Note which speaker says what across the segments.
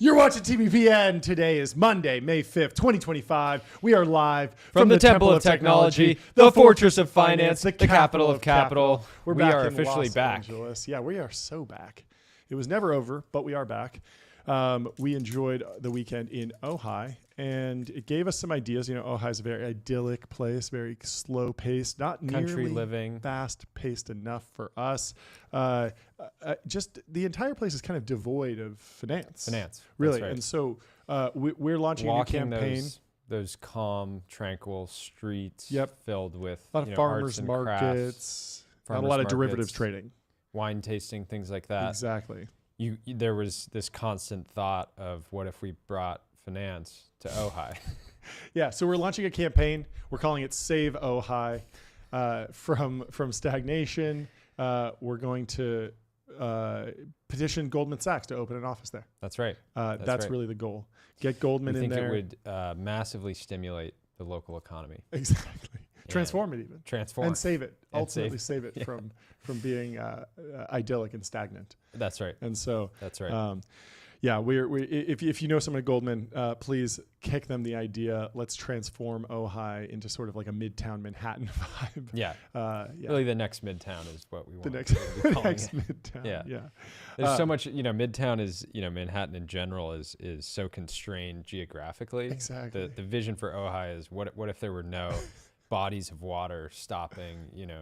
Speaker 1: You're watching TBPN. Today is Monday, May 5th, 2025. We are live from the Temple of Technology, the Fortress of Finance, the capital of capital.
Speaker 2: We are officially back.
Speaker 1: Angeles. Yeah, we are so back. It was never over, but we are back. We enjoyed the weekend in Ojai, and it gave us some ideas. You know, Ojai is a very idyllic place, very slow paced, not
Speaker 2: Country
Speaker 1: nearly
Speaker 2: living,
Speaker 1: fast paced enough for us. Just the entire place is kind of devoid of finance. Really.
Speaker 2: Right.
Speaker 1: And so we're launching
Speaker 2: Walking
Speaker 1: a new campaign.
Speaker 2: Those calm, tranquil streets filled with
Speaker 1: a lot of farmers markets, not a lot of derivatives trading,
Speaker 2: wine tasting, things like that.
Speaker 1: Exactly.
Speaker 2: There was this constant thought of what if we brought finance to Ojai?
Speaker 1: Yeah, so we're launching a campaign. We're calling it Save Ojai. From stagnation, we're going to petition Goldman Sachs to open an office there.
Speaker 2: That's right.
Speaker 1: That's really the goal. Get Goldman in there.
Speaker 2: I think it would massively stimulate the local economy.
Speaker 1: Exactly. Transform it even.
Speaker 2: Transform.
Speaker 1: And save it. Ultimately save it from being idyllic and stagnant.
Speaker 2: That's right.
Speaker 1: And so
Speaker 2: that's right.
Speaker 1: Yeah, if you know someone at Goldman, please kick them the idea. Let's transform Ojai into sort of like a Midtown Manhattan vibe.
Speaker 2: Yeah. Really, the next Midtown is what we want.
Speaker 1: The next Midtown.
Speaker 2: Yeah. There's so much. Midtown is Manhattan in general is so constrained geographically.
Speaker 1: Exactly.
Speaker 2: The vision for Ojai is what if there were no bodies of water stopping,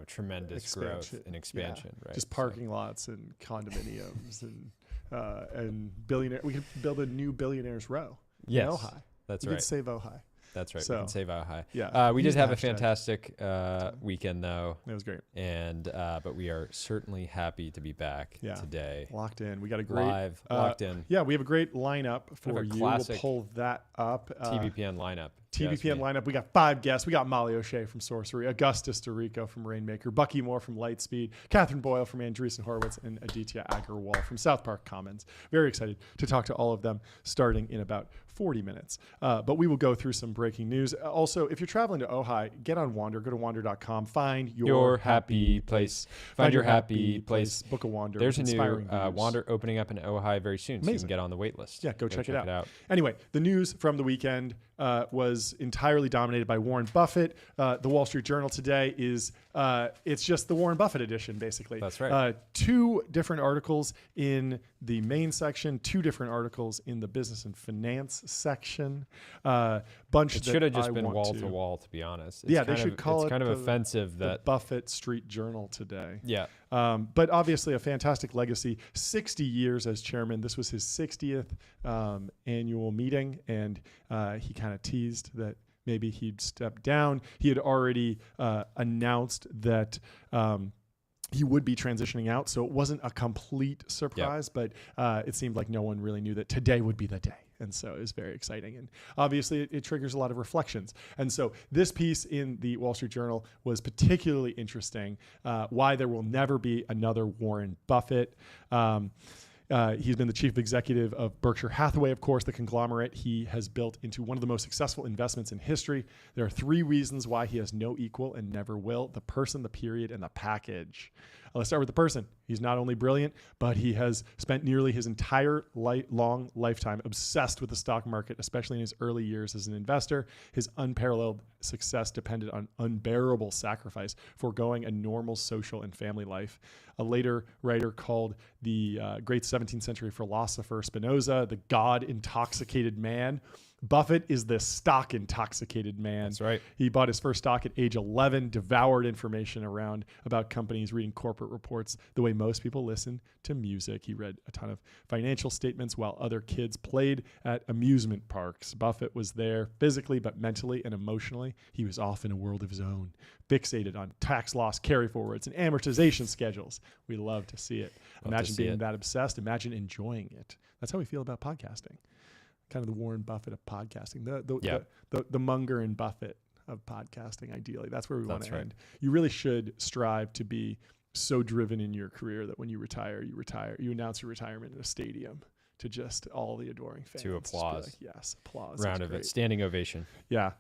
Speaker 2: tremendous growth and expansion, right?
Speaker 1: Just parking lots and condominiums and billionaire. We could build a new billionaires row.
Speaker 2: Yes,
Speaker 1: in Ojai.
Speaker 2: That's
Speaker 1: we
Speaker 2: right.
Speaker 1: could save Ojai.
Speaker 2: That's right.
Speaker 1: So,
Speaker 2: we can save Ojai.
Speaker 1: Yeah.
Speaker 2: We did have a fantastic weekend, though.
Speaker 1: It was great.
Speaker 2: And but we are certainly happy to be back today.
Speaker 1: Locked in. We got a great
Speaker 2: locked in.
Speaker 1: Yeah, we have a great lineup for you. We'll pull that up.
Speaker 2: TBPN lineup.
Speaker 1: TBPN lineup. We got 5 guests. We got Molly O'Shea from Sorcery, Augustus DeRico from Rainmaker, Bucky Moore from Lightspeed, Catherine Boyle from Andreessen Horowitz, and Aditya Agarwal from South Park Commons. Very excited to talk to all of them starting in about 40 minutes. But we will go through some breaking news. Also, if you're traveling to Ojai, get on Wander. Go to wander.com. Find your happy place.
Speaker 2: Find your happy place.
Speaker 1: Book a Wander.
Speaker 2: There's a new Wander opening up in Ojai very soon, so you can get on the wait list.
Speaker 1: Yeah, go check it out. Anyway, the news from the weekend was was entirely dominated by Warren Buffett. The Wall Street Journal today is it's just the Warren Buffett edition, basically.
Speaker 2: That's right.
Speaker 1: 2 different articles in the main section, 2 different articles in the business and finance section.
Speaker 2: It should have just been wall to wall, to be honest. It's
Speaker 1: they should call it.
Speaker 2: It's kind of offensive that
Speaker 1: the Buffett Street Journal today.
Speaker 2: Yeah.
Speaker 1: But obviously a fantastic legacy. 60 years as chairman. This was his 60th annual meeting, and he kind of teased that maybe he'd step down. He had already announced that he would be transitioning out, so it wasn't a complete surprise, but it seemed like no one really knew that today would be the day. And so it was very exciting. And obviously it triggers a lot of reflections. And so this piece in the Wall Street Journal was particularly interesting, why there will never be another Warren Buffett. He's been the chief executive of Berkshire Hathaway, of course, the conglomerate he has built into one of the most successful investments in history. There are 3 reasons why he has no equal and never will: the person, the period, and the package. Let's start with the person. He's not only brilliant, but he has spent nearly his entire long lifetime obsessed with the stock market, especially in his early years as an investor. His unparalleled success depended on unbearable sacrifice, foregoing a normal social and family life. A later writer called the great 17th century philosopher Spinoza the God-intoxicated man. Buffett is the stock-intoxicated man.
Speaker 2: That's right.
Speaker 1: He bought his first stock at age 11, devoured information about companies, reading corporate reports the way most people listen to music. He read a ton of financial statements while other kids played at amusement parks. Buffett was there physically, but mentally and emotionally, he was off in a world of his own, fixated on tax loss carryforwards and amortization schedules. We love to see it. Imagine being that obsessed. Imagine enjoying it. That's how we feel about podcasting. Kind of the Warren Buffett of podcasting, the Munger and Buffett of podcasting. Ideally, that's where we want to end. You really should strive to be so driven in your career that when you retire. You announce your retirement in a stadium to just all the adoring fans.
Speaker 2: To applause.
Speaker 1: Like, yes, applause.
Speaker 2: Round of it, standing ovation.
Speaker 1: Yeah.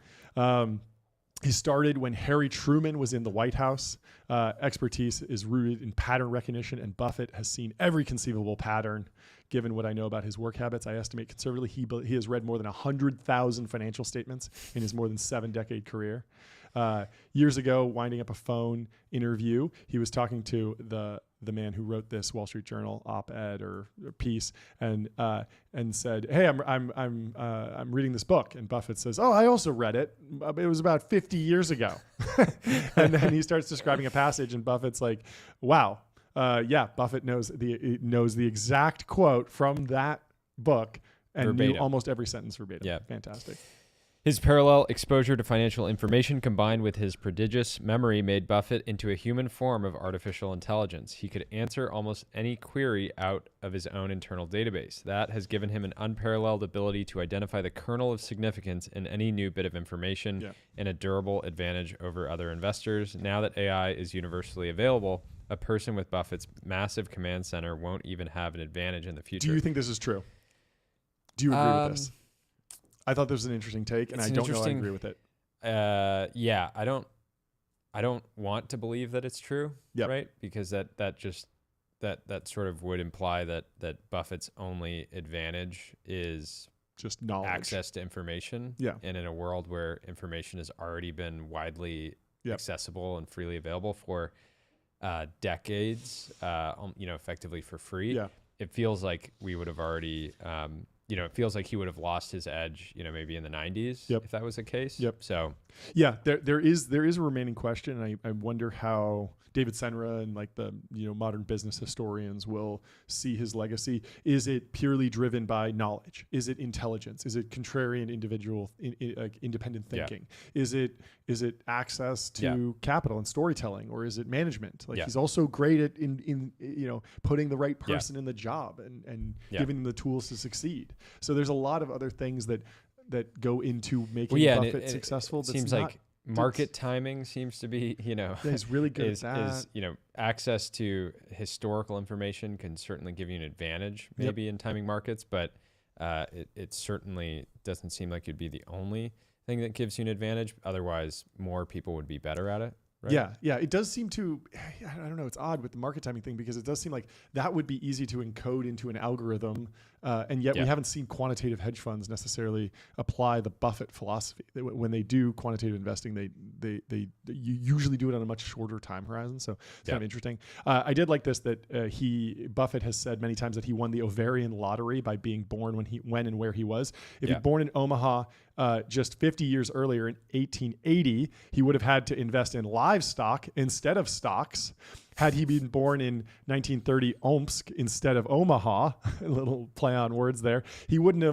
Speaker 1: He started when Harry Truman was in the White House. Expertise is rooted in pattern recognition, and Buffett has seen every conceivable pattern. Given what I know about his work habits, I estimate conservatively he has read more than 100,000 financial statements in his more than 7-decade career. Years ago, winding up a phone interview, he was talking to the man who wrote this Wall Street Journal op-ed or piece, and said, "Hey, I'm reading this book." And Buffett says, "Oh, I also read it. It was about 50 years ago." And then he starts describing a passage, and Buffett's like, "Wow, Buffett knows the exact quote from that book and
Speaker 2: verbatim.
Speaker 1: Knew almost every sentence verbatim."
Speaker 2: Yeah,
Speaker 1: fantastic.
Speaker 2: His parallel exposure to financial information combined with his prodigious memory made Buffett into a human form of artificial intelligence. He could answer almost any query out of his own internal database. That has given him an unparalleled ability to identify the kernel of significance in any new bit of information and a durable advantage over other investors. Now that AI is universally available, a person with Buffett's massive command center won't even have an advantage in the future.
Speaker 1: Do you think this is true? Do you agree with this? I thought this was an interesting take, and I don't know I agree with it.
Speaker 2: Yeah, I don't want to believe that it's true, right? Because that sort of would imply that Buffett's only advantage is
Speaker 1: just knowledge,
Speaker 2: access to information. Yeah, and in a world where information has already been widely accessible and freely available for decades, effectively for free. Yeah, it feels like we would have already. It feels like he would have lost his edge, maybe in the 90s, if that was the case. So,
Speaker 1: yeah, there is a remaining question. And I wonder how David Senra and like the modern business historians will see his legacy. Is it purely driven by knowledge? Is it intelligence? Is it contrarian individual, independent thinking? Is it access to capital and storytelling, or is it management? He's also great at in putting the right person in the job and giving them the tools to succeed. So there's a lot of other things that go into making Buffett successful.
Speaker 2: It seems like market timing seems to be,
Speaker 1: he's really good at that.
Speaker 2: Access to historical information can certainly give you an advantage maybe in timing markets, but it certainly doesn't seem like it'd be the only thing that gives you an advantage. Otherwise, more people would be better at it. right?
Speaker 1: Yeah. It does seem to, I don't know, it's odd with the market timing thing because it does seem like that would be easy to encode into an algorithm. And yet we haven't seen quantitative hedge funds necessarily apply the Buffett philosophy. When they do quantitative investing, they you usually do it on a much shorter time horizon. So it's kind of interesting. I did like this that Buffett has said many times that he won the ovarian lottery by being born when and where he was. If he'd born in Omaha just 50 years earlier in 1880, he would have had to invest in livestock instead of stocks. Had he been born in 1930 Omsk instead of Omaha, a little play on words there, he wouldn't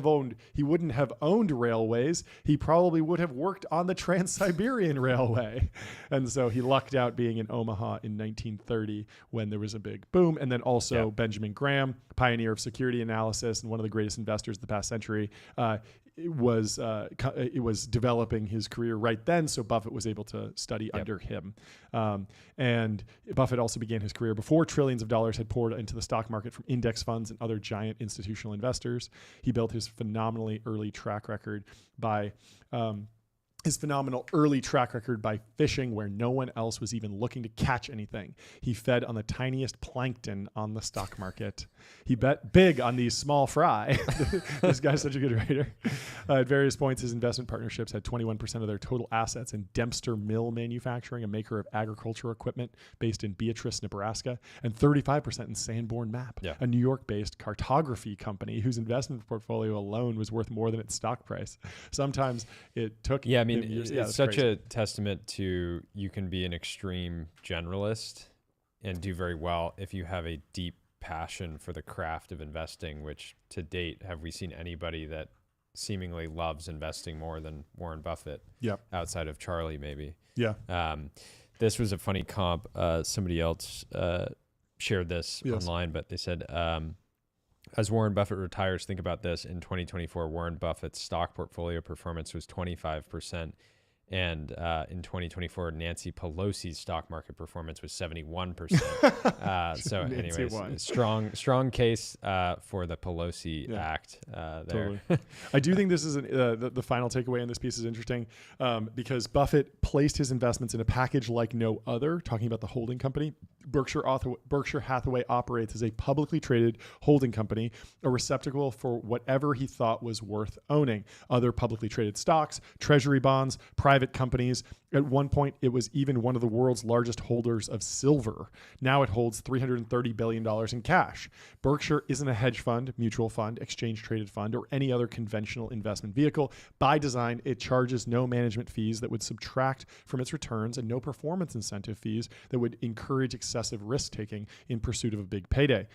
Speaker 1: have owned railways. He probably would have worked on the Trans-Siberian Railway. And so he lucked out being in Omaha in 1930 when there was a big boom. And then also Benjamin Graham, pioneer of security analysis and one of the greatest investors of the past century, it was developing his career right then, so Buffett was able to study under him. And Buffett also began his career before trillions of dollars had poured into the stock market from index funds and other giant institutional investors. He built his phenomenal early track record by fishing where no one else was even looking to catch anything. He fed on the tiniest plankton on the stock market. He bet big on these small fry. This guy's such a good writer. At various points, his investment partnerships had 21% of their total assets in Dempster Mill Manufacturing, a maker of agricultural equipment based in Beatrice, Nebraska, and 35% in Sanborn Map, a New York-based cartography company whose investment portfolio alone was worth more than its stock price. Sometimes it took
Speaker 2: it's such crazy. A testament to you can be an extreme generalist and do very well if you have a deep passion for the craft of investing, which to date, have we seen anybody that seemingly loves investing more than Warren Buffett outside of Charlie maybe? This was a funny comp. Somebody else shared this online, but they said, as Warren Buffett retires, think about this. In 2024, Warren Buffett's stock portfolio performance was 25%. And in 2024, Nancy Pelosi's stock market performance was 71%. So anyways, strong case for the Pelosi Act there.
Speaker 1: Totally. I do think this is the final takeaway in this piece is interesting because Buffett placed his investments in a package like no other, talking about the holding company. Berkshire Hathaway operates as a publicly traded holding company, a receptacle for whatever he thought was worth owning. Other publicly traded stocks, treasury bonds, private companies. At one point, it was even one of the world's largest holders of silver. Now it holds $330 billion in cash. Berkshire isn't a hedge fund, mutual fund, exchange-traded fund, or any other conventional investment vehicle. By design, it charges no management fees that would subtract from its returns and no performance incentive fees that would encourage excessive risk-taking in pursuit of a big payday.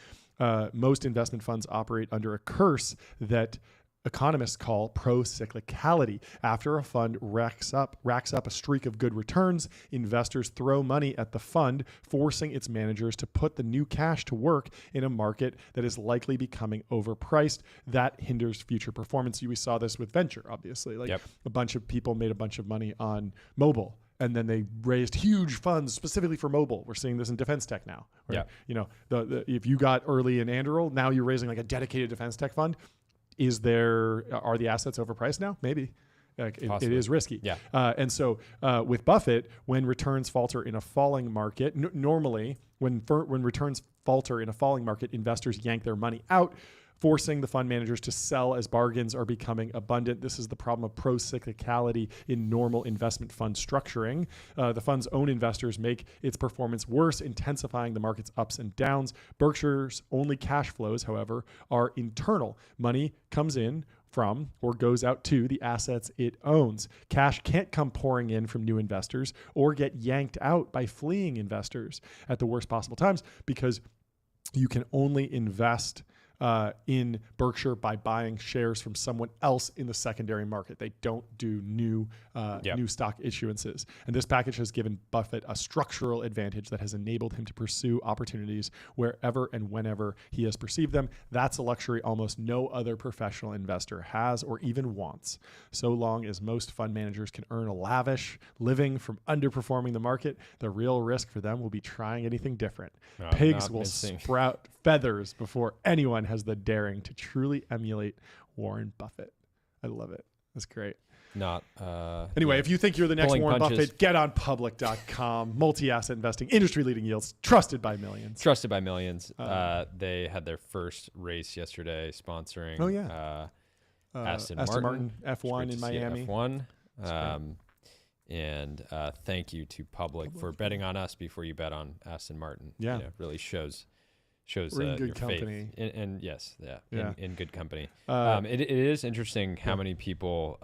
Speaker 1: Most investment funds operate under a curse that economists call pro-cyclicality. After a fund racks up a streak of good returns, investors throw money at the fund, forcing its managers to put the new cash to work in a market that is likely becoming overpriced. That hinders future performance. We saw this with venture, obviously. A bunch of people made a bunch of money on mobile, and then they raised huge funds specifically for mobile. We're seeing this in defense tech now. Right? If you got early in Anduril, now you're raising like a dedicated defense tech fund. Are the assets overpriced now? Maybe. It is risky. And so with Buffett, when returns falter in a falling market, normally when returns falter in a falling market, investors yank their money out, forcing the fund managers to sell as bargains are becoming abundant. This is the problem of pro-cyclicality in normal investment fund structuring. The fund's own investors make its performance worse, intensifying the market's ups and downs. Berkshire's only cash flows, however, are internal. Money comes in from or goes out to the assets it owns. Cash can't come pouring in from new investors or get yanked out by fleeing investors at the worst possible times, because you can only invest in Berkshire by buying shares from someone else in the secondary market. They don't do new stock issuances. And this package has given Buffett a structural advantage that has enabled him to pursue opportunities wherever and whenever he has perceived them. That's a luxury almost no other professional investor has or even wants. So long as most fund managers can earn a lavish living from underperforming the market, the real risk for them will be trying anything different. Pigs will sprout feathers before anyone has the daring to truly emulate Warren Buffett. I love it. That's great.
Speaker 2: not.
Speaker 1: Anyway, if you think you're the next
Speaker 2: pulling
Speaker 1: Warren
Speaker 2: punches.
Speaker 1: Buffett, get on public.com. Multi-asset investing, industry-leading yields, trusted by millions.
Speaker 2: Trusted by millions. They had their first race yesterday, sponsoring.
Speaker 1: Oh, yeah.
Speaker 2: Aston
Speaker 1: Martin
Speaker 2: Martin
Speaker 1: F1 in Miami.
Speaker 2: F1. And thank you to Public for betting on us before you bet on Aston Martin.
Speaker 1: Yeah,
Speaker 2: really shows
Speaker 1: we're in good
Speaker 2: your
Speaker 1: company.
Speaker 2: faith. And yes, in good company. It is interesting how many people.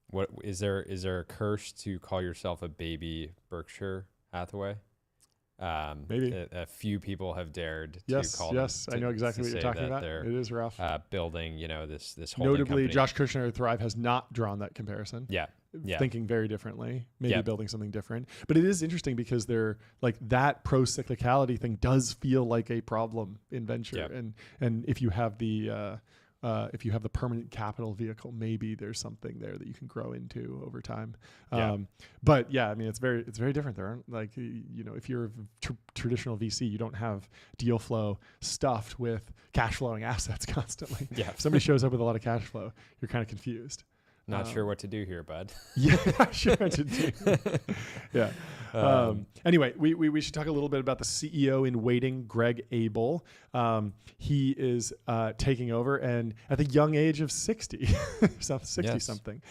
Speaker 2: What is there a curse to call yourself a baby Berkshire Hathaway?
Speaker 1: Maybe
Speaker 2: a few people have dared
Speaker 1: yes,
Speaker 2: to call
Speaker 1: yes,
Speaker 2: them
Speaker 1: I know exactly what you're talking about.
Speaker 2: It
Speaker 1: is rough.
Speaker 2: Building, this holding
Speaker 1: Notably,
Speaker 2: company.
Speaker 1: Josh Kushner at Thrive has not drawn that comparison.
Speaker 2: Yeah.
Speaker 1: Thinking very differently, maybe building something different. But it is interesting because they're like that pro-cyclicality thing does feel like a problem in venture. And if you have the permanent capital vehicle, maybe there's something there that you can grow into over time. But yeah, I mean, it's very different. There aren't like, if you're a traditional VC, you don't have deal flow stuffed with cash flowing assets constantly.
Speaker 2: Yeah.
Speaker 1: If somebody shows up with a lot of cash flow, you're kind of confused.
Speaker 2: Not sure what to do here, bud.
Speaker 1: Yeah, not sure what to do. Yeah. Anyway, we should talk a little bit about the CEO in waiting, Greg Abel. He is taking over, and at the young age of 60, 60-something.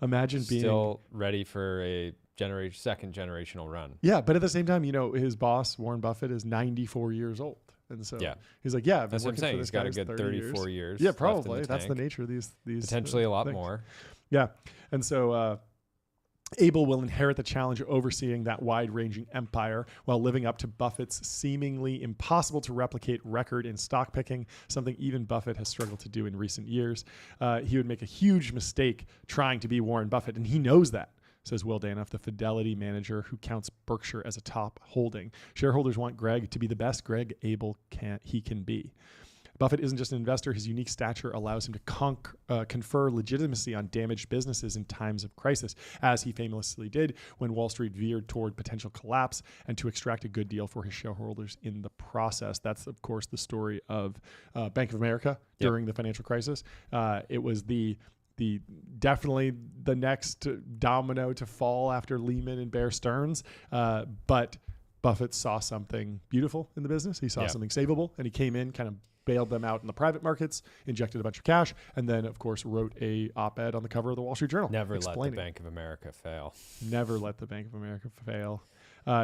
Speaker 1: Imagine being...
Speaker 2: Still ready for a second generational run.
Speaker 1: Yeah, but at the same time, his boss, Warren Buffett, is 94 years old. And so he's like, I've been
Speaker 2: that's what I'm
Speaker 1: working
Speaker 2: saying.
Speaker 1: for this
Speaker 2: He's got
Speaker 1: guy
Speaker 2: a good
Speaker 1: 34
Speaker 2: years.
Speaker 1: Yeah, probably. That's the nature of these
Speaker 2: potentially a lot
Speaker 1: things.
Speaker 2: more.
Speaker 1: Yeah. And so Abel will inherit the challenge of overseeing that wide-ranging empire while living up to Buffett's seemingly impossible to replicate record in stock picking, something even Buffett has struggled to do in recent years. He would make a huge mistake trying to be Warren Buffett, and he knows that, says Will Danoff, the Fidelity manager who counts Berkshire as a top holding. Shareholders want Greg to be the best Greg Abel can be. Buffett isn't just an investor. His unique stature allows him to confer legitimacy on damaged businesses in times of crisis, as he famously did when Wall Street veered toward potential collapse, and to extract a good deal for his shareholders in the process. That's, of course, the story of Bank of America during the financial crisis. It was definitely the next domino to fall after Lehman and Bear Stearns. But Buffett saw something beautiful in the business. He saw something savable, and he came in, kind of bailed them out in the private markets, injected a bunch of cash, and then, of course, wrote a op-ed on the cover of the Wall Street Journal.
Speaker 2: Never let the Bank of America fail.
Speaker 1: Never let the Bank of America fail.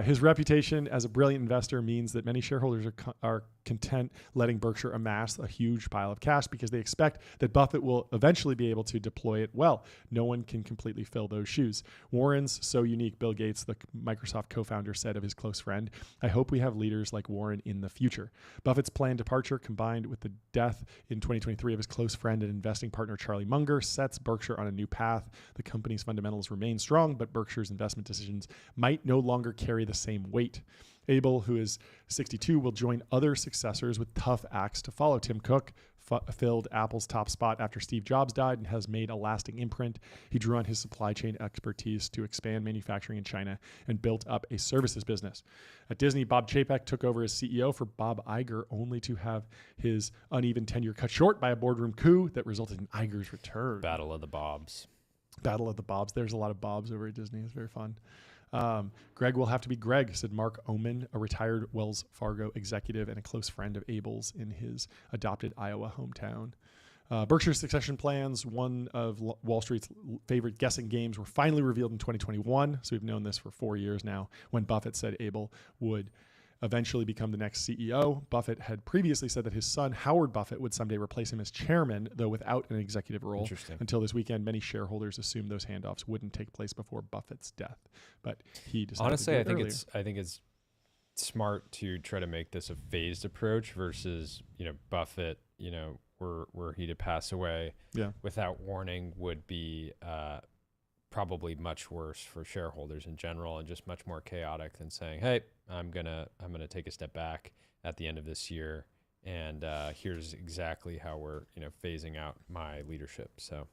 Speaker 1: His reputation as a brilliant investor means that many shareholders are content letting Berkshire amass a huge pile of cash because they expect that Buffett will eventually be able to deploy it well. No one can completely fill those shoes. Warren's so unique, Bill Gates, the Microsoft co-founder, said of his close friend, "I hope we have leaders like Warren in the future." Buffett's planned departure, combined with the death in 2023 of his close friend and investing partner Charlie Munger, sets Berkshire on a new path. The company's fundamentals remain strong, but Berkshire's investment decisions might no longer carry the same weight. Abel, who is 62, will join other successors with tough acts to follow. Tim Cook filled Apple's top spot after Steve Jobs died and has made a lasting imprint. He drew on his supply chain expertise to expand manufacturing in China and built up a services business. At Disney, Bob Chapek took over as CEO for Bob Iger, only to have his uneven tenure cut short by a boardroom coup that resulted in Iger's return.
Speaker 2: Battle of the Bobs.
Speaker 1: Battle of the Bobs. There's a lot of Bobs over at Disney. It's very fun. Greg will have to be Greg, said Mark Oman, a retired Wells Fargo executive and a close friend of Abel's in his adopted Iowa hometown. Berkshire's succession plans, one of Wall Street's favorite guessing games, were finally revealed in 2021. So we've known this for 4 years now, when Buffett said Abel would eventually become the next CEO. Buffett had previously said that his son, Howard Buffett, would someday replace him as chairman, though without an executive role. Until this weekend, many shareholders assumed those handoffs wouldn't take place before Buffett's death. But he decided
Speaker 2: honestly,
Speaker 1: to do it
Speaker 2: I think it's smart to try to make this a phased approach versus, Buffett, were he to pass away without warning would be probably much worse for shareholders in general and just much more chaotic than saying, hey, I'm gonna take a step back at the end of this year, and here's exactly how we're phasing out my leadership. So,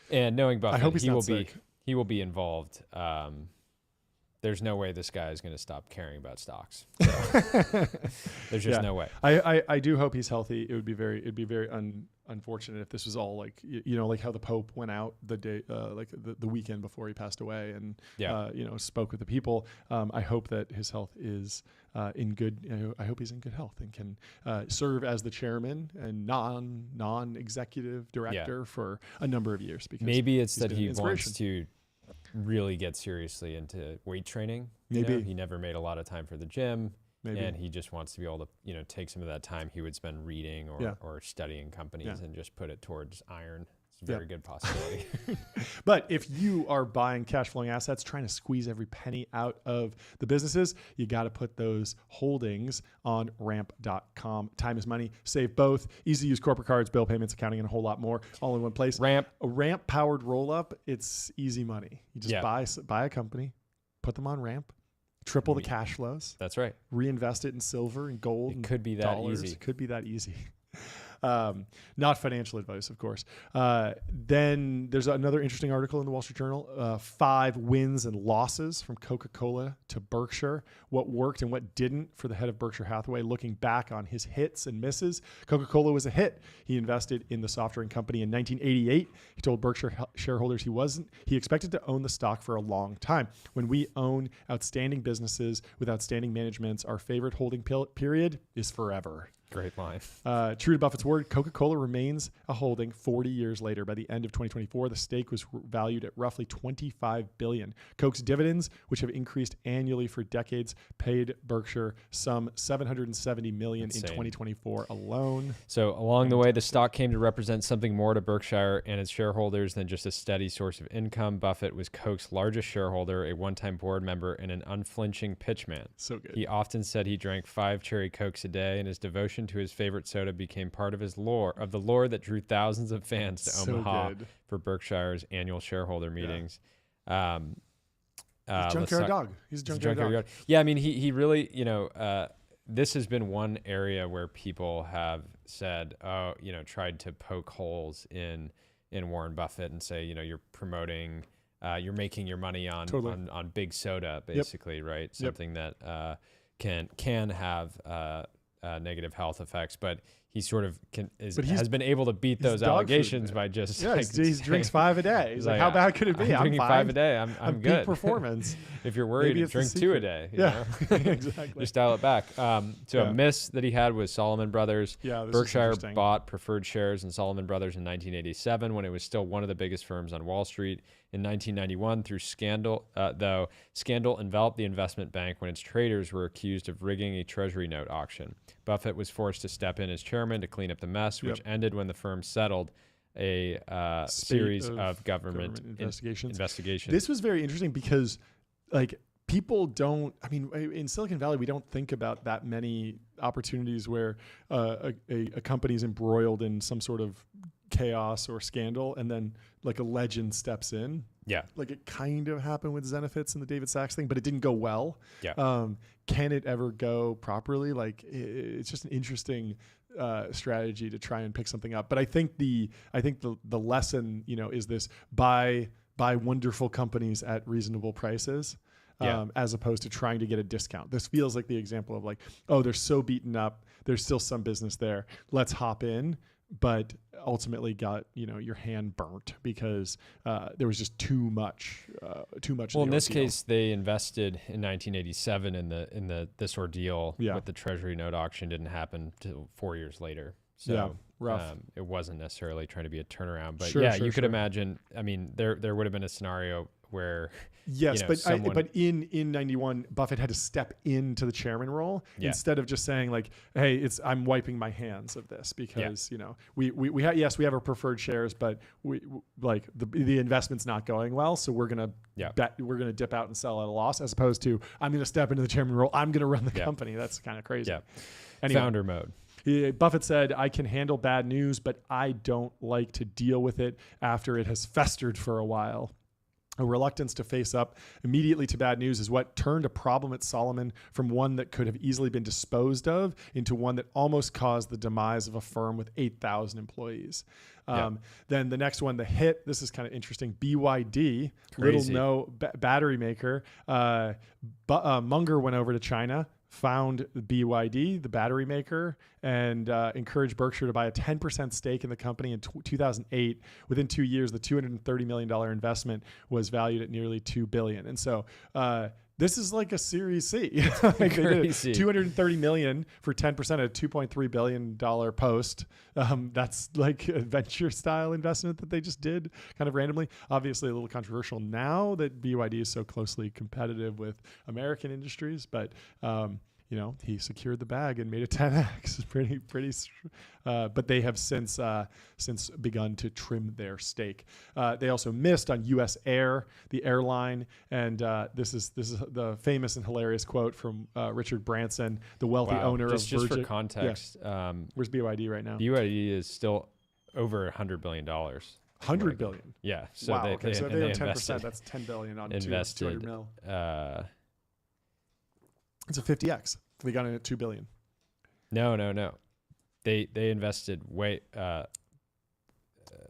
Speaker 2: and knowing Buffett,
Speaker 1: I hope
Speaker 2: he will be involved. There's no way this guy is going to stop caring about stocks. So there's just no way.
Speaker 1: I do hope he's healthy. It'd be very unfortunate if this was all like, like how the Pope went out the day, like the weekend before he passed away and, spoke with the people. I hope that his health is in good, I hope he's in good health and can serve as the chairman and non-executive director for a number of years. Because
Speaker 2: maybe it's that he wants to really get seriously into weight training.
Speaker 1: Maybe
Speaker 2: he never made a lot of time for the gym.
Speaker 1: Maybe.
Speaker 2: And he just wants to be able to, take some of that time he would spend reading or studying companies and just put it towards iron. It's a very good possibility.
Speaker 1: But if you are buying cash flowing assets, trying to squeeze every penny out of the businesses, you got to put those holdings on ramp.com. Time is money. Save both. Easy to use corporate cards, bill payments, accounting, and a whole lot more all in one place.
Speaker 2: Ramp.
Speaker 1: A ramp powered roll up. It's easy money. You just buy a company, put them on Ramp. Triple the cash flows.
Speaker 2: That's right.
Speaker 1: Reinvest it in silver and gold.
Speaker 2: It could be that easy.
Speaker 1: It could be that easy. Not financial advice, of course. Then there's another interesting article in the Wall Street Journal, 5 wins and losses from Coca-Cola to Berkshire, what worked and what didn't for the head of Berkshire Hathaway, looking back on his hits and misses. Coca-Cola was a hit. He invested in the soft drink company in 1988. He told Berkshire shareholders he expected to own the stock for a long time. When we own outstanding businesses with outstanding managements, our favorite holding period is forever.
Speaker 2: Great line.
Speaker 1: True to Buffett's word, Coca-Cola remains a holding 40 years later. By the end of 2024, the stake was valued at roughly $25 billion. Coke's dividends, which have increased annually for decades, paid Berkshire some $770 million in 2024 alone.
Speaker 2: So along the way, the stock came to represent something more to Berkshire and its shareholders than just a steady source of income. Buffett was Coke's largest shareholder, a one-time board member, and an unflinching pitchman.
Speaker 1: So good.
Speaker 2: He often said he drank 5 cherry Cokes a day, and his devotion to his favorite soda became part of his lore that drew thousands of fans to Omaha for Berkshire's annual shareholder meetings.
Speaker 1: He's a junkyard dog. He's a junkyard dog.
Speaker 2: Yeah, I mean, he really, this has been one area where people have said, tried to poke holes in Warren Buffett and say, you're promoting, you're making your money on big soda, basically, right? Something that can have negative health effects, but he sort of has been able to beat those allegations by just
Speaker 1: he drinks 5 a day. He's like, how bad could it be?
Speaker 2: I'm drinking
Speaker 1: fine.
Speaker 2: 5 a day. I'm good.
Speaker 1: Peak performance.
Speaker 2: If you're worried, drink 2 a day.
Speaker 1: Exactly.
Speaker 2: Just dial it back. A miss that he had was Salomon Brothers. Berkshire bought preferred shares in Salomon Brothers in 1987 when it was still one of the biggest firms on Wall Street. In 1991, through scandal, scandal enveloped the investment bank when its traders were accused of rigging a treasury note auction. Buffett was forced to step in as chairman to clean up the mess, which ended when the firm settled a series of government investigations.
Speaker 1: This was very interesting because, people don't, in Silicon Valley, we don't think about that many opportunities where a company's embroiled in some sort of chaos or scandal and then a legend steps in. It kind of happened with Zenefits and the David Sachs thing, but it didn't go well. Can it ever go properly? It's just an interesting strategy to try and pick something up. But I think the lesson, is this: buy wonderful companies at reasonable prices. As opposed to trying to get a discount. This feels like the example of they're so beaten up. There's still some business there. Let's hop in, but ultimately got your hand burnt because there was just too much.
Speaker 2: Well, in this case, they invested in 1987 in this ordeal with the Treasury note auction. Didn't happen till 4 years later. So
Speaker 1: rough.
Speaker 2: It wasn't necessarily trying to be a turnaround, but you could imagine. There would have been a scenario where
Speaker 1: but in 91, Buffett had to step into the chairman role instead of just saying hey, I'm wiping my hands of this because we have our preferred shares, but the investment's not going well, so we're gonna dip out and sell at a loss, as opposed to I'm gonna step into the chairman role, I'm gonna run the company. That's kind of crazy. Anyway,
Speaker 2: founder mode.
Speaker 1: Buffett said, I can handle bad news, but I don't like to deal with it after it has festered for a while. A reluctance to face up immediately to bad news is what turned a problem at Salomon from one that could have easily been disposed of into one that almost caused the demise of a firm with 8,000 employees. Then the next one, the hit, this is kind of interesting. BYD,
Speaker 2: Crazy.
Speaker 1: battery maker. Munger went over to China, found BYD, the battery maker, and encouraged Berkshire to buy a 10% stake in the company in 2008. Within 2 years, the $230 million investment was valued at nearly $2 billion. And so this is like a Series C. Like they did $230 million for 10% at a $2.3 billion post. That's like a venture style investment that they just did kind of randomly. Obviously a little controversial now that BYD is so closely competitive with American industries, but he secured the bag and made a 10x. But they have since begun to trim their stake. They also missed on U.S. Air, the airline, and this is the famous and hilarious quote from Richard Branson, the wealthy owner of Virgin.
Speaker 2: Just for context,
Speaker 1: where's BYD right now?
Speaker 2: BYD is still over $100 billion.
Speaker 1: $100 billion.
Speaker 2: Yeah. So
Speaker 1: wow.
Speaker 2: they
Speaker 1: So
Speaker 2: they
Speaker 1: own 10%.
Speaker 2: invested,
Speaker 1: That's $10 billion on
Speaker 2: invested,
Speaker 1: $200 mil. It's a 50x. They got in at $2 billion.
Speaker 2: No. They invested way.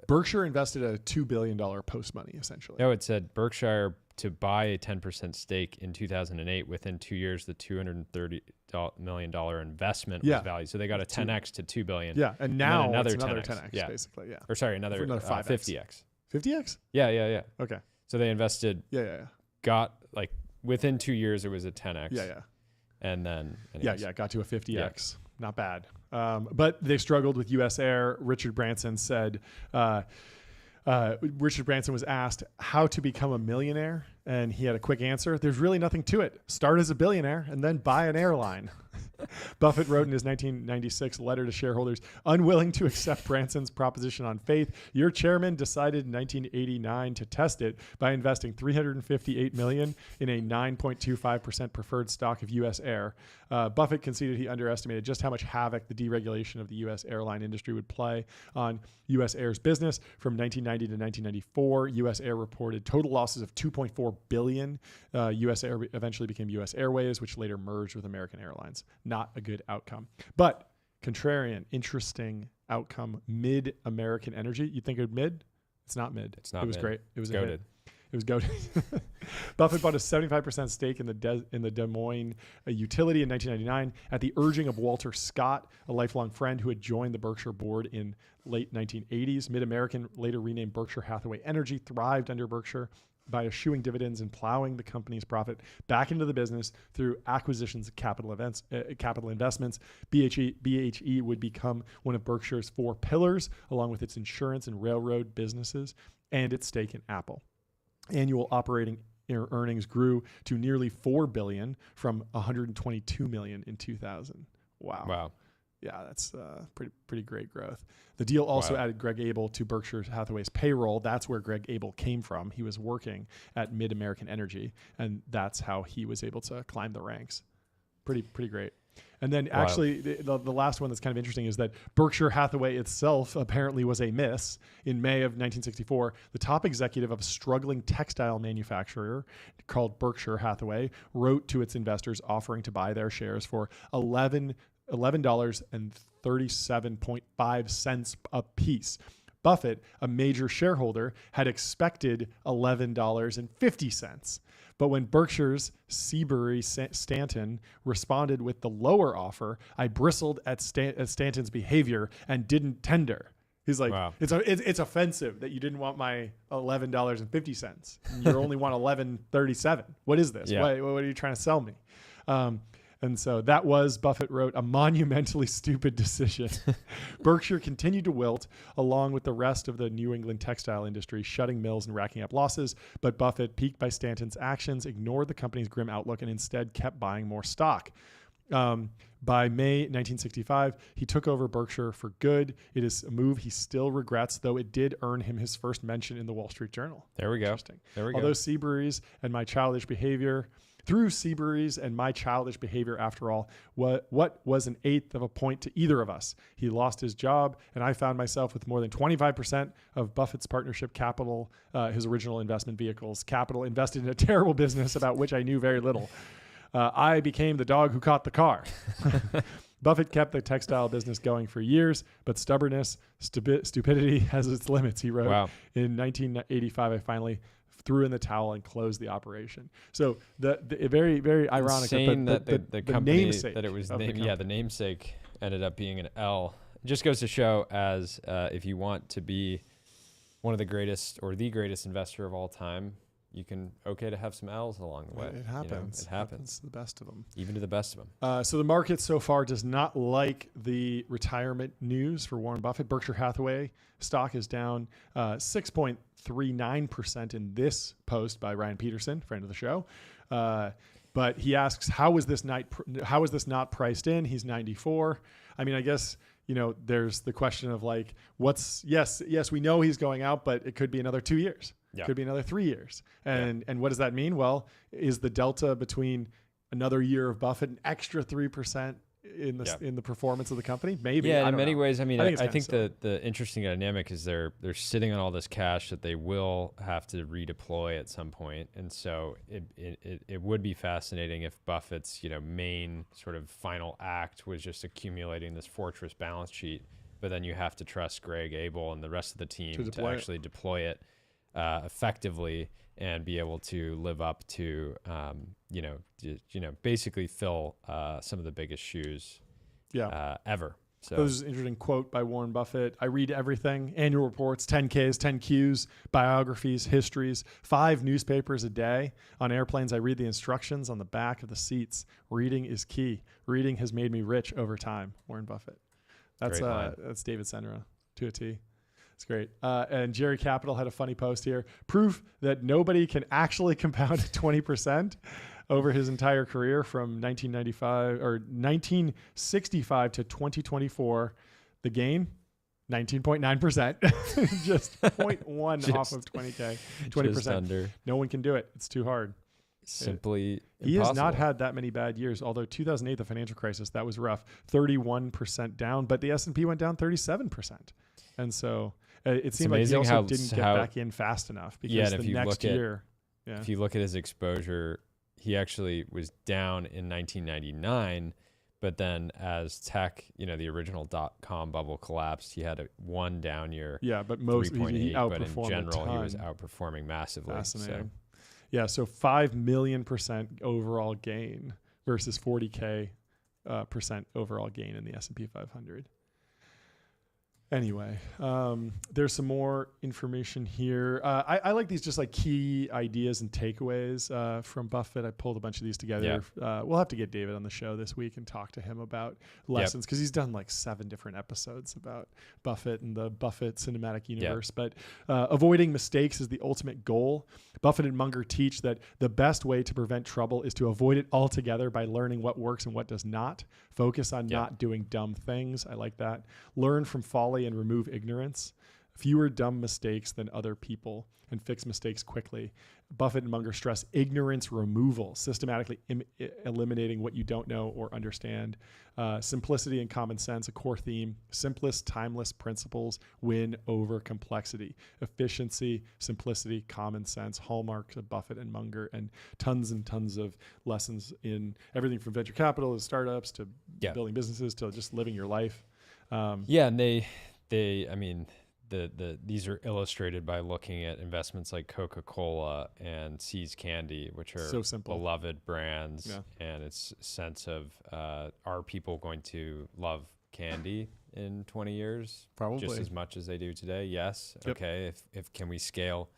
Speaker 1: Berkshire invested a $2 billion post money, essentially.
Speaker 2: No, it said Berkshire to buy a 10% stake in 2008. Within 2 years, the $230 million investment was valued. So they got a 10x to $2 billion.
Speaker 1: Yeah, and now
Speaker 2: another
Speaker 1: it's another
Speaker 2: 10x,
Speaker 1: 10x, basically. Yeah.
Speaker 2: Or sorry, another
Speaker 1: 5x.
Speaker 2: 50x.
Speaker 1: 50x?
Speaker 2: Yeah.
Speaker 1: Okay.
Speaker 2: So they invested.
Speaker 1: Yeah.
Speaker 2: Got like within 2 years, it was a 10x.
Speaker 1: Yeah.
Speaker 2: And then
Speaker 1: got to a 50x. Not bad. But they struggled with U.S. Air. Richard Branson said, Richard Branson was asked how to become a millionaire, and he had a quick answer. There's really nothing to it. Start as a billionaire and then buy an airline. Buffett wrote in his 1996 letter to shareholders, unwilling to accept Branson's proposition on faith, your chairman decided in 1989 to test it by investing $358 million in a 9.25% preferred stock of U.S. Air. Buffett conceded he underestimated just how much havoc the deregulation of the U.S. airline industry would play on U.S. Air's business. From 1990 to 1994, U.S. Air reported total losses of $2.4 billion. U.S. Air eventually became U.S. Airways, which later merged with American Airlines. Not a good outcome. But contrarian, interesting outcome. Mid-American Energy. You think it mid? It's not mid.
Speaker 2: It's not.
Speaker 1: It was
Speaker 2: mid.
Speaker 1: great. It was
Speaker 2: goated.
Speaker 1: It was goated. Buffett bought a 75% stake in the Des Moines utility in 1999 at the urging of Walter Scott, a lifelong friend who had joined the Berkshire board in late 1980s. Mid-American, later renamed Berkshire Hathaway Energy, thrived under Berkshire by eschewing dividends and plowing the company's profit back into the business through acquisitions of capital investments. BHE would become one of Berkshire's 4 pillars, along with its insurance and railroad businesses and its stake in Apple. Annual operating earnings grew to nearly $4 billion from $122 million in 2000. Wow. Yeah, that's pretty great growth. The deal also added Greg Abel to Berkshire Hathaway's payroll. That's where Greg Abel came from. He was working at Mid-American Energy, and that's how he was able to climb the ranks. Pretty great. And then actually the last one that's kind of interesting is that Berkshire Hathaway itself apparently was a miss. In May of 1964, the top executive of a struggling textile manufacturer called Berkshire Hathaway wrote to its investors offering to buy their shares for $11.37.5 a piece. Buffett, a major shareholder, had expected $11.50. But when Berkshire's Seabury Stanton responded with the lower offer, I bristled at Stanton's behavior and didn't tender. He's like, it's offensive that you didn't want my $11.50. You only want $11.37. What is this? What are you trying to sell me? And so that was, Buffett wrote, a monumentally stupid decision. Berkshire continued to wilt along with the rest of the New England textile industry, shutting mills and racking up losses. But Buffett, piqued by Stanton's actions, ignored the company's grim outlook and instead kept buying more stock. By May 1965, he took over Berkshire for good. It is a move he still regrets, though it did earn him his first mention in the Wall Street Journal.
Speaker 2: There we go.
Speaker 1: Interesting.
Speaker 2: There we go.
Speaker 1: Although Seabury's and my childish behavior... Through Seabury's and my childish behavior, after all, what was an eighth of a point to either of us? He lost his job, and I found myself with more than 25% of Buffett's partnership capital, his original investment vehicles, capital invested in a terrible business about which I knew very little. I became the dog who caught the car. Buffett kept the textile business going for years, but stubbornness, stupidity has its limits, he wrote. In 1985, I finally threw in the towel and closed the operation. So the very, very ironic
Speaker 2: that the company
Speaker 1: namesake
Speaker 2: that it was
Speaker 1: of the
Speaker 2: named, the
Speaker 1: company.
Speaker 2: namesake ended up being an L. It just goes to show, as if you want to be one of the greatest or the greatest investor of all time, you can to have some L's along the way.
Speaker 1: It happens.
Speaker 2: It happens
Speaker 1: to the best of them.
Speaker 2: Even to the best of them.
Speaker 1: So the market so far does not like the retirement news for Warren Buffett. Berkshire Hathaway stock is down 6.39% in this post by Ryan Peterson, friend of the show. But he asks, how is this not priced in? He's 94. I mean, I guess, there's the question of like, yes, we know he's going out, but it could be another 2 years.
Speaker 2: Yeah.
Speaker 1: Could be another 3 years. And what does that mean? Well, is the delta between another year of Buffett an extra 3% in the performance of the company? Maybe.
Speaker 2: Yeah, in many ways. I mean, I think
Speaker 1: silly.
Speaker 2: the interesting dynamic is they're sitting on all this cash that they will have to redeploy at some point. And so it would be fascinating if Buffett's, main sort of final act was just accumulating this fortress balance sheet, but then you have to trust Greg Abel and the rest of the team to actually deploy it effectively and be able to live up to, basically fill some of the biggest shoes ever. So
Speaker 1: this is an interesting quote by Warren Buffett. I read everything: annual reports, 10Ks, 10Qs, biographies, histories, 5 newspapers a day. On airplanes, I read the instructions on the back of the seats. Reading is key. Reading has made me rich over time. Warren Buffett. That's David Senra to a T. It's great. And Jerry Capital had a funny post here. Proof that nobody can actually compound 20% over his entire career from 1965 to 2024. The gain, 19.9%. Just 0.1 off of 20K. 20%.
Speaker 2: Under.
Speaker 1: No one can do it. It's too hard.
Speaker 2: Simply
Speaker 1: He
Speaker 2: impossible.
Speaker 1: has not had that many bad years, although 2008, the financial crisis, that was rough. 31% down, but the S&P went down 37%. And so it seemed like he also didn't get back in fast enough because the next year.
Speaker 2: If you look at his exposure, he actually was down in 1999, but then as tech, the original .com bubble collapsed, he had one down year.
Speaker 1: Yeah, but most he outperformed.
Speaker 2: But in general, he was outperforming massively.
Speaker 1: Fascinating. Yeah, so 5 million % overall gain versus 40K percent overall gain in the S&P 500. Anyway, there's some more information here. I like these just like key ideas and takeaways from Buffett. I pulled a bunch of these together. We'll have to get David on the show this week and talk to him about lessons because he's done like 7 different episodes about Buffett and the Buffett cinematic universe. But avoiding mistakes is the ultimate goal. Buffett and Munger teach that the best way to prevent trouble is to avoid it altogether by learning what works and what does not. Focus on not doing dumb things. I like that. Learn from folly and remove ignorance. Fewer dumb mistakes than other people, and fix mistakes quickly. Buffett and Munger stress ignorance removal, systematically eliminating what you don't know or understand. Simplicity and common sense, a core theme. Simplest, timeless principles win over complexity. Efficiency, simplicity, common sense, hallmarks of Buffett and Munger, and tons of lessons in everything from venture capital to startups to building businesses to just living your life.
Speaker 2: And these are illustrated by looking at investments like Coca-Cola and See's Candy, which are
Speaker 1: so simple,
Speaker 2: beloved brands, and it's a sense of are people going to love candy in 20 years?
Speaker 1: Probably
Speaker 2: just as much as they do today. Yes.
Speaker 1: Yep.
Speaker 2: Okay. If can we scale,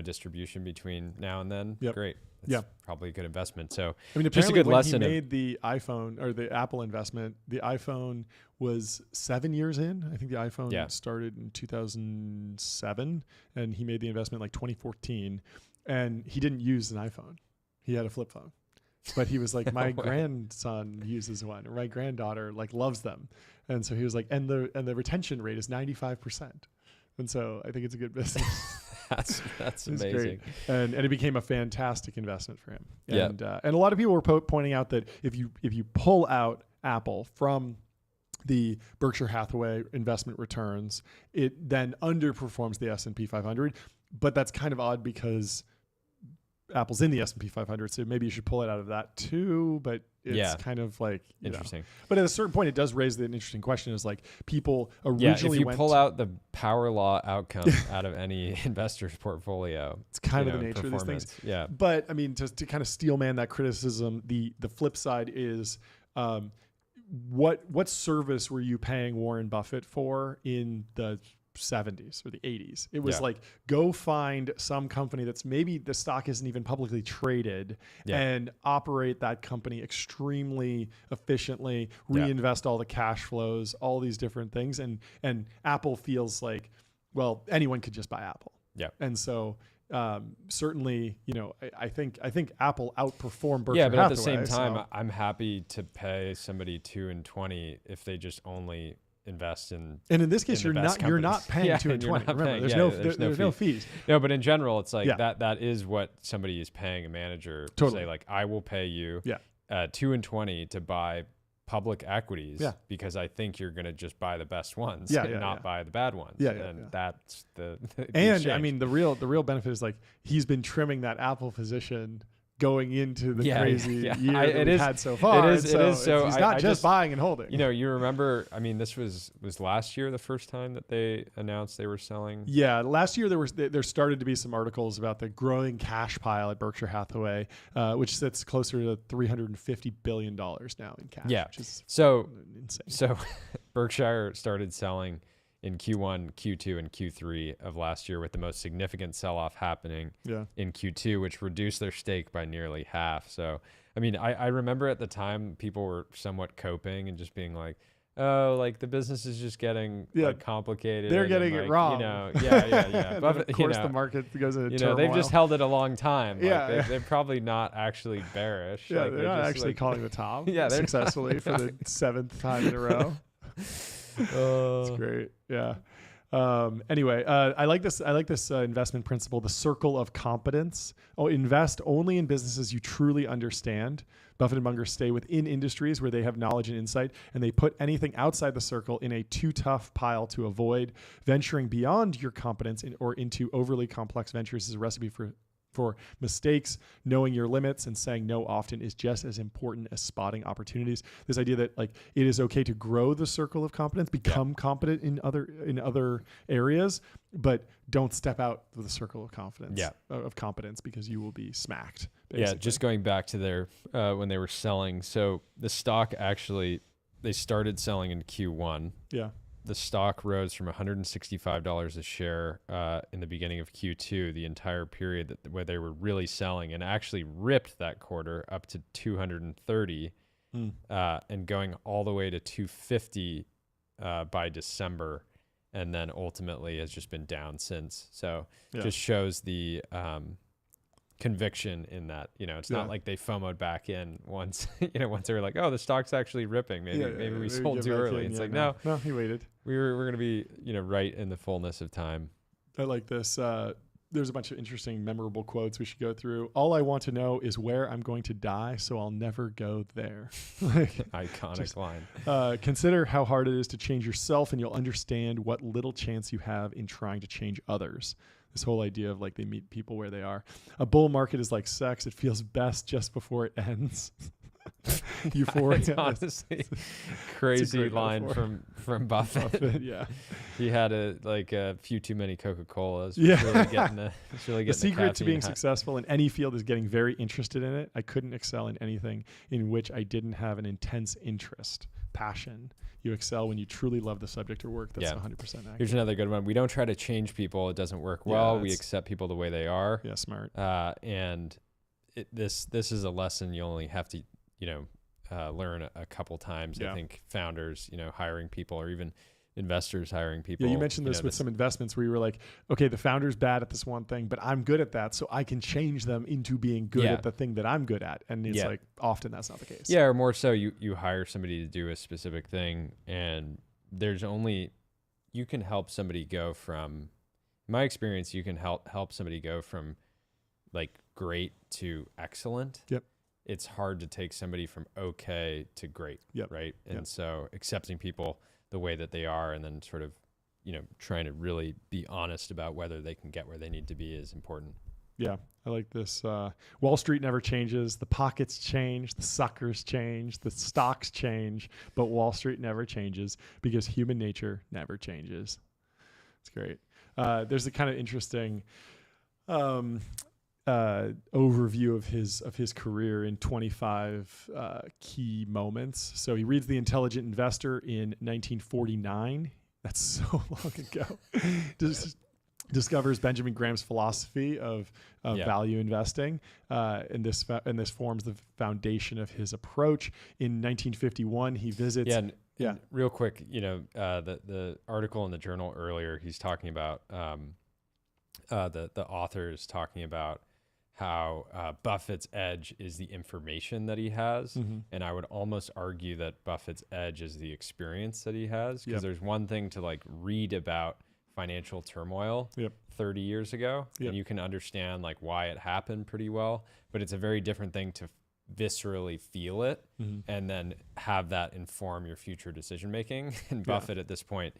Speaker 2: distribution between now and then?
Speaker 1: Yep.
Speaker 2: Great. It's probably a good investment. So
Speaker 1: I mean,
Speaker 2: just a good
Speaker 1: when
Speaker 2: lesson.
Speaker 1: He made the iPhone or the Apple investment, the iPhone was 7 years in. I think the iPhone started in 2007, and he made the investment like 2014. And he didn't use an iPhone; he had a flip phone. But he was like, my grandson uses one, or my granddaughter loves them, and so he was like, and the retention rate is 95%. And so I think it's a good business.
Speaker 2: That's amazing. Great.
Speaker 1: And it became a fantastic investment for him. And a lot of people were pointing out that if you pull out Apple from the Berkshire Hathaway investment returns, it then underperforms the S&P 500. But that's kind of odd because Apple's in the S&P 500, so maybe you should pull it out of that too. But it's kind of like
Speaker 2: interesting.
Speaker 1: But at a certain point, it does raise an interesting question: is like people
Speaker 2: if
Speaker 1: originally
Speaker 2: you pull out the power law outcome out of any investor's portfolio,
Speaker 1: it's kind of the nature of these things.
Speaker 2: Yeah.
Speaker 1: But I mean, to kind of steelman that criticism, the flip side is what service were you paying Warren Buffett for in the 70s or the 80s? It was like, go find some company that's maybe the stock isn't even publicly traded and operate that company extremely efficiently, reinvest all the cash flows, all these different things. And Apple feels like, well, anyone could just buy Apple. Yeah. And so certainly, I think Apple outperformed Berkshire Hathaway.
Speaker 2: But at the same time, I'm happy to pay somebody $2 and $20 if they just only invest in. And in this case, you're not
Speaker 1: paying $2 and $20. Remember, there's no fees.
Speaker 2: No, but in general, it's like that is what somebody is paying a manager. Totally. Say like, I will pay you $2 and $20 to buy public equities because I think you're going to just buy the best ones and not buy the bad ones. That's the
Speaker 1: and
Speaker 2: exchange.
Speaker 1: I mean, the real benefit is like he's been trimming that Apple position going into the crazy year that we've had so far.
Speaker 2: It is. So
Speaker 1: he's not just buying and holding.
Speaker 2: You remember, I mean, this was last year the first time that they announced they were selling?
Speaker 1: Yeah, last year there started to be some articles about the growing cash pile at Berkshire Hathaway, which sits closer to $350 billion now in cash.
Speaker 2: Yeah,
Speaker 1: which is
Speaker 2: insane. So Berkshire started selling in Q1, Q2, and Q3 of last year, with the most significant sell-off happening in Q2, which reduced their stake by nearly half. So, I mean, I remember at the time people were somewhat coping and just being like, oh, like the business is just getting complicated.
Speaker 1: They're getting it wrong.
Speaker 2: But
Speaker 1: of course, the market goes into turmoil.
Speaker 2: They've just held it a long time. They're probably not actually bearish.
Speaker 1: Yeah, they're not actually calling the top successfully for the 7th time in a row. That's great. Yeah. Anyway, I like this investment principle, the circle of competence. Invest only in businesses you truly understand. Buffett and Munger stay within industries where they have knowledge and insight, and they put anything outside the circle in a too tough pile to avoid. Venturing beyond your competence or into overly complex ventures is a recipe for mistakes. Knowing your limits and saying no often is just as important as spotting opportunities. This idea that like it is okay to grow the circle of competence, become competent in other areas, but don't step out of the circle of competence because you will be smacked. Basically.
Speaker 2: Yeah, just going back to their when they were selling. So the stock actually, they started selling in Q1. Yeah. The stock rose from $165 a share in the beginning of Q2, the entire period where they were really selling, and actually ripped that quarter up to 230 and going all the way to 250 by December, and then ultimately has just been down since. So just shows the conviction in that, it's not like they FOMO'd back in once, once they were like, oh, the stock's actually ripping. Maybe we sold too early. It's like, no,
Speaker 1: he waited.
Speaker 2: We're going to be, right in the fullness of time.
Speaker 1: I like this. There's a bunch of interesting, memorable quotes we should go through. All I want to know is where I'm going to die, so I'll never go there.
Speaker 2: Iconic line.
Speaker 1: Consider how hard it is to change yourself, and you'll understand what little chance you have in trying to change others. This whole idea of like they meet people where they are. A bull market is like sex. It feels best just before it ends. Euphoria.
Speaker 2: It's honestly crazy line from Buffett.
Speaker 1: Yeah.
Speaker 2: He had a few too many Coca-Colas. Yeah. Really
Speaker 1: the secret to being successful in any field is getting very interested in it. I couldn't excel in anything in which I didn't have an intense interest, passion. You excel when you truly love the subject or work. That's 100% accurate.
Speaker 2: Here's another good one. We don't try to change people. It doesn't work well. We accept people the way they are.
Speaker 1: Yeah, smart.
Speaker 2: And this is a lesson you only have to, learn a couple times. I think founders, hiring people, or even investors hiring people.
Speaker 1: Yeah, you mentioned this with some investments where you were like, okay, the founder's bad at this one thing, but I'm good at that, so I can change them into being good at the thing that I'm good at. And it's like often that's not the case.
Speaker 2: Yeah, or more so you hire somebody to do a specific thing, and you can help somebody go from, in my experience, you can help somebody go from like great to excellent. Yep. It's hard to take somebody from okay to great. Yep. Right. And so accepting people the way that they are, and then sort of, trying to really be honest about whether they can get where they need to be is important.
Speaker 1: Yeah, I like this. Wall Street never changes. The pockets change. The suckers change. The stocks change. But Wall Street never changes because human nature never changes. It's great. There's a kind of interesting overview of his career in 25 key moments. So he reads The Intelligent Investor in 1949. That's so long ago. Discovers Benjamin Graham's philosophy of value investing, and this forms the foundation of his approach. In 1951, he visits.
Speaker 2: And real quick, the article in the journal earlier, he's talking about the author is talking about how Buffett's edge is the information that he has, and I would almost argue that Buffett's edge is the experience that he has, because there's one thing to like read about financial turmoil 30 years ago, and you can understand like why it happened pretty well, but it's a very different thing to viscerally feel it and then have that inform your future decision making. And Buffett at this point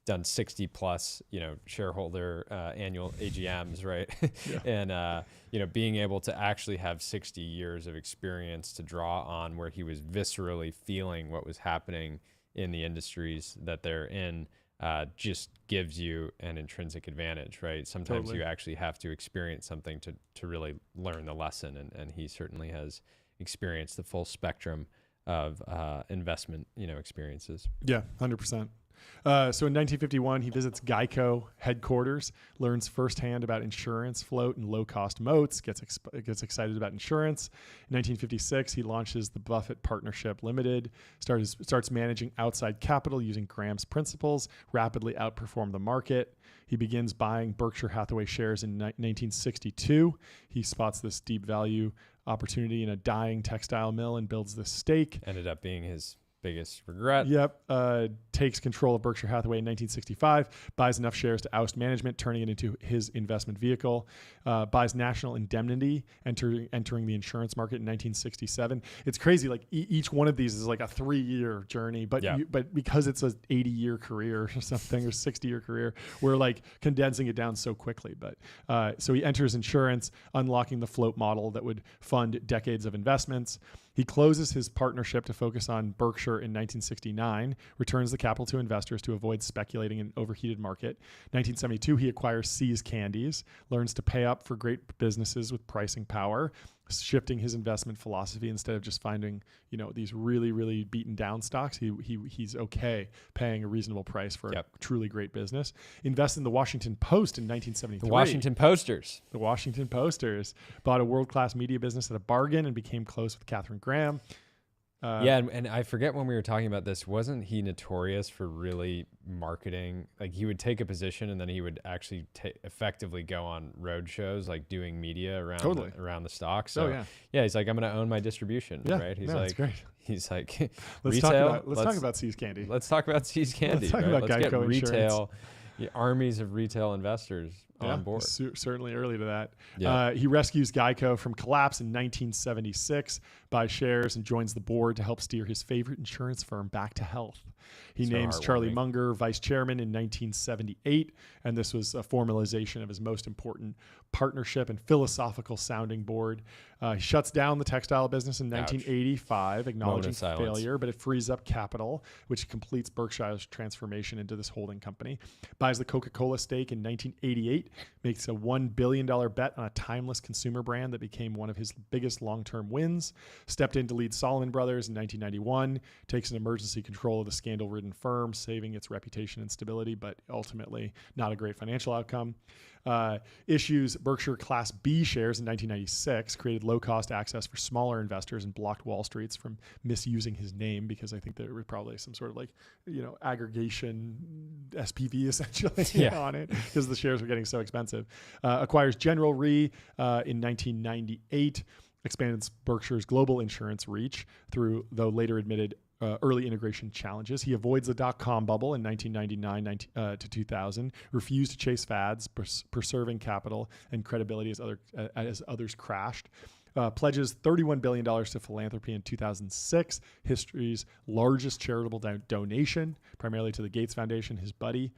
Speaker 2: done 60 plus, shareholder annual AGMs, right? And being able to actually have 60 years of experience to draw on, where he was viscerally feeling what was happening in the industries that they're in, just gives you an intrinsic advantage, right? Sometimes you actually have to experience something to really learn the lesson, and he certainly has experienced the full spectrum of investment, experiences.
Speaker 1: Yeah, 100%. So in 1951, he visits Geico headquarters, learns firsthand about insurance float and low-cost moats, gets excited about insurance. In 1956, he launches the Buffett Partnership Limited, starts managing outside capital using Graham's principles, rapidly outperformed the market. He begins buying Berkshire Hathaway shares in 1962. He spots this deep value opportunity in a dying textile mill and builds this stake.
Speaker 2: Ended up being his biggest regret.
Speaker 1: Takes control of Berkshire Hathaway in 1965, buys enough shares to oust management, turning it into his investment vehicle, buys National Indemnity, entering the insurance market in 1967. It's crazy. Like each one of these is like a 3-year journey, but because it's a 80-year career or something, or 60-year career, we're like condensing it down so quickly. But so he enters insurance, unlocking the float model that would fund decades of investments. He closes his partnership to focus on Berkshire in 1969, returns the capital to investors to avoid speculating in an overheated market. 1972, he acquires See's Candies, learns to pay up for great businesses with pricing power, shifting his investment philosophy. Instead of just finding, these really, really beaten down stocks, he's okay paying a reasonable price for a truly great business. Invests in the Washington Post in 1973.
Speaker 2: The Washington Posters.
Speaker 1: The Washington Posters. Bought a world-class media business at a bargain and became close with Katharine Graham.
Speaker 2: And I forget when we were talking about this, wasn't he notorious for really marketing? Like he would take a position and then he would actually effectively go on road shows, like doing media around the stock. So he's like, I'm going to own my distribution, right? He's
Speaker 1: that's great.
Speaker 2: He's like,
Speaker 1: let's talk about See's Candy.
Speaker 2: Let's talk about See's Candy.
Speaker 1: Let's talk about
Speaker 2: Let's
Speaker 1: Geico
Speaker 2: get
Speaker 1: Insurance.
Speaker 2: Armies of retail investors on board.
Speaker 1: Certainly early to that. He rescues Geico from collapse in 1976, buys shares, and joins the board to help steer his favorite insurance firm back to health. He names Charlie Munger vice chairman in 1978, and this was a formalization of his most important partnership and philosophical sounding board. He shuts down the textile business in 1985, acknowledging failure, but it frees up capital, which completes Berkshire's transformation into this holding company. Buys the Coca-Cola stake in 1988, makes a $1 billion bet on a timeless consumer brand that became one of his biggest long-term wins. Stepped in to lead Salomon Brothers in 1991, takes an emergency control of the scandal-ridden firm, saving its reputation and stability, but ultimately not a great financial outcome. Issues Berkshire Class B shares in 1996, created low-cost access for smaller investors and blocked Wall Streets from misusing his name, because I think there was probably some sort of aggregation SPV essentially on it, because the shares were getting so expensive. Acquires General Re in 1998, expands Berkshire's global insurance reach through, though later admitted, early integration challenges. He avoids the dot-com bubble in 1999 to 2000, refused to chase fads, preserving capital and credibility as others crashed. Pledges $31 billion to philanthropy in 2006, history's largest charitable donation, primarily to the Gates Foundation, his buddy.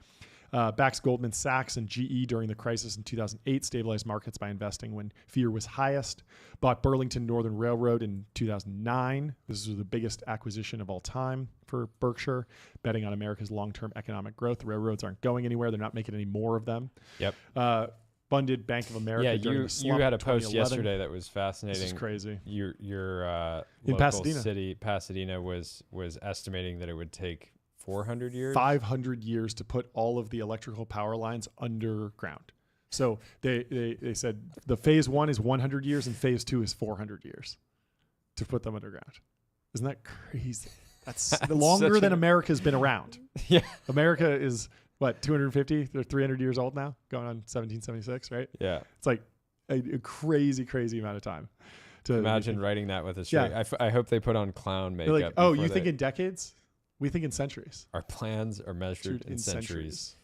Speaker 1: Backs Goldman Sachs and GE during the crisis in 2008, stabilized markets by investing when fear was highest. Bought Burlington Northern Railroad in 2009. This was the biggest acquisition of all time for Berkshire, betting on America's long-term economic growth. The railroads aren't going anywhere. They're not making any more of them.
Speaker 2: Yep.
Speaker 1: Funded Bank of America during the slump.
Speaker 2: You had a
Speaker 1: in
Speaker 2: post
Speaker 1: 2011.
Speaker 2: yesterday that was fascinating.
Speaker 1: This is crazy.
Speaker 2: Your
Speaker 1: In
Speaker 2: local
Speaker 1: Pasadena.
Speaker 2: city, Pasadena, was estimating that it would take 400 years.
Speaker 1: 500 years to put all of the electrical power lines underground. So they said the phase 1 is 100 years and phase 2 is 400 years to put them underground. Isn't that crazy? That's longer than America's been around.
Speaker 2: Yeah.
Speaker 1: America is what, 250 or 300 years old now, going on 1776, right?
Speaker 2: Yeah.
Speaker 1: It's like a crazy, crazy amount of time. To
Speaker 2: Imagine writing that with a straight.
Speaker 1: Yeah.
Speaker 2: I hope they put on clown
Speaker 1: They're
Speaker 2: makeup.
Speaker 1: like, oh,
Speaker 2: before
Speaker 1: you
Speaker 2: they-
Speaker 1: think in decades? We think in centuries.
Speaker 2: Our plans are measured in centuries.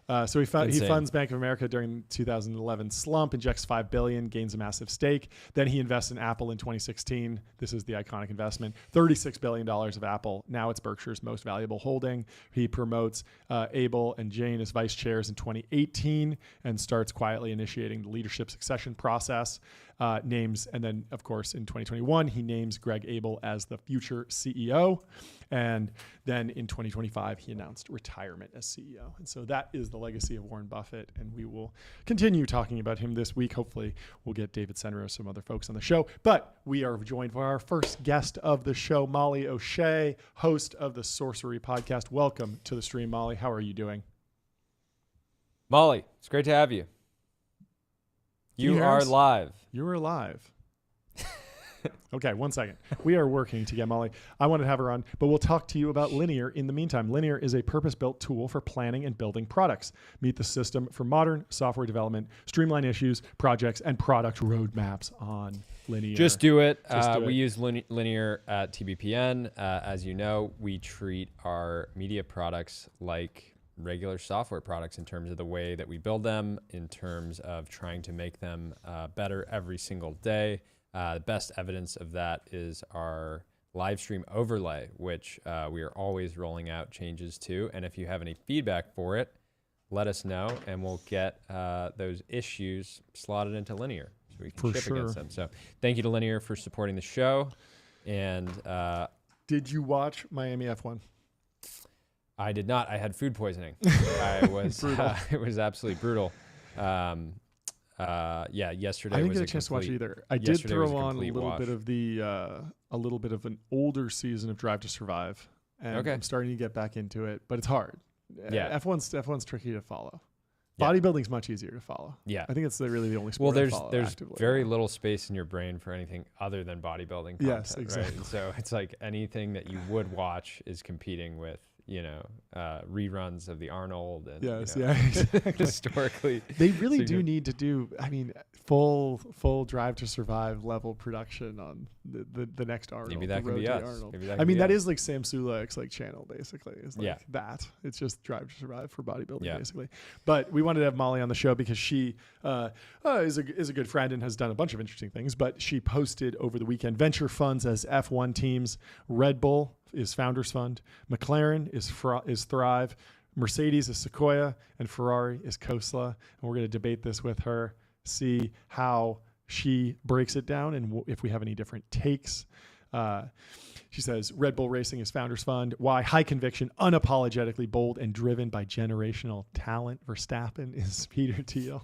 Speaker 1: So he
Speaker 2: Insane.
Speaker 1: funds Bank of America during 2011 slump, injects $5 billion, gains a massive stake. Then he invests in Apple in 2016. This is the iconic investment. $36 billion of Apple. Now it's Berkshire's most valuable holding. He promotes Abel and Jane as vice chairs in 2018 and starts quietly initiating the leadership succession process. And then, of course, in 2021, he names Greg Abel as the future CEO. And then in 2025, he announced retirement as CEO. And so that is the legacy of Warren Buffett. And we will continue talking about him this week. Hopefully, we'll get David Senra, some other folks on the show. But we are joined by our first guest of the show, Molly O'Shea, host of the Sorcery Podcast. Welcome to the stream, Molly. How are you doing?
Speaker 2: Molly, it's great to have you.
Speaker 1: you
Speaker 2: You
Speaker 1: hear
Speaker 2: are
Speaker 1: us?
Speaker 2: live.
Speaker 1: You're alive. Okay, 1 second. We are working to get Molly. I wanted to have her on, but we'll talk to you about Linear in the meantime. Linear is a purpose-built tool for planning and building products. Meet the system for modern software development, streamline issues, projects, and product roadmaps on Linear.
Speaker 2: Just do it.
Speaker 1: Just do
Speaker 2: We
Speaker 1: it.
Speaker 2: use Linear at TBPN. As you know, we treat our media products like regular software products in terms of the way that we build them, in terms of trying to make them better every single day. The best evidence of that is our live stream overlay, which we are always rolling out changes to. And if you have any feedback for it, let us know, and we'll get those issues slotted into Linear so we can ship against them. So thank you to Linear for supporting the show. And
Speaker 1: Did you watch Miami F1?
Speaker 2: I did not. I had food poisoning. It was absolutely brutal. Yesterday
Speaker 1: I didn't
Speaker 2: was
Speaker 1: get a chance to watch either. I did
Speaker 2: yesterday was
Speaker 1: throw
Speaker 2: a
Speaker 1: on a
Speaker 2: complete
Speaker 1: little
Speaker 2: wash.
Speaker 1: bit of a little bit of an older season of Drive to Survive, and
Speaker 2: Okay.
Speaker 1: I'm starting to get back into it, but it's hard.
Speaker 2: Yeah.
Speaker 1: F1's tricky to follow.
Speaker 2: Yeah.
Speaker 1: Bodybuilding's much easier to follow.
Speaker 2: Yeah.
Speaker 1: I think it's really the only
Speaker 2: Well,
Speaker 1: sport I follow
Speaker 2: there's
Speaker 1: actively.
Speaker 2: very little space in your brain for anything other than bodybuilding content,
Speaker 1: Yes,
Speaker 2: right?
Speaker 1: exactly.
Speaker 2: And so it's like anything that you would watch is competing with, reruns of the Arnold and
Speaker 1: Yes, yeah, exactly.
Speaker 2: historically.
Speaker 1: They really
Speaker 2: So
Speaker 1: do
Speaker 2: you're-
Speaker 1: need to do, full Drive to Survive level production on the next Arnold.
Speaker 2: Maybe that
Speaker 1: the
Speaker 2: can be
Speaker 1: Road to
Speaker 2: us.
Speaker 1: Arnold.
Speaker 2: Maybe that
Speaker 1: I
Speaker 2: can
Speaker 1: mean,
Speaker 2: be
Speaker 1: that
Speaker 2: us.
Speaker 1: is like Sam Sulek's channel, basically. It's like
Speaker 2: Yeah.
Speaker 1: that. It's just Drive to Survive for bodybuilding,
Speaker 2: Yeah.
Speaker 1: basically. But we wanted to have Molly on the show because she is a good friend and has done a bunch of interesting things. But she posted over the weekend venture funds as F1 teams. Red Bull is Founders Fund. McLaren is Thrive. Mercedes is Sequoia, and Ferrari is Khosla. And we're going to debate this with her, see how she breaks it down, and if we have any different takes. She says, Red Bull Racing is Founders Fund. Why? High conviction, unapologetically bold, and driven by generational talent. Verstappen is Peter Thiel.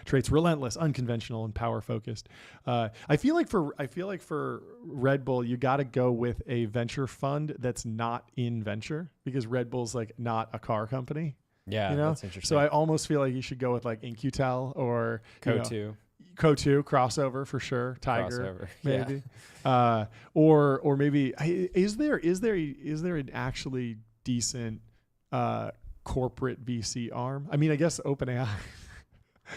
Speaker 1: Traits relentless, unconventional, and power focused. I feel like for Red Bull, you got to go with a venture fund that's not in venture, because Red Bull's not a car company.
Speaker 2: Yeah, that's interesting.
Speaker 1: So I almost feel like you should go with InQtel or
Speaker 2: Co2.
Speaker 1: Co2 crossover for sure. Tiger,
Speaker 2: Crossover. Yeah.
Speaker 1: maybe. Or maybe is there an actually decent corporate VC arm? I mean, I guess OpenAI.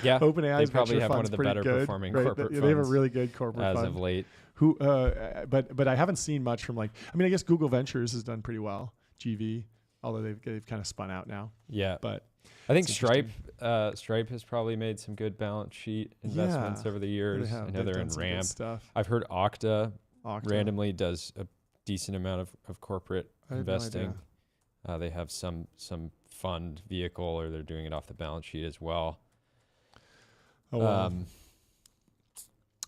Speaker 2: Yeah,
Speaker 1: OpenAI's
Speaker 2: they probably
Speaker 1: venture
Speaker 2: have one
Speaker 1: fund's
Speaker 2: of the
Speaker 1: pretty
Speaker 2: better
Speaker 1: good,
Speaker 2: performing
Speaker 1: right?
Speaker 2: corporate
Speaker 1: They have a
Speaker 2: funds
Speaker 1: really good corporate
Speaker 2: as
Speaker 1: fund.
Speaker 2: of late.
Speaker 1: But I haven't seen much from I guess Google Ventures has done pretty well. GV, although they've kind of spun out now.
Speaker 2: Yeah,
Speaker 1: But
Speaker 2: I think
Speaker 1: it's
Speaker 2: Stripe has probably made some good balance sheet investments
Speaker 1: Yeah,
Speaker 2: over the years.
Speaker 1: they have.
Speaker 2: I know
Speaker 1: They've
Speaker 2: they're
Speaker 1: done
Speaker 2: in
Speaker 1: some good
Speaker 2: Ramp.
Speaker 1: stuff.
Speaker 2: I've heard Okta
Speaker 1: Okta.
Speaker 2: randomly does a decent amount of corporate
Speaker 1: I had no
Speaker 2: investing.
Speaker 1: idea.
Speaker 2: They have some fund vehicle, or they're doing it off the balance sheet as well.
Speaker 1: Oh,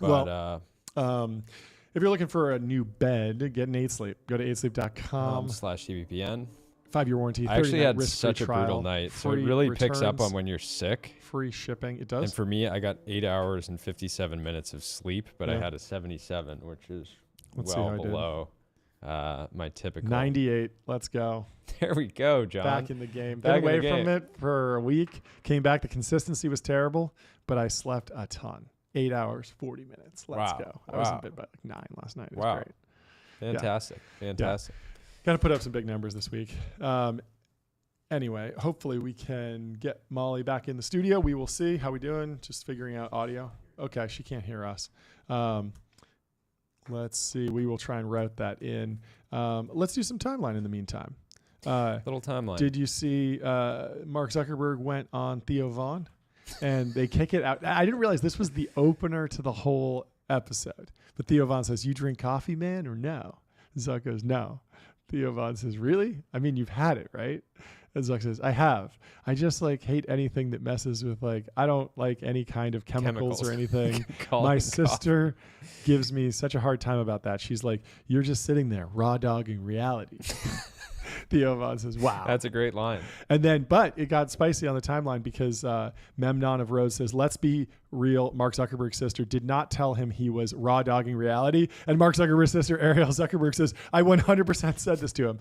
Speaker 1: wow. If you're looking for a new bed, get an 8 Sleep. Go to 8sleep.com/TBPN. 5-year warranty.
Speaker 2: I actually had
Speaker 1: risk-free
Speaker 2: such a
Speaker 1: trial,
Speaker 2: brutal night. So it really picks up
Speaker 1: returns,
Speaker 2: on when you're sick.
Speaker 1: Free shipping. It does.
Speaker 2: And for me, I got 8 hours and 57 minutes of sleep, but I had a 77, which is below my typical
Speaker 1: 98. Let's go.
Speaker 2: There we go, John.
Speaker 1: Back in the game. Been away from it for a week. Came back. The consistency was terrible, but I slept a ton. 8 hours, 40 minutes. Let's go. I was in bed by like 9 last night. It was great.
Speaker 2: Fantastic. Fantastic.
Speaker 1: Got to put up some big numbers this week. Anyway, hopefully we can get Molly back in the studio. We will see. How we doing? Just figuring out audio. Okay, she can't hear us. Let's see. We will try and route that in. Let's do some timeline in the meantime.
Speaker 2: Little timeline.
Speaker 1: Did you see Mark Zuckerberg went on Theo Von and they kick it out? I didn't realize this was the opener to the whole episode. But Theo Von says, "You drink coffee, man, or no?" Zuck goes, "No." Theo Von says, "Really? I mean, you've had it, right?" And Zuck says, "I have. I just hate anything that messes with I don't like any kind of chemicals or anything." My sister gives me such a hard time about that. She's like, "You're just sitting there raw dogging reality." Theo Von says, "Wow."
Speaker 2: That's a great line.
Speaker 1: And then, but it got spicy on the timeline because Memnon of Rose says, "Let's be real. Mark Zuckerberg's sister did not tell him he was raw dogging reality." And Mark Zuckerberg's sister, Ariel Zuckerberg, says, "I 100% said this to him."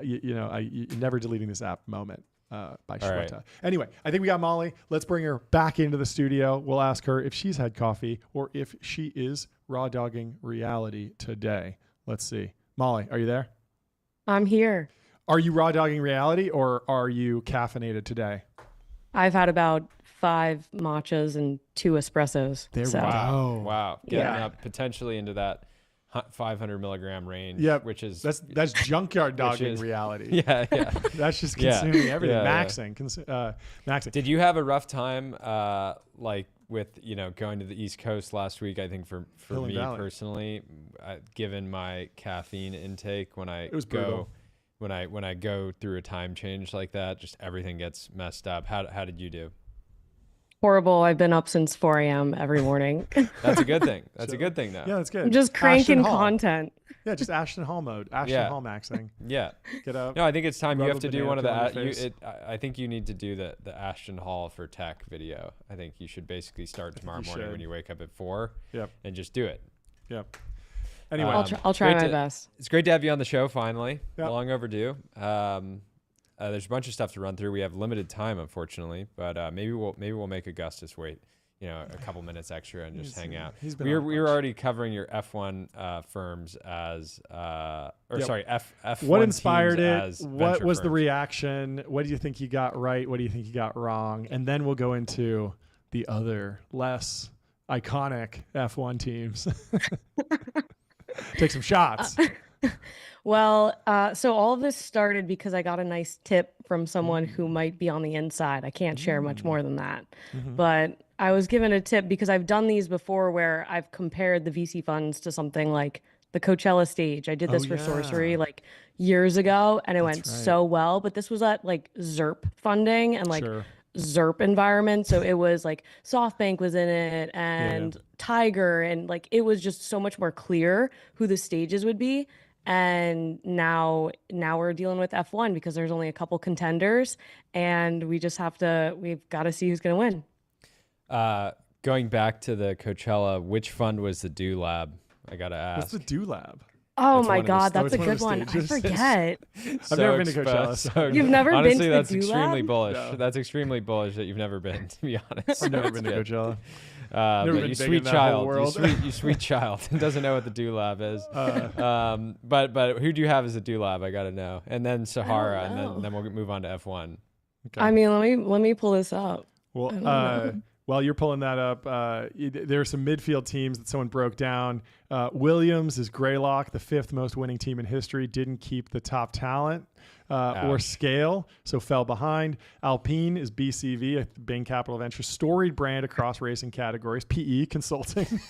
Speaker 1: You never deleting this app moment by Shweta. Right. Anyway, I think we got Molly. Let's bring her back into the studio. We'll ask her if she's had coffee or if she is raw dogging reality today. Let's see. Molly, are you there?
Speaker 3: I'm here.
Speaker 1: Are you raw dogging reality or are you caffeinated today?
Speaker 3: I've had about 5 matchas and 2 espressos.
Speaker 1: There we go.
Speaker 2: Wow. Getting up potentially into that 500 milligram range.
Speaker 1: Yep.
Speaker 2: Which is
Speaker 1: that's junkyard dogging reality.
Speaker 2: Yeah.
Speaker 1: That's just consuming everything. Maxing.
Speaker 2: Did you have a rough time with going to the East Coast last week? I think for me personally, given my caffeine intake, when I go through a time change like that, just everything gets messed up. How did you do?
Speaker 3: Horrible. I've been up since 4 a.m. every morning.
Speaker 2: That's a good thing. That's a good thing, though.
Speaker 1: Yeah, that's good.
Speaker 3: I'm just cranking content.
Speaker 1: Yeah, just Ashton Hall mode. Ashton Hall maxing.
Speaker 2: Yeah.
Speaker 1: Get up.
Speaker 2: No, I think it's time. You have to do one of the. I think you need to do the Ashton Hall for tech video. I think you should basically start tomorrow morning when you wake up at 4.
Speaker 1: Yep.
Speaker 2: And just do it.
Speaker 1: Yep. Anyway,
Speaker 3: I'll try my best.
Speaker 2: It's great to have you on the show finally.
Speaker 1: Yep.
Speaker 2: Long overdue. There's a bunch of stuff to run through. We have limited time, unfortunately, but maybe we'll make Augustus wait, a couple minutes extra and just hang out. We were already covering your F1 firms as F1.
Speaker 1: What inspired it? What was
Speaker 2: firms.
Speaker 1: The reaction? What do you think you got right? What do you think you got wrong? And then we'll go into the other less iconic F1 teams. Take some shots.
Speaker 3: Well, so all of this started because I got a nice tip from someone who might be on the inside. I can't share much more than that. But I was given a tip because I've done these before where I've compared the VC funds to something like the Coachella stage. I did this for Sorcery years ago and it went so well. But this was at ZERP funding and ZERP environment. So it was SoftBank was in it and Tiger and it was just so much more clear who the stages would be. And now we're dealing with F1 because there's only a couple contenders and we've got to see who's going to win.
Speaker 2: Going back to the Coachella, which fund was the Do Lab? I got to ask.
Speaker 1: What's the Do Lab?
Speaker 3: Oh my God, that's a good one. I forget.
Speaker 1: I've never been to Coachella.
Speaker 3: You've never been to the Do Lab?
Speaker 2: Honestly, that's extremely bullish. No. That's extremely bullish that you've never been, to be honest.
Speaker 1: I've never been to Coachella.
Speaker 2: But you sweet child, you sweet child doesn't know what the Do Lab is. But who do you have as a Do Lab? I got to know. And then Sahara, and then we'll move on to F1.
Speaker 3: Okay. I mean, let me pull this up.
Speaker 1: Well, while you're pulling that up, there are some midfield teams that someone broke down. Williams is Greylock, the 5th most winning team in history, didn't keep the top talent or scale, so fell behind. Alpine is BCV, Bain Capital Ventures, storied brand across racing categories, PE consulting,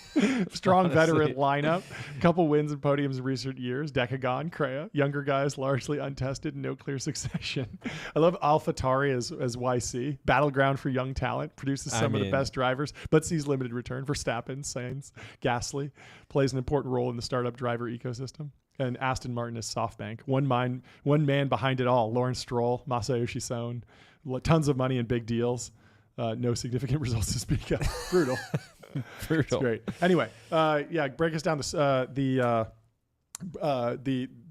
Speaker 1: strong veteran lineup, couple wins and podiums in recent years, Decagon, Crea, younger guys largely untested, no clear succession. I love AlphaTauri as YC, battleground for young talent, produces some of the best drivers, but sees limited return. Verstappen, Sainz, Gasly, plays an important role in the startup driver ecosystem. And Aston Martin is SoftBank. One man behind it all. Lawrence Stroll, Masayoshi Son, tons of money and big deals. No significant results to speak of. Brutal.
Speaker 2: Brutal.
Speaker 1: It's great. Anyway, break us down the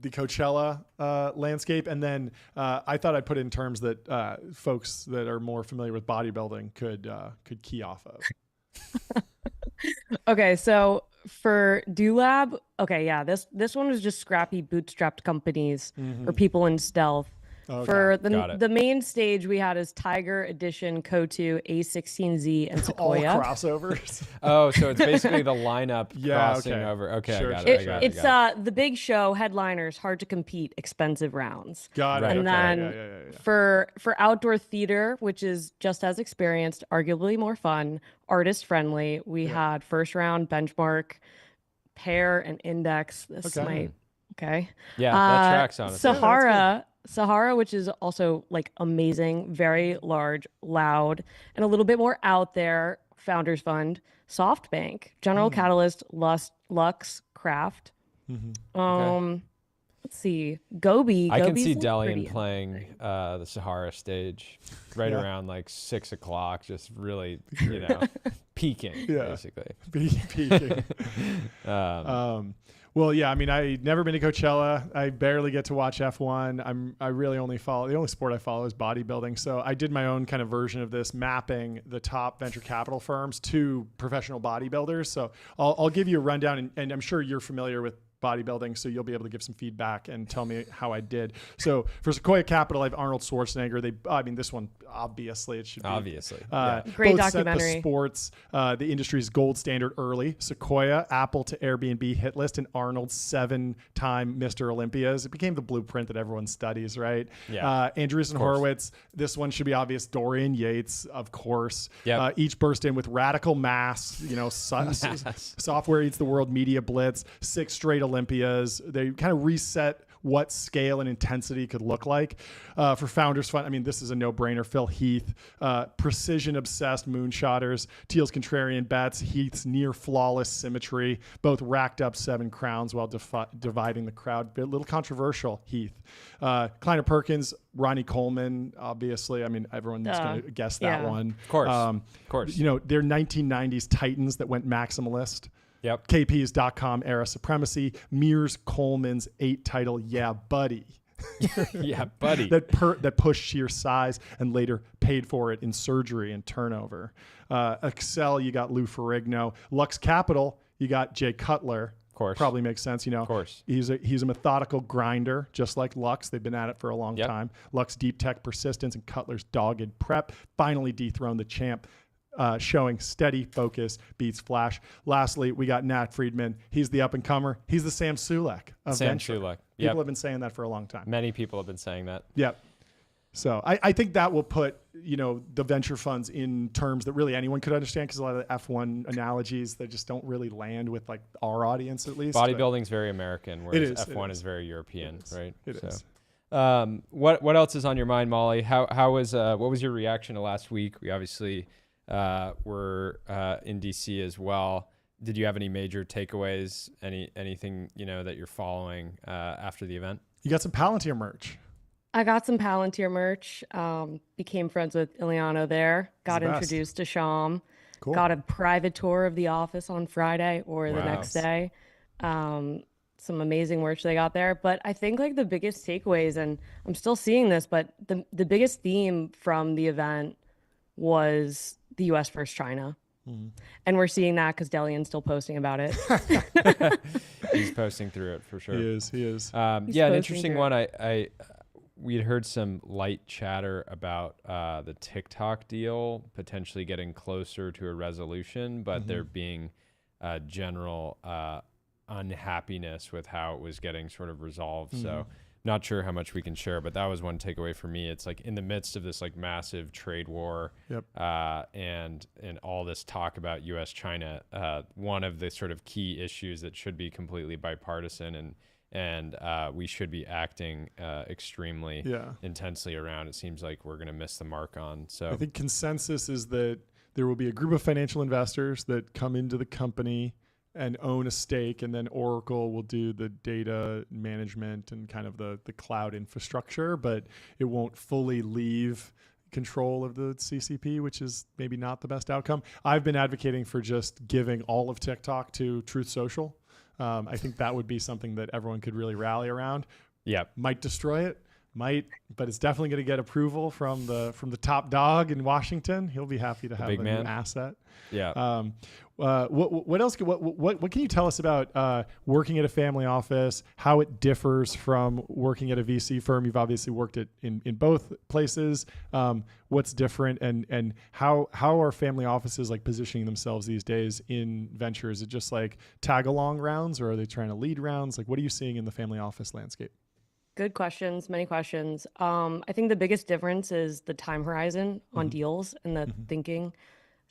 Speaker 1: Coachella landscape, and then I thought I'd put it in terms that folks that are more familiar with bodybuilding could key off of.
Speaker 3: Okay, so for DoLab, this one was just scrappy bootstrapped companies or people in stealth. Okay. For the main stage we had is Tiger Edition, Kotu, A16Z, and Sequoia.
Speaker 1: All crossovers.
Speaker 2: Oh, so it's basically the lineup crossing over. Okay,
Speaker 3: sure,
Speaker 2: I got it.
Speaker 3: It's the big show, headliners, hard to compete, expensive rounds.
Speaker 1: Got it.
Speaker 3: And then for outdoor theater, which is just as experienced, arguably more fun, artist friendly, we had first round, benchmark, pair, and index. This might
Speaker 2: Yeah, that tracks on it.
Speaker 3: Sahara, which is also like amazing, very large, loud, and a little bit more out there. Founders Fund, SoftBank, General Catalyst, Lux, Craft. Let's see, Gobi.
Speaker 2: I can see Delian playing the Sahara stage right around like 6 o'clock, just really, peaking, basically.
Speaker 1: Peaking. Well, yeah, I mean, I've never been to Coachella. I barely get to watch F1. I really only follow, the only sport I follow is bodybuilding. So I did my own kind of version of this, mapping the top venture capital firms to professional bodybuilders. So I'll give you a rundown, and I'm sure you're familiar with bodybuilding, so you'll be able to give some feedback and tell me how I did. So for Sequoia Capital, I have Arnold Schwarzenegger. This one, obviously, it should be.
Speaker 2: Obviously.
Speaker 3: Great
Speaker 1: both
Speaker 3: documentary.
Speaker 1: Set the sports, the industry's gold standard early. Sequoia, Apple to Airbnb hit list, and Arnold's 7-time Mr. Olympias. It became the blueprint that everyone studies, right?
Speaker 2: Yeah.
Speaker 1: Andreessen Horowitz, this one should be obvious. Dorian Yates, of course.
Speaker 2: Yep.
Speaker 1: Each burst in with radical mass, software eats the world, media blitz, 6 straight Olympias. They kind of reset what scale and intensity could look like. For Founders Fund, this is a no-brainer. Phil Heath, precision-obsessed moonshotters, Teal's contrarian bets, Heath's near-flawless symmetry, both racked up 7 crowns while dividing the crowd. A little controversial, Heath. Kleiner Perkins, Ronnie Coleman, obviously. Everyone's going to guess that one.
Speaker 2: Of course. Of course.
Speaker 1: They're 1990s titans that went maximalist.
Speaker 2: Yep.
Speaker 1: KP's .com era supremacy. Mears Coleman's 8 title, Yeah Buddy.
Speaker 2: Yeah Buddy.
Speaker 1: that pushed sheer size and later paid for it in surgery and turnover. Excel, you got Lou Ferrigno. Lux Capital, you got Jay Cutler.
Speaker 2: Of course.
Speaker 1: Probably makes sense,
Speaker 2: Of course.
Speaker 1: He's a methodical grinder, just like Lux. They've been at it for a long time. Lux deep tech persistence and Cutler's dogged prep finally dethroned the champ. Showing steady focus beats flash. Lastly, we got Nat Friedman. He's the up-and-comer. He's the Sam Sulek of venture.
Speaker 2: Sulek.
Speaker 1: People have been saying that for a long time.
Speaker 2: Many people have been saying that.
Speaker 1: Yep. So I think that will put the venture funds in terms that really anyone could understand, because a lot of the F1 analogies, they just don't really land with like our audience, at least.
Speaker 2: Bodybuilding's very American, whereas F1 is very European, right?
Speaker 1: It is.
Speaker 2: What else is on your mind, Molly? How was what was your reaction to last week? We obviously were in DC as well. Did you have any major takeaways? Anything that you're following after the event?
Speaker 1: You got some Palantir merch.
Speaker 3: I got some Palantir merch. Became friends with Ileano there. Got introduced to Sham.
Speaker 1: Cool.
Speaker 3: Got a private tour of the office on Friday or the next day. Some amazing merch they got there. But I think like the biggest takeaways, and I'm still seeing this, but the biggest theme from the event was the U.S. versus China. And we're seeing that because Delian's still posting about it.
Speaker 2: He's posting through it for sure.
Speaker 1: He is.
Speaker 2: An interesting one. We'd heard some light chatter about the TikTok deal potentially getting closer to a resolution, but there being a general unhappiness with how it was getting sort of resolved. So not sure how much we can share, but that was one takeaway for me. It's like in the midst of this like massive trade war, and all this talk about US China, one of the sort of key issues that should be completely bipartisan and we should be acting extremely intensely around, it seems like we're going to miss the mark on. So
Speaker 1: I think consensus is that there will be a group of financial investors that come into the company and own a stake, and then Oracle will do the data management and kind of the cloud infrastructure, but it won't fully leave control of the CCP, which is maybe not the best outcome. I've been advocating for just giving all of TikTok to Truth Social. I think that would be something that everyone could really rally around.
Speaker 2: Yeah,
Speaker 1: might destroy it, but it's definitely going to get approval from the top dog in Washington. He'll be happy to have a new asset.
Speaker 2: Yeah.
Speaker 1: What else? What can you tell us about working at a family office? How it differs from working at a VC firm? You've obviously worked in both places. What's different, and how are family offices like positioning themselves these days in venture? Is it just like tag along rounds, or are they trying to lead rounds? Like, what are you seeing in the family office landscape?
Speaker 3: Good questions, many questions. I think the biggest difference is the time horizon on deals and the thinking.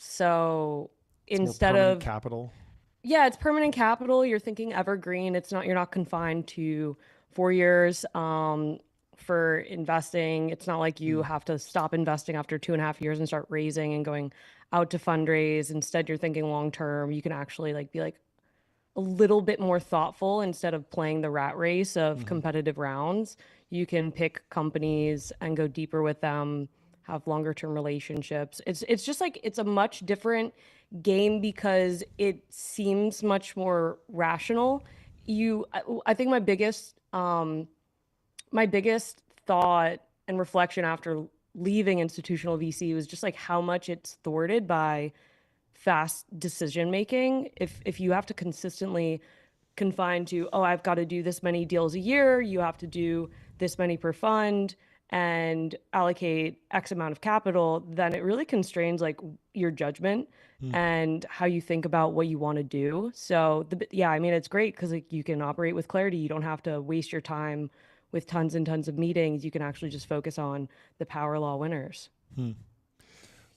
Speaker 3: So instead of
Speaker 1: capital,
Speaker 3: it's permanent capital. You're thinking evergreen. You're not confined to 4 years for investing. It's not like you have to stop investing after 2.5 years and start raising and going out to fundraise. Instead, you're thinking long term. You can actually be a little bit more thoughtful instead of playing the rat race of competitive rounds. You can pick companies and go deeper with them, have longer term relationships. It's just it's a much different game because it seems much more rational. I think my biggest thought and reflection after leaving institutional VC was just how much it's thwarted by fast decision making. If you have to consistently confine to, I've got to do this many deals a year, you have to do this many per fund and allocate X amount of capital, then it really constrains your judgment and how you think about what you want to do. So it's great because you can operate with clarity. You don't have to waste your time with tons and tons of meetings. You can actually just focus on the power law winners.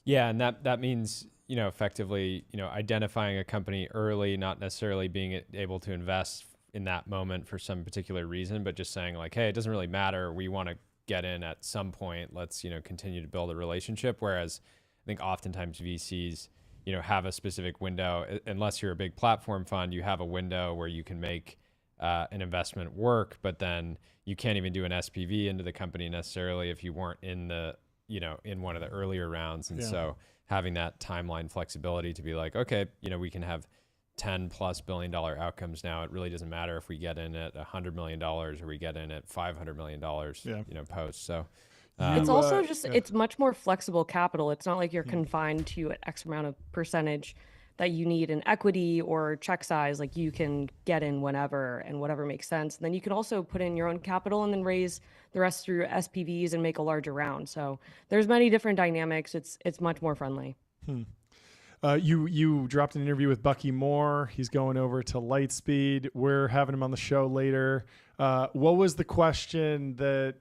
Speaker 2: Yeah, and that means effectively, identifying a company early, not necessarily being able to invest in that moment for some particular reason, but just saying hey, it doesn't really matter. We want to get in at some point. Let's, continue to build a relationship. Whereas I think oftentimes VCs, have a specific window. Unless you're a big platform fund, you have a window where you can make an investment work, but then you can't even do an SPV into the company necessarily if you weren't in the, in one of the earlier rounds. And so having that timeline flexibility to be okay, we can have $10+ billion outcomes now. It really doesn't matter if we get in at $100 million or we get in at $500 million, post. So
Speaker 3: it's also it's much more flexible capital. It's not like you're confined to an X amount of percentage that you need in equity or check size. You can get in whenever and whatever makes sense. And then you can also put in your own capital and then raise the rest through SPVs and make a larger round. So there's many different dynamics. It's much more friendly.
Speaker 1: You dropped an interview with Bucky Moore. He's going over to Lightspeed. We're having him on the show later. What was the question that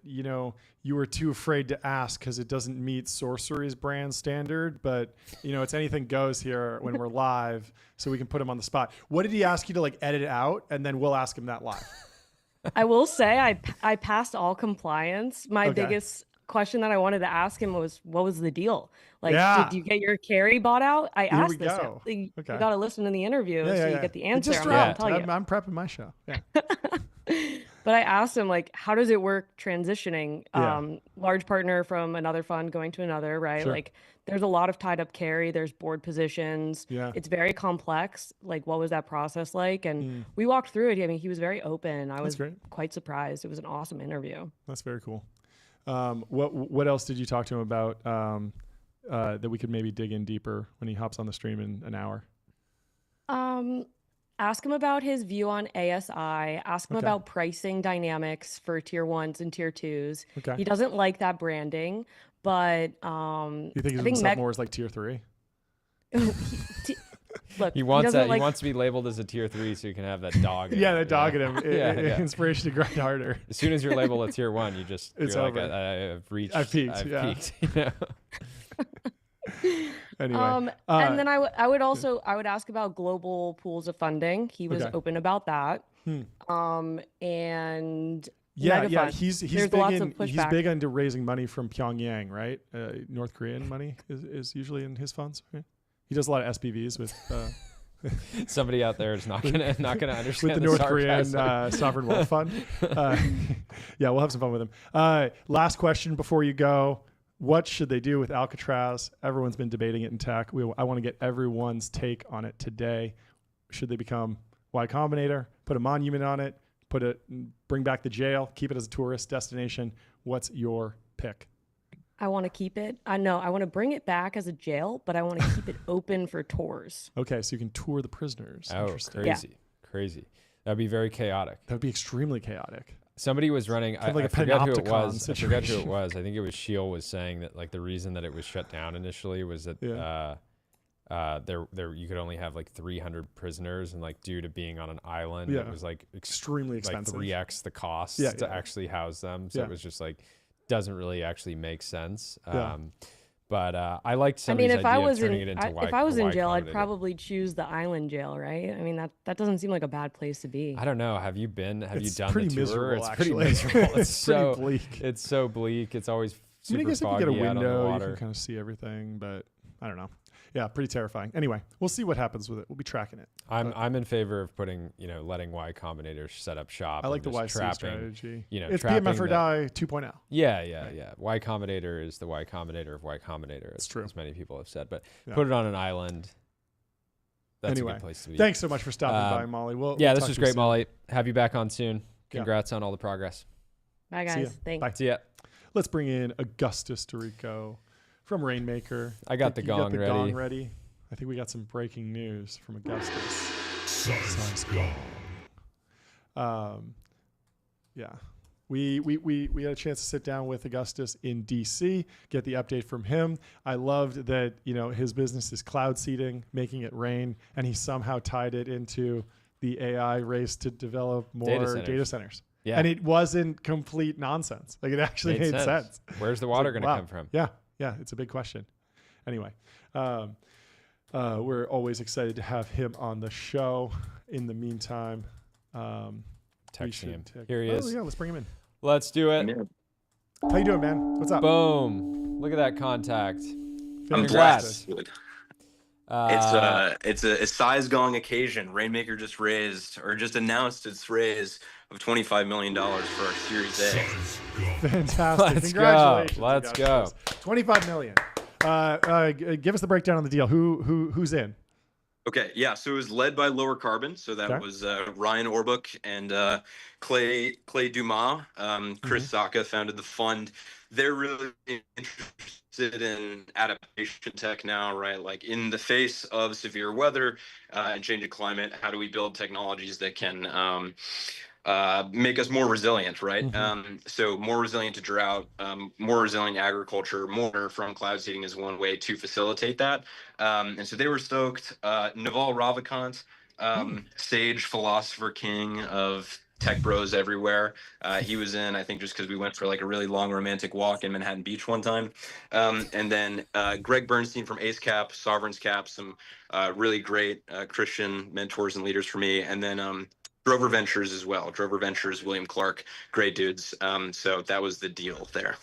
Speaker 1: you were too afraid to ask because it doesn't meet Sorcery's brand standard? But it's anything goes here when we're live, so we can put him on the spot. What did he ask you to edit out, and then we'll ask him that live?
Speaker 3: I will say I passed all compliance. My biggest question that I wanted to ask him was, what was the deal? Did you get your carry bought out? I asked this. You got to listen to the interview so you get the answer.
Speaker 1: I'm prepping my show. Yeah.
Speaker 3: But I asked him, how does it work transitioning? Large partner from another fund going to another, right? Sure. There's a lot of tied up carry. There's board positions. Yeah. It's very complex. What was that process like? And we walked through it. I mean, he was very open. I was quite surprised. It was an awesome interview.
Speaker 1: That's very cool. What else did you talk to him about that we could maybe dig in deeper when he hops on the stream in an hour?
Speaker 3: Ask him about his view on ASI. Ask him about pricing dynamics for tier 1s and tier 2s. Okay. He doesn't like that branding, but
Speaker 1: you think of himself more as tier 3?
Speaker 3: Look,
Speaker 2: He wants
Speaker 3: doesn't
Speaker 2: that.
Speaker 3: like.
Speaker 2: He wants to be labeled as a tier 3, so you can have that dog.
Speaker 1: Yeah, that
Speaker 2: you
Speaker 1: dog
Speaker 2: know?
Speaker 1: in him.
Speaker 2: Yeah.
Speaker 1: Inspiration to grind harder.
Speaker 2: As soon as you're labeled a tier 1,
Speaker 1: It's
Speaker 2: you're like,
Speaker 1: over.
Speaker 2: I've reached.
Speaker 1: I've peaked,
Speaker 2: I've
Speaker 1: yeah.
Speaker 2: peaked. You know?
Speaker 1: Anyway,
Speaker 3: And then I would ask about global pools of funding. He was
Speaker 1: Okay.
Speaker 3: open about that. And
Speaker 1: yeah,
Speaker 3: megafunds.
Speaker 1: he's
Speaker 3: There's
Speaker 1: big
Speaker 3: lots of
Speaker 1: he's
Speaker 3: pushback.
Speaker 1: big into raising money from Pyongyang, right? North Korean money is usually in his funds. Right? He does a lot of SPVs with
Speaker 2: Somebody out there is not gonna understand
Speaker 1: with the North Korean
Speaker 2: sarcasm.
Speaker 1: sovereign wealth fund. Yeah, we'll have some fun with him. Last question before you go. What should they do with Alcatraz? Everyone's been debating it in tech. I want to get everyone's take on it today. Should they become Y Combinator, put a monument on it, bring back the jail, keep it as a tourist destination? What's your pick?
Speaker 3: I want to keep it. I want to bring it back as a jail, but I want to keep it open for tours.
Speaker 1: Okay, so you can tour the prisoners.
Speaker 2: Oh,
Speaker 1: Interesting.
Speaker 2: crazy. That'd be very chaotic.
Speaker 1: That would be extremely chaotic.
Speaker 2: Somebody was running.
Speaker 1: Kind of like
Speaker 2: I
Speaker 1: a
Speaker 2: forget who it
Speaker 1: panopticon
Speaker 2: was. I forget who
Speaker 1: situation.
Speaker 2: it was. I think it was Shield was saying that like the reason that it was shut down initially was that there you could only have like 300 prisoners, and like due to being on an island,
Speaker 1: Yeah.
Speaker 2: it was like
Speaker 1: Extremely expensive.
Speaker 2: like 3x the cost
Speaker 1: Yeah,
Speaker 2: to
Speaker 1: yeah.
Speaker 2: actually house them. So
Speaker 1: Yeah.
Speaker 2: it was just like doesn't really actually make sense.
Speaker 1: Yeah.
Speaker 2: But I liked
Speaker 3: I
Speaker 2: somebody's
Speaker 3: mean, if I
Speaker 2: idea of
Speaker 3: was
Speaker 2: turning
Speaker 3: in
Speaker 2: it into
Speaker 3: if I was in jail, I'd
Speaker 2: Combinator.
Speaker 3: probably choose the island jail, right? I mean, that doesn't seem like a bad place to be.
Speaker 2: I don't know. Have you been? Have
Speaker 1: It's
Speaker 2: you done
Speaker 1: pretty
Speaker 2: the tour?
Speaker 1: miserable,
Speaker 2: It's
Speaker 1: actually.
Speaker 2: pretty miserable. It's
Speaker 1: pretty
Speaker 2: so
Speaker 1: bleak.
Speaker 2: It's so bleak. It's always
Speaker 1: I
Speaker 2: super
Speaker 1: mean, I guess if you
Speaker 2: foggy
Speaker 1: get a
Speaker 2: out on the
Speaker 1: window, you
Speaker 2: water.
Speaker 1: can kind of see everything, but I don't know. Yeah, pretty terrifying. Anyway, we'll see what happens with it. We'll be tracking it.
Speaker 2: I'm in favor of putting, letting Y Combinator set up shop.
Speaker 1: I like
Speaker 2: and
Speaker 1: the
Speaker 2: just
Speaker 1: YC
Speaker 2: trapping,
Speaker 1: strategy.
Speaker 2: It's
Speaker 1: It's PMF or die 2.0.
Speaker 2: Yeah. Y Combinator is the Y Combinator of Y Combinator.
Speaker 1: It's true.
Speaker 2: As many people have said, but
Speaker 1: Yeah.
Speaker 2: put it on an island. That's
Speaker 1: Anyway,
Speaker 2: a good place to be.
Speaker 1: Thanks so much for stopping by, Molly. We'll
Speaker 2: this
Speaker 1: talk
Speaker 2: was
Speaker 1: to you
Speaker 2: great,
Speaker 1: soon.
Speaker 2: Molly. Have you back on soon.
Speaker 1: Yeah.
Speaker 2: Congrats on all the progress.
Speaker 3: Bye,
Speaker 1: See ya.
Speaker 3: guys. Thanks.
Speaker 1: Bye.
Speaker 2: See ya.
Speaker 1: Let's bring in Augustus Dorico from Rainmaker.
Speaker 2: I got the
Speaker 1: Think you
Speaker 2: gong
Speaker 1: got the
Speaker 2: ready.
Speaker 1: gong ready. I think we got some breaking news from Augustus. Size gong. Yeah. We had a chance to sit down with Augustus in DC, get the update from him. I loved that, his business is cloud seeding, making it rain, and he somehow tied it into the AI race to develop more data centers.
Speaker 2: Yeah.
Speaker 1: And it wasn't complete nonsense. Like it actually made sense.
Speaker 2: Where's the water
Speaker 1: It's like,
Speaker 2: going to
Speaker 1: wow.
Speaker 2: come from?
Speaker 1: Yeah, it's a big question. Anyway, we're always excited to have him on the show. In the meantime,
Speaker 2: Texting him. Here he is.
Speaker 1: Yeah, let's bring him in.
Speaker 2: Let's do it.
Speaker 1: How you doing, man? What's up?
Speaker 2: Boom. Look at that contact.
Speaker 4: I'm
Speaker 2: Congrats.
Speaker 4: blessed.
Speaker 2: Uh,
Speaker 4: It's a size gong occasion. Rainmaker just announced its raise of $25 million for our Series A.
Speaker 1: Fantastic.
Speaker 2: Let's
Speaker 1: Congratulations.
Speaker 2: go. Let's
Speaker 1: Augustus. $25 million. Give us the breakdown on the deal. Who's in?
Speaker 4: Okay, yeah. So it was led by Lower Carbon. So that
Speaker 1: Okay.
Speaker 4: was Ryan Orbuck and Clay Dumas. Chris Saka founded the fund. They're really interested in adaptation tech now, right? Like in the face of severe weather and changing climate, how do we build technologies that can make us more resilient, right? So more resilient to drought, more resilient agriculture, more from cloud seeding is one way to facilitate that. And so they were stoked. Naval Ravikant, sage philosopher king of tech bros everywhere. He was in, I think, just because we went for like a really long romantic walk in Manhattan Beach one time. And then Greg Bernstein from Ace Cap, Sovereigns Cap, some really great Christian mentors and leaders for me. And then Drover Ventures as well. Drover Ventures, William Clark, great dudes. So that was the deal there.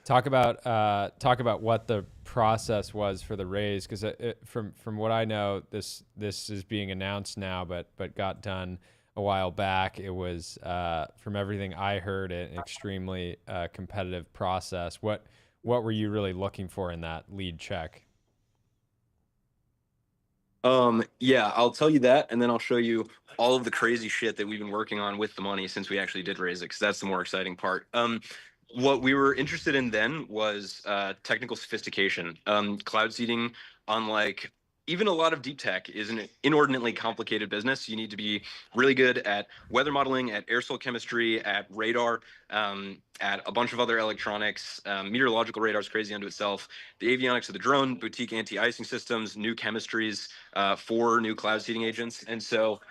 Speaker 2: Talk about what the process was for the raise, because from what I know, this is being announced now, but got done a while back. It was from everything I heard, an extremely competitive process. What were you really looking for in that lead check?
Speaker 4: Yeah, I'll tell you that, and then I'll show you all of the crazy shit that we've been working on with the money since we actually did raise it, because that's the more exciting part. What we were interested in then was technical sophistication. Cloud seeding, unlike even a lot of deep tech is an inordinately complicated business. You need to be really good at weather modeling, at air soil chemistry, at radar, at a bunch of other electronics. Meteorological radar is crazy unto itself. The avionics of the drone, boutique anti-icing systems, new chemistries for new cloud seeding agents. And so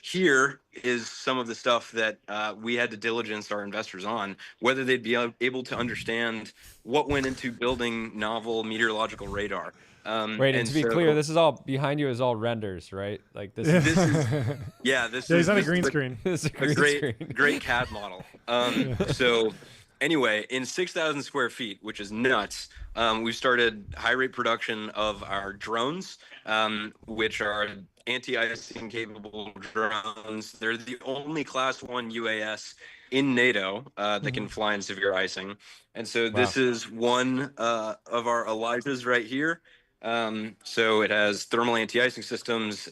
Speaker 4: here is some of the stuff that we had to diligence our investors on, whether they'd be able to understand what went into building novel meteorological radar.
Speaker 2: Wait, and to be clear, this is all behind you is all renders, right? Like this is
Speaker 4: this
Speaker 1: he's
Speaker 4: is
Speaker 1: on a
Speaker 4: this
Speaker 1: green
Speaker 4: is
Speaker 1: screen.
Speaker 2: this is
Speaker 4: a great CAD model. So anyway, in 6,000 square feet, which is nuts, we started high rate production of our drones, which are anti-icing capable drones. They're the only Class 1 UAS in NATO that can fly in severe icing. And so this is one of our Elijahs right here. So it has thermal anti-icing systems,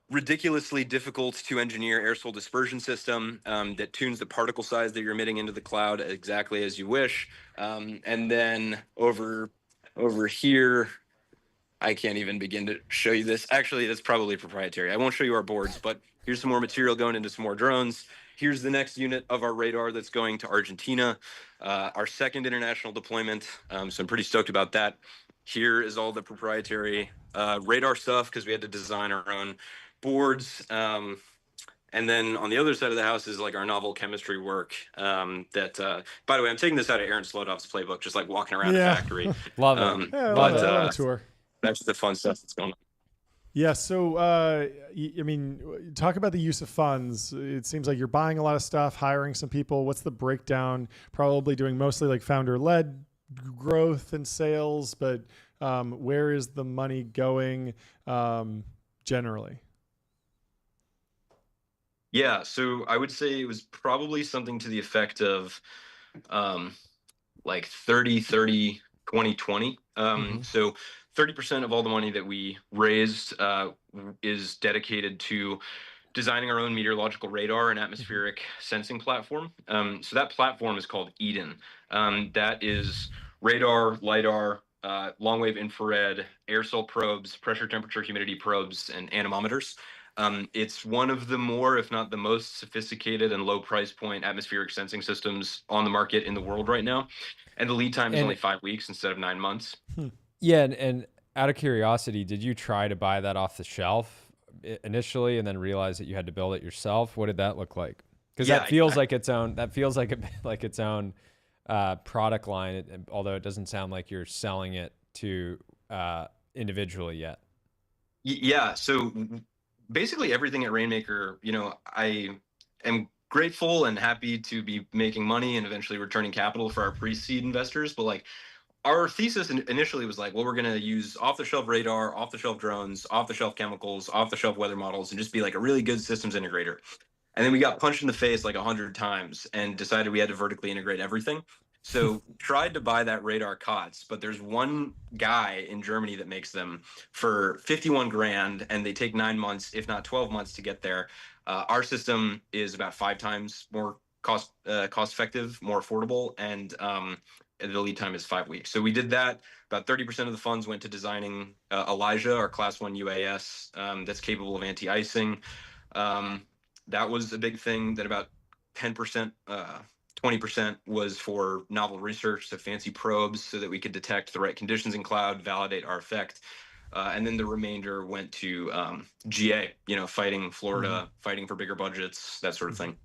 Speaker 4: ridiculously difficult to engineer air soil dispersion system that tunes the particle size that you're emitting into the cloud exactly as you wish. And then over here, I can't even begin to show you this. Actually, that's probably proprietary. I won't show you our boards, but here's some more material going into some more drones. Here's the next unit of our radar that's going to Argentina, our second international deployment. So I'm pretty stoked about that. Here is all the proprietary radar stuff because we had to design our own boards. And then on the other side of the house is like our novel chemistry work. That, by the way, I'm taking this out of Aaron Slodov's playbook, just like walking around a factory.
Speaker 2: Love it.
Speaker 1: Yeah, I
Speaker 2: Love
Speaker 1: love
Speaker 2: it.
Speaker 1: a tour.
Speaker 4: That's the fun stuff that's going on.
Speaker 1: Yeah. So, I mean, talk about the use of funds. It seems like you're buying a lot of stuff, hiring some people. What's the breakdown? Probably doing mostly like founder-led growth and sales, but where is the money going generally?
Speaker 4: Yeah, so I would say it was probably something to the effect of like 30, 30, 20, 20. So 30% of all the money that we raised is dedicated to designing our own meteorological radar and atmospheric sensing platform. So that platform is called Eden. That is radar, LiDAR, long wave infrared, air soil probes, pressure, temperature, humidity probes, and anemometers. It's one of the more, if not the most sophisticated and low price point atmospheric sensing systems on the market in the world right now. And the lead time is only 5 weeks instead of 9 months.
Speaker 2: Yeah. And out of curiosity, did you try to buy that off the shelf initially and then realize that you had to build it yourself? What did that look like? Because that feels like its own, like its own product line, although it doesn't sound like you're selling it to individually yet.
Speaker 4: Yeah. So basically everything at Rainmaker, I am grateful and happy to be making money and eventually returning capital for our pre-seed investors. But like our thesis initially was like, well, we're going to use off-the-shelf radar, off-the-shelf drones, off-the-shelf chemicals, off-the-shelf weather models, and just be like a really good systems integrator. And then we got punched in the face like 100 times and decided we had to vertically integrate everything. So tried to buy that radar COTS, but there's one guy in Germany that makes them for 51 grand, and they take 9 months, if not 12 months, to get there. Our system is about 5 times more cost effective, more affordable, and the lead time is 5 weeks. So we did that. About 30% of the funds went to designing Elijah, our Class 1 UAS that's capable of anti-icing. That was a big thing. That about 10%. 20% was for novel research, so fancy probes so that we could detect the right conditions in cloud, validate our effect. And then the remainder went to GA, fighting Florida, fighting for bigger budgets, that sort of thing.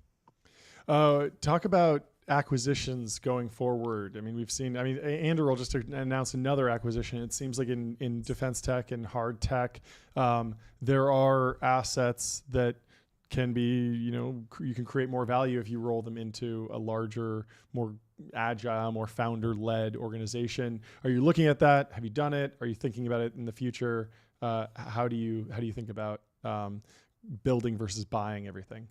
Speaker 1: Talk about acquisitions going forward. I mean, Anduril just announced another acquisition. It seems like in defense tech and hard tech, there are assets that can be, you can create more value if you roll them into a larger, more agile, more founder-led organization. Are you looking at that? Have you done it? Are you thinking about it in the future? How do you think about building versus buying everything?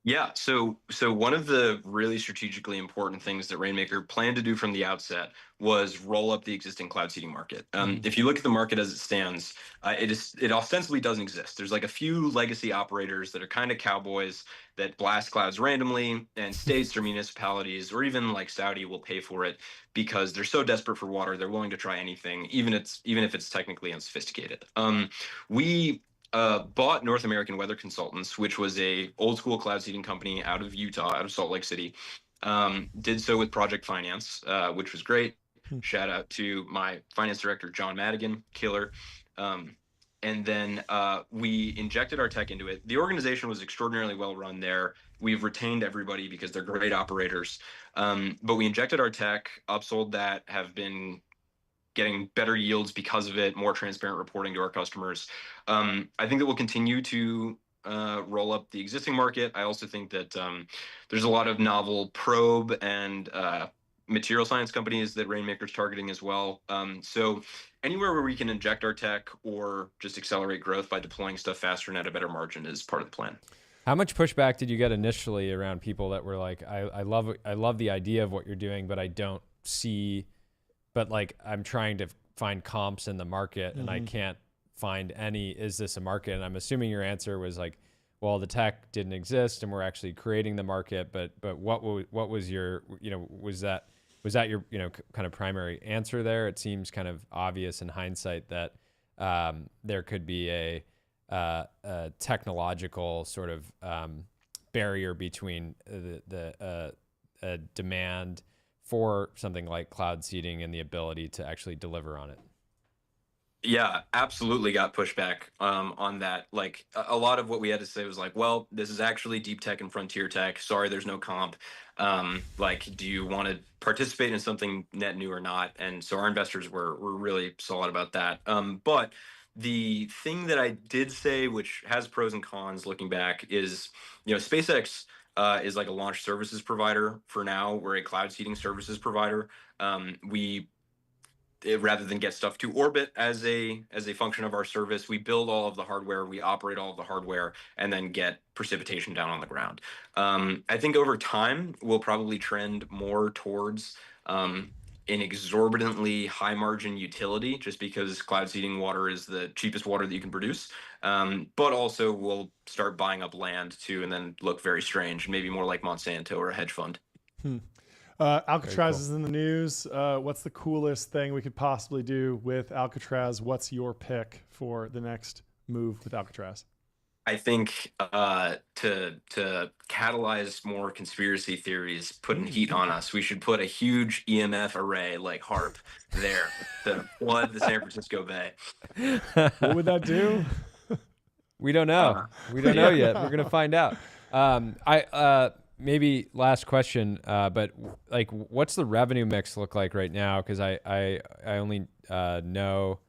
Speaker 4: Yeah, so one of the really strategically important things that Rainmaker planned to do from the outset was roll up the existing cloud seeding market. If you look at the market as it stands, it ostensibly doesn't exist. There's like a few legacy operators that are kind of cowboys that blast clouds randomly, and states or municipalities or even like Saudi will pay for it because they're so desperate for water they're willing to try anything, even if it's technically unsophisticated. We bought North American Weather Consultants, which was a old school cloud seeding company out of Utah, out of Salt Lake City. Did so with project finance, which was great. Shout out to my finance director, John Madigan, killer. And then we injected our tech into it. The organization was extraordinarily well run there. We've retained everybody because they're great operators. But we injected our tech, upsold that, have been getting better yields because of it, more transparent reporting to our customers. I think that we'll continue to roll up the existing market. I also think that there's a lot of novel probe and material science companies that Rainmaker's targeting as well. So anywhere where we can inject our tech or just accelerate growth by deploying stuff faster and at a better margin is part of the plan.
Speaker 2: How much pushback did you get initially around people that were like, I love the idea of what you're doing, but I don't see, but like I'm trying to find comps in the market and I can't find any. Is this a market? And I'm assuming your answer was like, well, the tech didn't exist and we're actually creating the market. But what was your, was that your, kind of primary answer there? It seems kind of obvious in hindsight that there could be a technological sort of barrier between the demand for something like cloud seeding and the ability to actually deliver on it.
Speaker 4: Yeah, absolutely got pushback on that. Like a lot of what we had to say was like, well, this is actually deep tech and frontier tech. Sorry, there's no comp. Like, do you want to participate in something net new or not? And so our investors were really solid about that. But the thing that I did say, which has pros and cons looking back, is, SpaceX is like a launch services provider for now. We're a cloud seeding services provider. Rather than get stuff to orbit as a function of our service, we build all of the hardware, we operate all of the hardware, and then get precipitation down on the ground. I think over time we'll probably trend more towards an exorbitantly high margin utility, just because cloud seeding water is the cheapest water that you can produce. But also we'll start buying up land too, and then look very strange, maybe more like Monsanto or a hedge fund.
Speaker 1: Alcatraz is in the news. What's the coolest thing we could possibly do with Alcatraz? What's your pick for the next move with Alcatraz?
Speaker 4: I think to catalyze more conspiracy theories, putting heat on us, we should put a huge EMF array like HARP there to flood the San Francisco Bay.
Speaker 1: What would that do?
Speaker 2: We don't know. We don't know yet. We're gonna find out. Maybe last question, but like, what's the revenue mix look like right now? Because I only know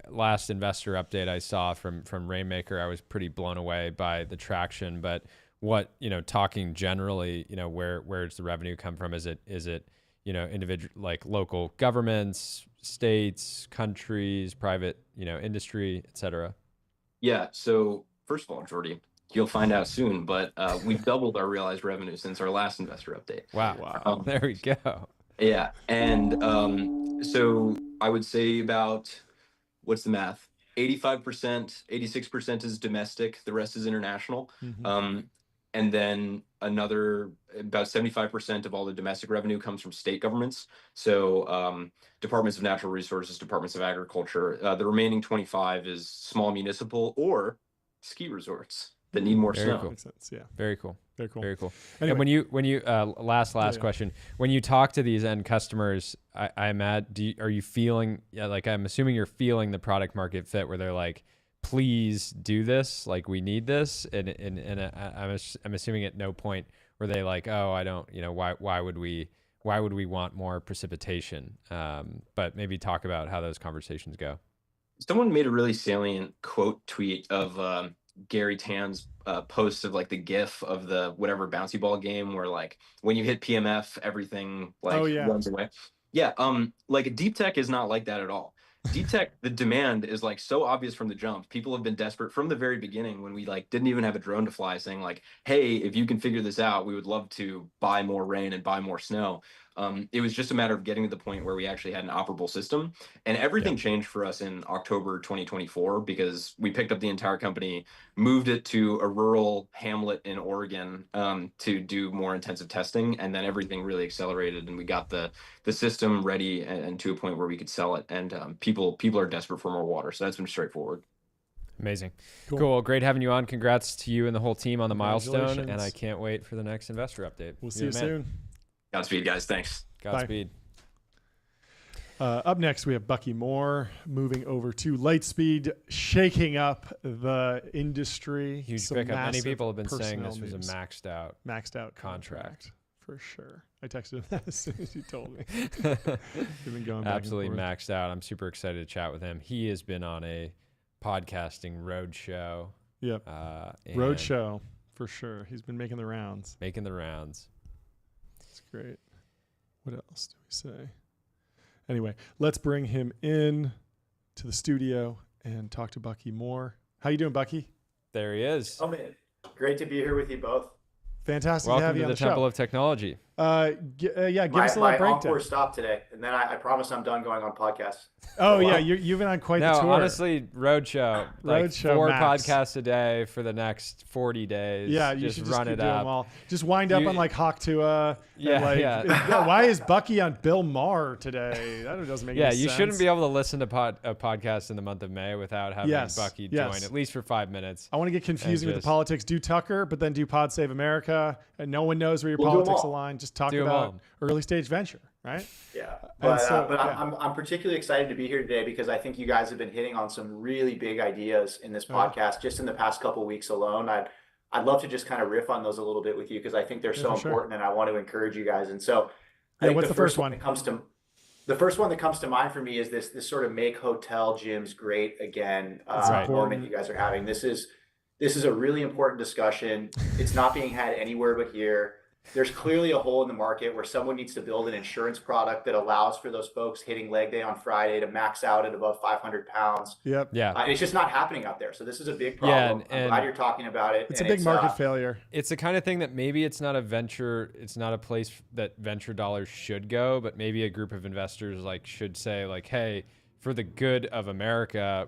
Speaker 2: last investor update I saw from Rainmaker, I was pretty blown away by the traction. But what, talking generally, where does the revenue come from? Is it individual, like local governments, states, countries, private industry, et cetera?
Speaker 4: Yeah. So first of all, Jordy, you'll find out soon, but we've doubled our realized revenue since our last investor update.
Speaker 2: Wow. There we go.
Speaker 4: Yeah. And so I would say about, what's the math? 85%, 86% is domestic. The rest is international. And then another about 75% of all the domestic revenue comes from state governments. So departments of natural resources, departments of agriculture. The remaining 25 is small municipal or ski resorts that need more snow.
Speaker 2: Cool.
Speaker 1: Makes sense. Yeah.
Speaker 2: Very cool.
Speaker 1: Very cool.
Speaker 2: Very cool.
Speaker 1: Anyway.
Speaker 2: And when you last question, when you talk to these end customers, are you feeling, like, I'm assuming you're feeling the product market fit where they're like, please do this, like we need this, and I'm assuming at no point were they like, oh, I don't, why would we want more precipitation? But maybe talk about how those conversations go.
Speaker 4: Someone made a really salient quote tweet of Gary Tan's post of like the GIF of the whatever bouncy ball game where like when you hit PMF, everything like runs away. Yeah, like deep tech is not like that at all. D-Tech, the demand is like so obvious from the jump. People have been desperate from the very beginning when we like didn't even have a drone to fly, saying like, hey, if you can figure this out, we would love to buy more rain and buy more snow. It was just a matter of getting to the point where we actually had an operable system, and everything changed for us in October 2024 because we picked up the entire company, moved it to a rural hamlet in Oregon to do more intensive testing, and then everything really accelerated, and we got the system ready and to a point where we could sell it, and people are desperate for more water, so that's been straightforward.
Speaker 2: Amazing. Cool. Well, great having you on. Congrats to you and the whole team on the milestone, and I can't wait for the next investor update.
Speaker 1: We'll see you soon.
Speaker 4: Godspeed, guys. Thanks.
Speaker 2: Godspeed.
Speaker 1: Up next, we have Bucky Moore moving over to Lightspeed, shaking up the industry.
Speaker 2: Huge pickup. Many people have been saying this was a maxed out
Speaker 1: contract. For sure. I texted him that as soon as he told me. We've been going back
Speaker 2: absolutely maxed out. I'm super excited to chat with him. He has been on a podcasting road show.
Speaker 1: Yep. Road show for sure. He's been making the rounds. It's great. What else do we say? Anyway, let's bring him in to the studio and talk to Bucky Moore. How you doing, Bucky?
Speaker 2: There he is.
Speaker 5: Oh man, great to be here with you both.
Speaker 1: Fantastic
Speaker 2: Welcome
Speaker 1: to have you
Speaker 2: to
Speaker 1: on
Speaker 2: the
Speaker 1: the show.
Speaker 2: Temple of Technology.
Speaker 1: Give us a little
Speaker 5: my
Speaker 1: breakdown.
Speaker 5: encore stop today, and then I promise I'm done going on podcasts.
Speaker 1: Oh yeah, you've been on quite the tour.
Speaker 2: No, honestly, roadshow. Like
Speaker 1: Roadshow
Speaker 2: 4
Speaker 1: max.
Speaker 2: podcasts a day for the next 40 days.
Speaker 1: Yeah, you
Speaker 2: just
Speaker 1: should
Speaker 2: run
Speaker 1: keep
Speaker 2: it
Speaker 1: doing
Speaker 2: up.
Speaker 1: them all. Just wind up on like Hawk Tua.
Speaker 2: Yeah.
Speaker 1: Why is Bucky on Bill Maher today? That doesn't make any sense.
Speaker 2: You shouldn't be able to listen to a podcast in the month of May without having Bucky join at least for 5 minutes.
Speaker 1: I want to get confusing with the politics. Do Tucker, but then do Pod Save America, and no one knows where your politics align. Just talk about early stage venture, right?
Speaker 5: Yeah, but I'm particularly excited to be here today because I think you guys have been hitting on some really big ideas in this podcast just in the past couple of weeks alone. I'd love to just kind of riff on those a little bit with you because I think they're so important, and I want to encourage you guys. And so, I think
Speaker 1: what's the first one?
Speaker 5: The first one that comes to mind for me is this sort of make hotel gyms great again moment you guys are having. This is a really important discussion. It's not being had anywhere but here. There's clearly a hole in the market where someone needs to build an insurance product that allows for those folks hitting leg day on Friday to max out at above 500 pounds.
Speaker 1: Yep.
Speaker 2: Yeah.
Speaker 5: It's just not happening out there. So this is a big problem. I'm glad you're talking about it.
Speaker 1: It's a big market failure.
Speaker 2: It's the kind of thing that maybe it's not a place that venture dollars should go, but maybe a group of investors should say hey, for the good of America,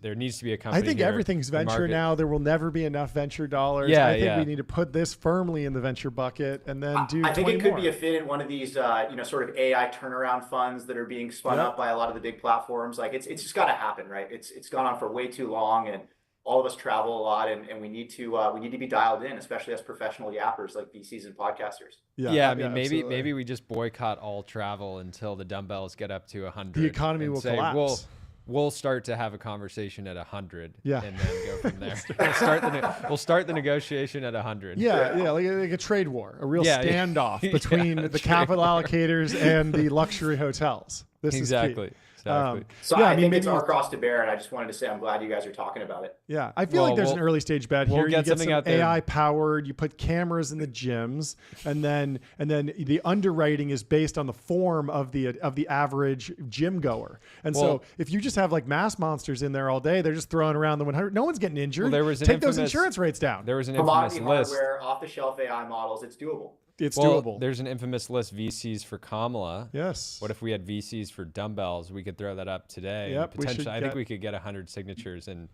Speaker 2: there needs to be a company.
Speaker 1: I think everything's venture now. There will never be enough venture dollars. I think we need to put this firmly in the venture bucket and then do.
Speaker 5: I think it could be a fit in one of these, sort of AI turnaround funds that are being spun up by a lot of the big platforms. It's just got to happen, right? It's gone on for way too long, and all of us travel a lot, and we need to be dialed in, especially as professional yappers like VCs and podcasters.
Speaker 2: Yeah, I mean, maybe we just boycott all travel until the dumbbells get up to 100.
Speaker 1: The economy will collapse.
Speaker 2: We'll start to have a conversation at 100.
Speaker 1: Yeah.
Speaker 2: And then go from there. we'll start the negotiation at 100.
Speaker 1: Yeah, like a trade war, a real standoff between the capital allocators and the luxury hotels. This is key.
Speaker 5: So I think it's our cross to bear, and I just wanted to say I'm glad you guys are talking about it.
Speaker 1: Yeah, I feel like there's an early stage bet here.
Speaker 2: You get
Speaker 1: some AI powered. You put cameras in the gyms, and then the underwriting is based on the form of the average gym goer. And so if you just have mass monsters in there all day, they're just throwing around the 100. No one's getting injured. Take those insurance rates down.
Speaker 2: There was an infamous list.
Speaker 5: Hardware, off-the-shelf AI models. It's doable.
Speaker 1: It's doable.
Speaker 2: There's an infamous list, VCs for Kamala.
Speaker 1: Yes.
Speaker 2: What if we had VCs for dumbbells? We could throw that up today.
Speaker 1: Yep,
Speaker 2: potentially, I think we could get 100 signatures in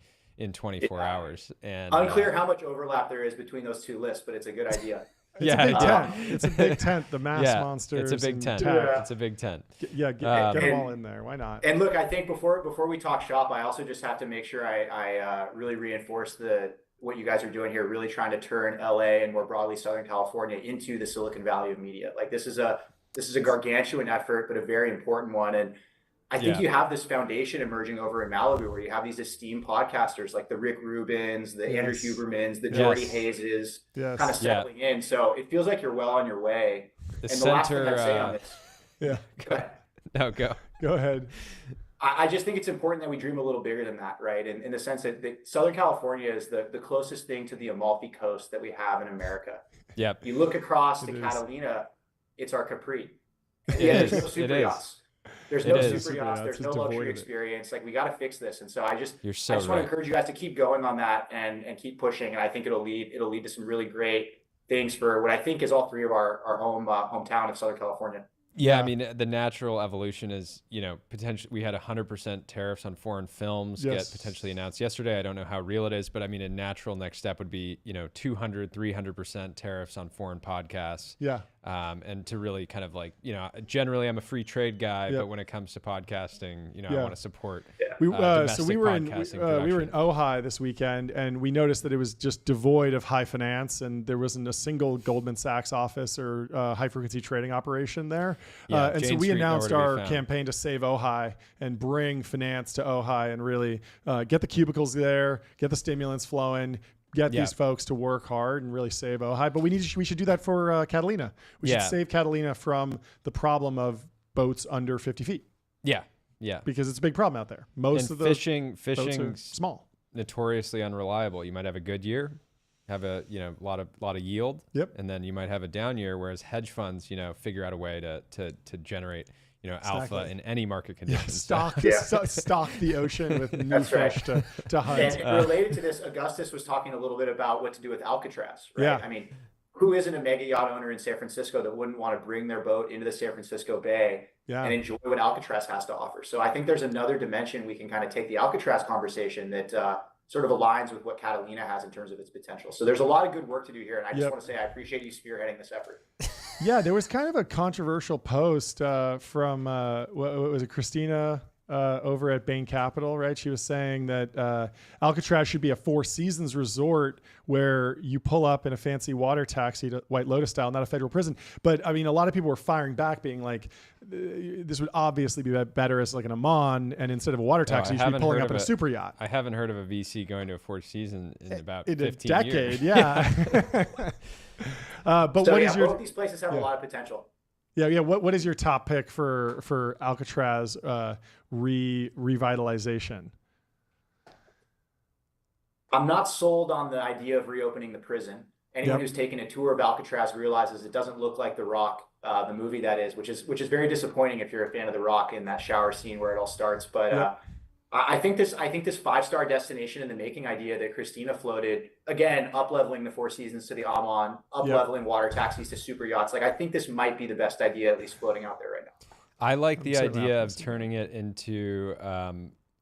Speaker 2: 24 hours. And
Speaker 5: unclear how much overlap there is between those two lists, but it's a good idea.
Speaker 1: It's a big tent. It's a big tent. The mass monsters.
Speaker 2: It's a big tent. It's a big tent.
Speaker 1: Get them all in there. Why not?
Speaker 5: And look, I think before we talk shop, I also just have to make sure I really reinforce what you guys are doing here, really trying to turn LA and more broadly Southern California into the Silicon Valley of media. This is a gargantuan effort, but a very important one. And I think you have this foundation emerging over in Malibu where you have these esteemed podcasters like the Rick Rubins, the Andrew Hubermans, the Jordy Hayeses kind of settling in. So it feels like you're well on your way. The last thing I'd say on this.
Speaker 1: Go ahead.
Speaker 5: I just think it's important that we dream a little bigger than that, right? And in the sense that Southern California is the closest thing to the Amalfi Coast that we have in America.
Speaker 2: Yep.
Speaker 5: You look across to Catalina, it's our Capri. Yeah, there's no super yachts. There's
Speaker 2: It
Speaker 5: no
Speaker 2: is.
Speaker 5: super yachts.
Speaker 1: It's
Speaker 5: There's no
Speaker 1: devoid of
Speaker 5: luxury
Speaker 1: it.
Speaker 5: experience. Like, we got to fix this. And so I just
Speaker 2: You're so
Speaker 5: want to
Speaker 2: right.
Speaker 5: encourage you guys to keep going on that and keep pushing. And I think it'll lead to some really great things for what I think is all three of our hometown of Southern California.
Speaker 2: Yeah,
Speaker 1: Yeah.
Speaker 2: I mean, the natural evolution is, potentially we had 100% tariffs on foreign films
Speaker 1: Yes.
Speaker 2: get potentially announced yesterday. I don't know how real it is, but I mean, a natural next step would be, 200, 300% tariffs on foreign podcasts.
Speaker 1: Yeah.
Speaker 2: And to really kind of like, generally I'm a free trade guy,
Speaker 1: Yep.
Speaker 2: but when it comes to podcasting, I
Speaker 1: Yeah.
Speaker 2: want to support
Speaker 1: So
Speaker 2: domestic
Speaker 1: we were in
Speaker 2: podcasting
Speaker 1: Ojai this weekend, and we noticed that it was just devoid of high finance, and there wasn't a single Goldman Sachs office or high frequency trading operation there.
Speaker 2: Yeah,
Speaker 1: And so
Speaker 2: Jane
Speaker 1: we
Speaker 2: Street
Speaker 1: announced
Speaker 2: nowhere to
Speaker 1: our
Speaker 2: be found.
Speaker 1: campaign to save Ojai and bring finance to Ojai and really get the cubicles there, get the stimulants flowing. Get
Speaker 2: Yeah.
Speaker 1: these folks to work hard and really save Ojai. But we should do that for Catalina. We should
Speaker 2: Yeah.
Speaker 1: save Catalina from the problem of boats under 50 feet
Speaker 2: Yeah. Yeah.
Speaker 1: because it's a big problem out there. Most
Speaker 2: And
Speaker 1: of the boats are
Speaker 2: fishing's
Speaker 1: small.
Speaker 2: notoriously unreliable. You might have a good year, have a lot of yield,
Speaker 1: Yep.
Speaker 2: and then you might have a down year. Whereas hedge funds, figure out a way to generate alpha
Speaker 1: Exactly.
Speaker 2: in any market
Speaker 1: Yeah,
Speaker 2: conditions.
Speaker 1: stock the ocean with new
Speaker 5: That's right.
Speaker 1: fish to hunt.
Speaker 5: And related to this, Augustus was talking a little bit about what to do with Alcatraz, right?
Speaker 1: Yeah.
Speaker 5: I mean, who isn't a mega yacht owner in San Francisco that wouldn't want to bring their boat into the San Francisco Bay
Speaker 1: Yeah.
Speaker 5: and enjoy what Alcatraz has to offer? So I think there's another dimension we can kind of take the Alcatraz conversation that sort of aligns with what Catalina has in terms of its potential. So there's a lot of good work to do here. And I just
Speaker 1: Yep.
Speaker 5: want to say I appreciate you spearheading this effort.
Speaker 1: Yeah, there was kind of a controversial post from what was it, Christina over at Bain Capital, right? She was saying that Alcatraz should be a Four Seasons resort where you pull up in a fancy water taxi to White Lotus style, not a federal prison. But I mean, a lot of people were firing back, being like, this would obviously be better as like an Amman, and instead of a water taxi, you should be pulling up in a super yacht.
Speaker 2: I haven't heard of a VC going to a Four Seasons in about
Speaker 1: In a
Speaker 2: 15
Speaker 1: decade,
Speaker 2: years.
Speaker 1: yeah. But
Speaker 5: So
Speaker 1: what
Speaker 5: yeah,
Speaker 1: is your
Speaker 5: both these places have
Speaker 1: yeah.
Speaker 5: a lot of potential.
Speaker 1: Yeah. What is your top pick for Alcatraz revitalization?
Speaker 5: I'm not sold on the idea of reopening the prison. Anyone
Speaker 1: Yep.
Speaker 5: who's taken a tour of Alcatraz realizes it doesn't look like The Rock, the movie that is, which is very disappointing if you're a fan of The Rock in that shower scene where it all starts. But
Speaker 1: Yep.
Speaker 5: I think this 5-star destination in the making idea that Christina floated, again, up-leveling the Four Seasons to the Amman, up-leveling water taxis to super yachts. Like, I think this might be the best idea, at least floating out there right now.
Speaker 2: I like the
Speaker 1: certainly
Speaker 2: idea of
Speaker 1: optimistic.
Speaker 2: turning it into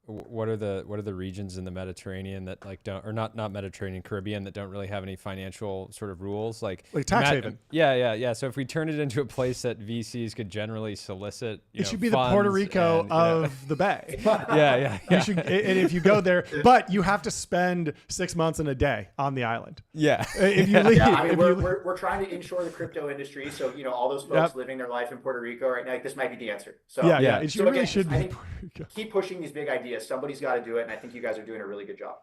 Speaker 2: what are the regions in the Mediterranean that like don't, or not Mediterranean, Caribbean, that don't really have any financial sort of rules, like
Speaker 1: tax haven.
Speaker 2: Yeah. So if we turn it into a place that VCs could generally solicit,
Speaker 1: It should be the Puerto
Speaker 2: funds
Speaker 1: Rico
Speaker 2: and,
Speaker 1: of the Bay.
Speaker 2: yeah.
Speaker 1: You should, and if you go there, but you have to spend 6 months and a day on the island.
Speaker 2: Yeah.
Speaker 1: If you leave,
Speaker 5: Yeah, I mean,
Speaker 1: if you-
Speaker 5: we're trying to inshore the crypto industry. So, all those folks living their life in Puerto Rico right now, like, this might be the answer. So,
Speaker 1: yeah. It
Speaker 5: So
Speaker 1: really
Speaker 5: again,
Speaker 1: should
Speaker 5: I
Speaker 1: be
Speaker 5: think
Speaker 1: Puerto Rico.
Speaker 5: keep pushing these big ideas. Somebody's got to do it. And I think you guys are doing a really good job.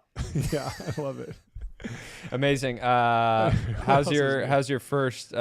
Speaker 1: Yeah, I love it.
Speaker 2: Amazing.
Speaker 1: else
Speaker 2: How's
Speaker 1: is
Speaker 2: your first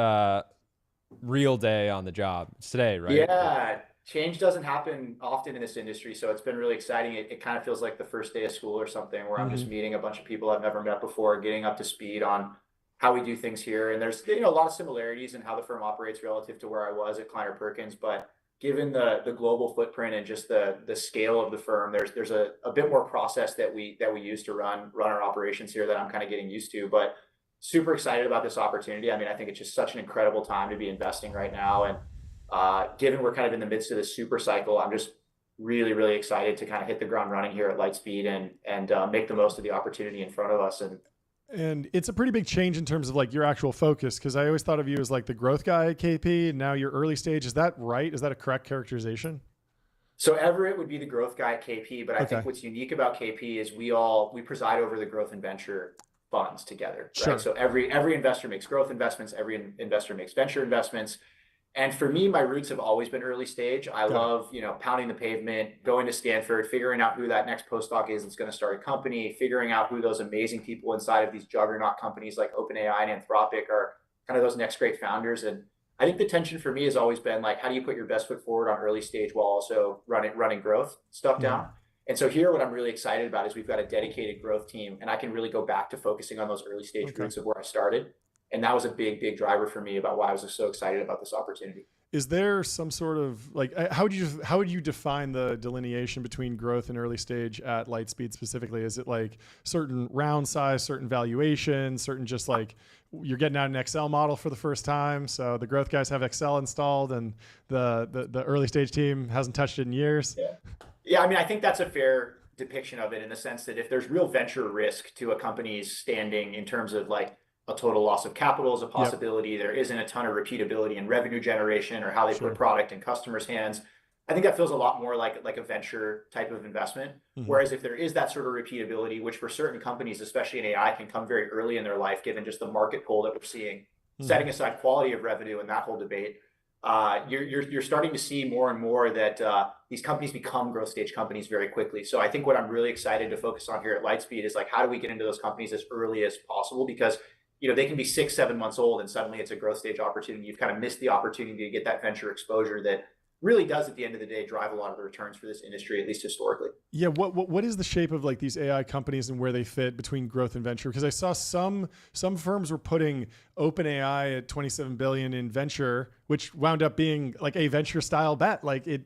Speaker 2: real day on the job? It's today, right?
Speaker 5: Yeah. Change doesn't happen often in this industry. So it's been really exciting. It kind of feels like the first day of school or something where I'm just meeting a bunch of people I've never met before, getting up to speed on how we do things here. And there's, a lot of similarities in how the firm operates relative to where I was at Kleiner Perkins, but given the global footprint and just the scale of the firm, there's a bit more process that we use to run our operations here that I'm kind of getting used to, but super excited about this opportunity. I mean, I think it's just such an incredible time to be investing right now. And given we're kind of in the midst of this super cycle, I'm just really, really excited to kind of hit the ground running here at Lightspeed and make the most of the opportunity in front of us.
Speaker 1: And it's a pretty big change in terms of like your actual focus, because I always thought of you as like the growth guy at KP, and now you're early stage. Is that right? Is that a correct characterization?
Speaker 5: So Everett would be the growth guy at KP, but I
Speaker 1: Okay.
Speaker 5: think what's unique about KP is we preside over the growth and venture funds together. Right?
Speaker 1: Sure.
Speaker 5: So every investor makes growth investments, every investor makes venture investments. And for me, my roots have always been early stage. I love, pounding the pavement, going to Stanford, figuring out who that next postdoc is that's going to start a company, figuring out who those amazing people inside of these juggernaut companies like OpenAI and Anthropic are, kind of those next great founders. And I think the tension for me has always been like, how do you put your best foot forward on early stage while also running growth stuff down? And so here, what I'm really excited about is we've got a dedicated growth team, and I can really go back to focusing on those early stage roots of where I started. And that was a big driver for me about why I was so excited about this opportunity.
Speaker 1: Is there some sort of like, how would you define the delineation between growth and early stage at Lightspeed specifically? Is it like certain round size, certain valuation, certain just like you're getting out an Excel model for the first time, so the growth guys have Excel installed and the early stage team hasn't touched it in years?
Speaker 5: Yeah, I mean, I think that's a fair depiction of it in the sense that if there's real venture risk to a company's standing in terms of like a total loss of capital is a possibility. Yep. There isn't a ton of repeatability in revenue generation or how they put product in customers' hands. I think that feels a lot more like a venture type of investment. Mm-hmm. Whereas if there is that sort of repeatability, which for certain companies, especially in AI, can come very early in their life, given just the market pull that we're seeing, setting aside quality of revenue and that whole debate, you're starting to see more and more that these companies become growth stage companies very quickly. So I think what I'm really excited to focus on here at Lightspeed is like, how do we get into those companies as early as possible? Because they can be 6-7 months old and suddenly it's a growth stage opportunity. You've kind of missed the opportunity to get that venture exposure that really does at the end of the day drive a lot of the returns for this industry, at least historically.
Speaker 1: Yeah, what is the shape of like these AI companies and where they fit between growth and venture? Because I saw some firms were putting OpenAI at 27 billion in venture, which wound up being like a venture style bet. Like it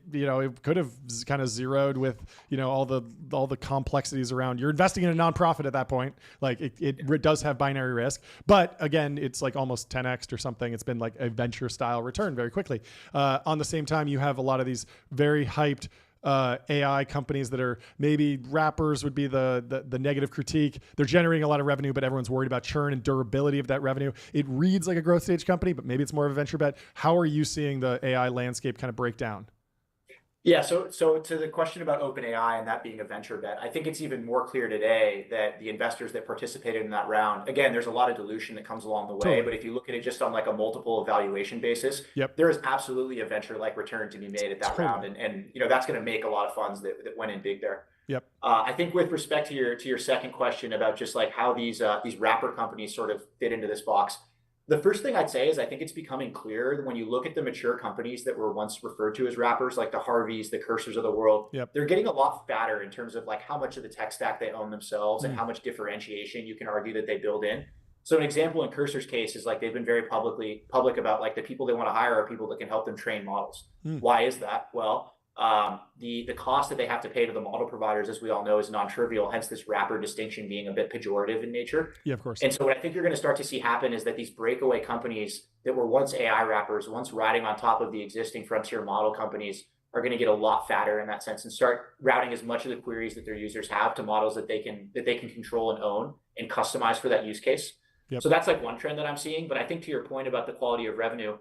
Speaker 1: could have kind of zeroed with all the complexities around. You're investing in a nonprofit at that point. Like it does have binary risk, but again, it's like almost 10x or something. It's been like a venture style return very quickly. On the same time, you have a lot of these very hyped AI companies that are maybe wrappers would be the negative critique. They're generating a lot of revenue, but everyone's worried about churn and durability of that revenue. It reads like a growth stage company, but maybe it's more of a venture bet. How are you seeing the AI landscape kind of break down?
Speaker 5: Yeah, so to the question about OpenAI and that being a venture bet, I think it's even more clear today that the investors that participated in that round, again, there's a lot of dilution that comes along the way, but if you look at it just on like a multiple evaluation basis, there is absolutely a venture-like return to be made at that round, and that's going to make a lot of funds that went in big there.
Speaker 1: Yep.
Speaker 5: I think with respect to your second question about just like how these wrapper companies sort of fit into this box. The first thing I'd say is I think it's becoming clear when you look at the mature companies that were once referred to as wrappers, like the Harveys, the Cursors of the world, they're getting a lot fatter in terms of like how much of the tech stack they own themselves and how much differentiation you can argue that they build in. So an example in Cursor's case is like they've been very public about like the people they want to hire are people that can help them train models. Why is that? Well, the cost that they have to pay to the model providers, as we all know, is non-trivial, hence this wrapper distinction being a bit pejorative in nature.
Speaker 1: Yeah, of course.
Speaker 5: And so what I think you're going to start to see happen is that these breakaway companies that were once AI wrappers, once riding on top of the existing frontier model companies, are going to get a lot fatter in that sense and start routing as much of the queries that their users have to models that they can control and own and customize for that use case. So that's like one trend that I'm seeing. But I think to your point about the quality of revenue,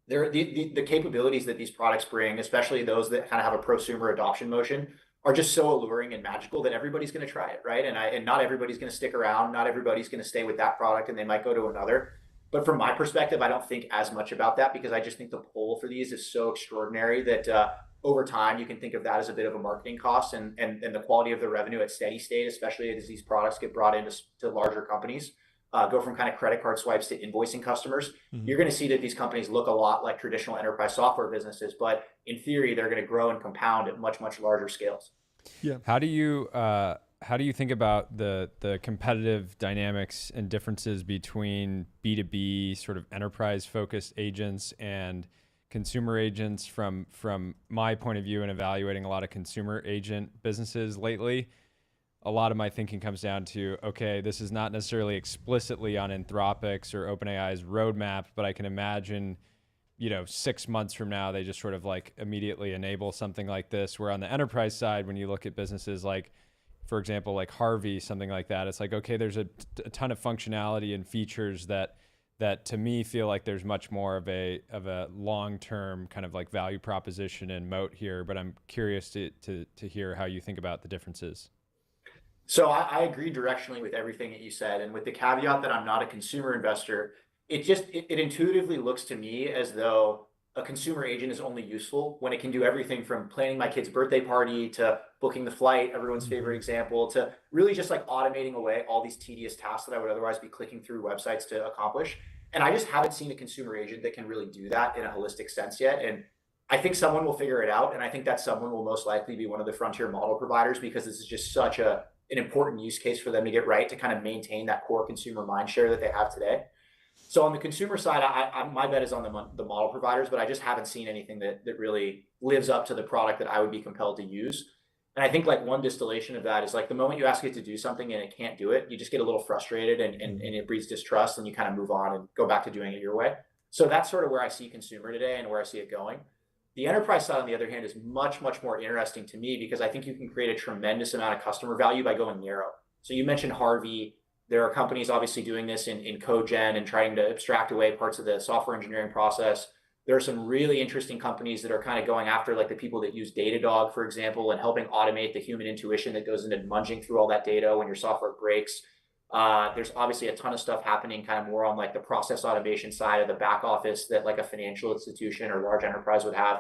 Speaker 5: the capabilities that these products bring, especially those that kind of have a prosumer adoption motion, are just so alluring and magical that everybody's going to try it, right? And not everybody's going to stick around. Not everybody's going to stay with that product, and they might go to another. But from my perspective, I don't think as much about that because I just think the pull for these is so extraordinary that over time you can think of that as a bit of a marketing cost, and the quality of the revenue at steady state, especially as these products get brought into larger companies. Go from kind of credit card swipes to invoicing customers, you're going to see that these companies look a lot like traditional enterprise software businesses, but in theory, they're going to grow and compound at much, much larger scales.
Speaker 1: Yeah.
Speaker 2: How do you think about the competitive dynamics and differences between B2B sort of enterprise focused agents and consumer agents from my point of view in evaluating a lot of consumer agent businesses lately? A lot of my thinking comes down to, okay, this is not necessarily explicitly on Anthropic's or OpenAI's roadmap, but I can imagine, 6 months from now, they just sort of like immediately enable something like this. Where on the enterprise side, when you look at businesses like, for example, like Harvey, something like that, it's like, okay, there's a ton of functionality and features that to me feel like there's much more of a long-term kind of like value proposition and moat here. But I'm curious to hear how you think about the differences.
Speaker 5: So I agree directionally with everything that you said. And with the caveat that I'm not a consumer investor, it intuitively looks to me as though a consumer agent is only useful when it can do everything from planning my kid's birthday party to booking the flight, everyone's favorite example, to really just like automating away all these tedious tasks that I would otherwise be clicking through websites to accomplish. And I just haven't seen a consumer agent that can really do that in a holistic sense yet. And I think someone will figure it out. And I think that someone will most likely be one of the frontier model providers because this is just such an important use case for them to get right to kind of maintain that core consumer mind share that they have today. So on the consumer side, my bet is on the model providers, but I just haven't seen anything that really lives up to the product that I would be compelled to use. And I think like one distillation of that is like the moment you ask it to do something and it can't do it, you just get a little frustrated and it breeds distrust, and you kind of move on and go back to doing it your way. So that's sort of where I see consumer today and where I see it going. The enterprise side, on the other hand, is much, much more interesting to me because I think you can create a tremendous amount of customer value by going narrow. So you mentioned Harvey. There are companies obviously doing this in code gen and trying to abstract away parts of the software engineering process. There are some really interesting companies that are kind of going after like the people that use Datadog, for example, and helping automate the human intuition that goes into munging through all that data when your software breaks. There's obviously a ton of stuff happening kind of more on like the process automation side of the back office that like a financial institution or large enterprise would have.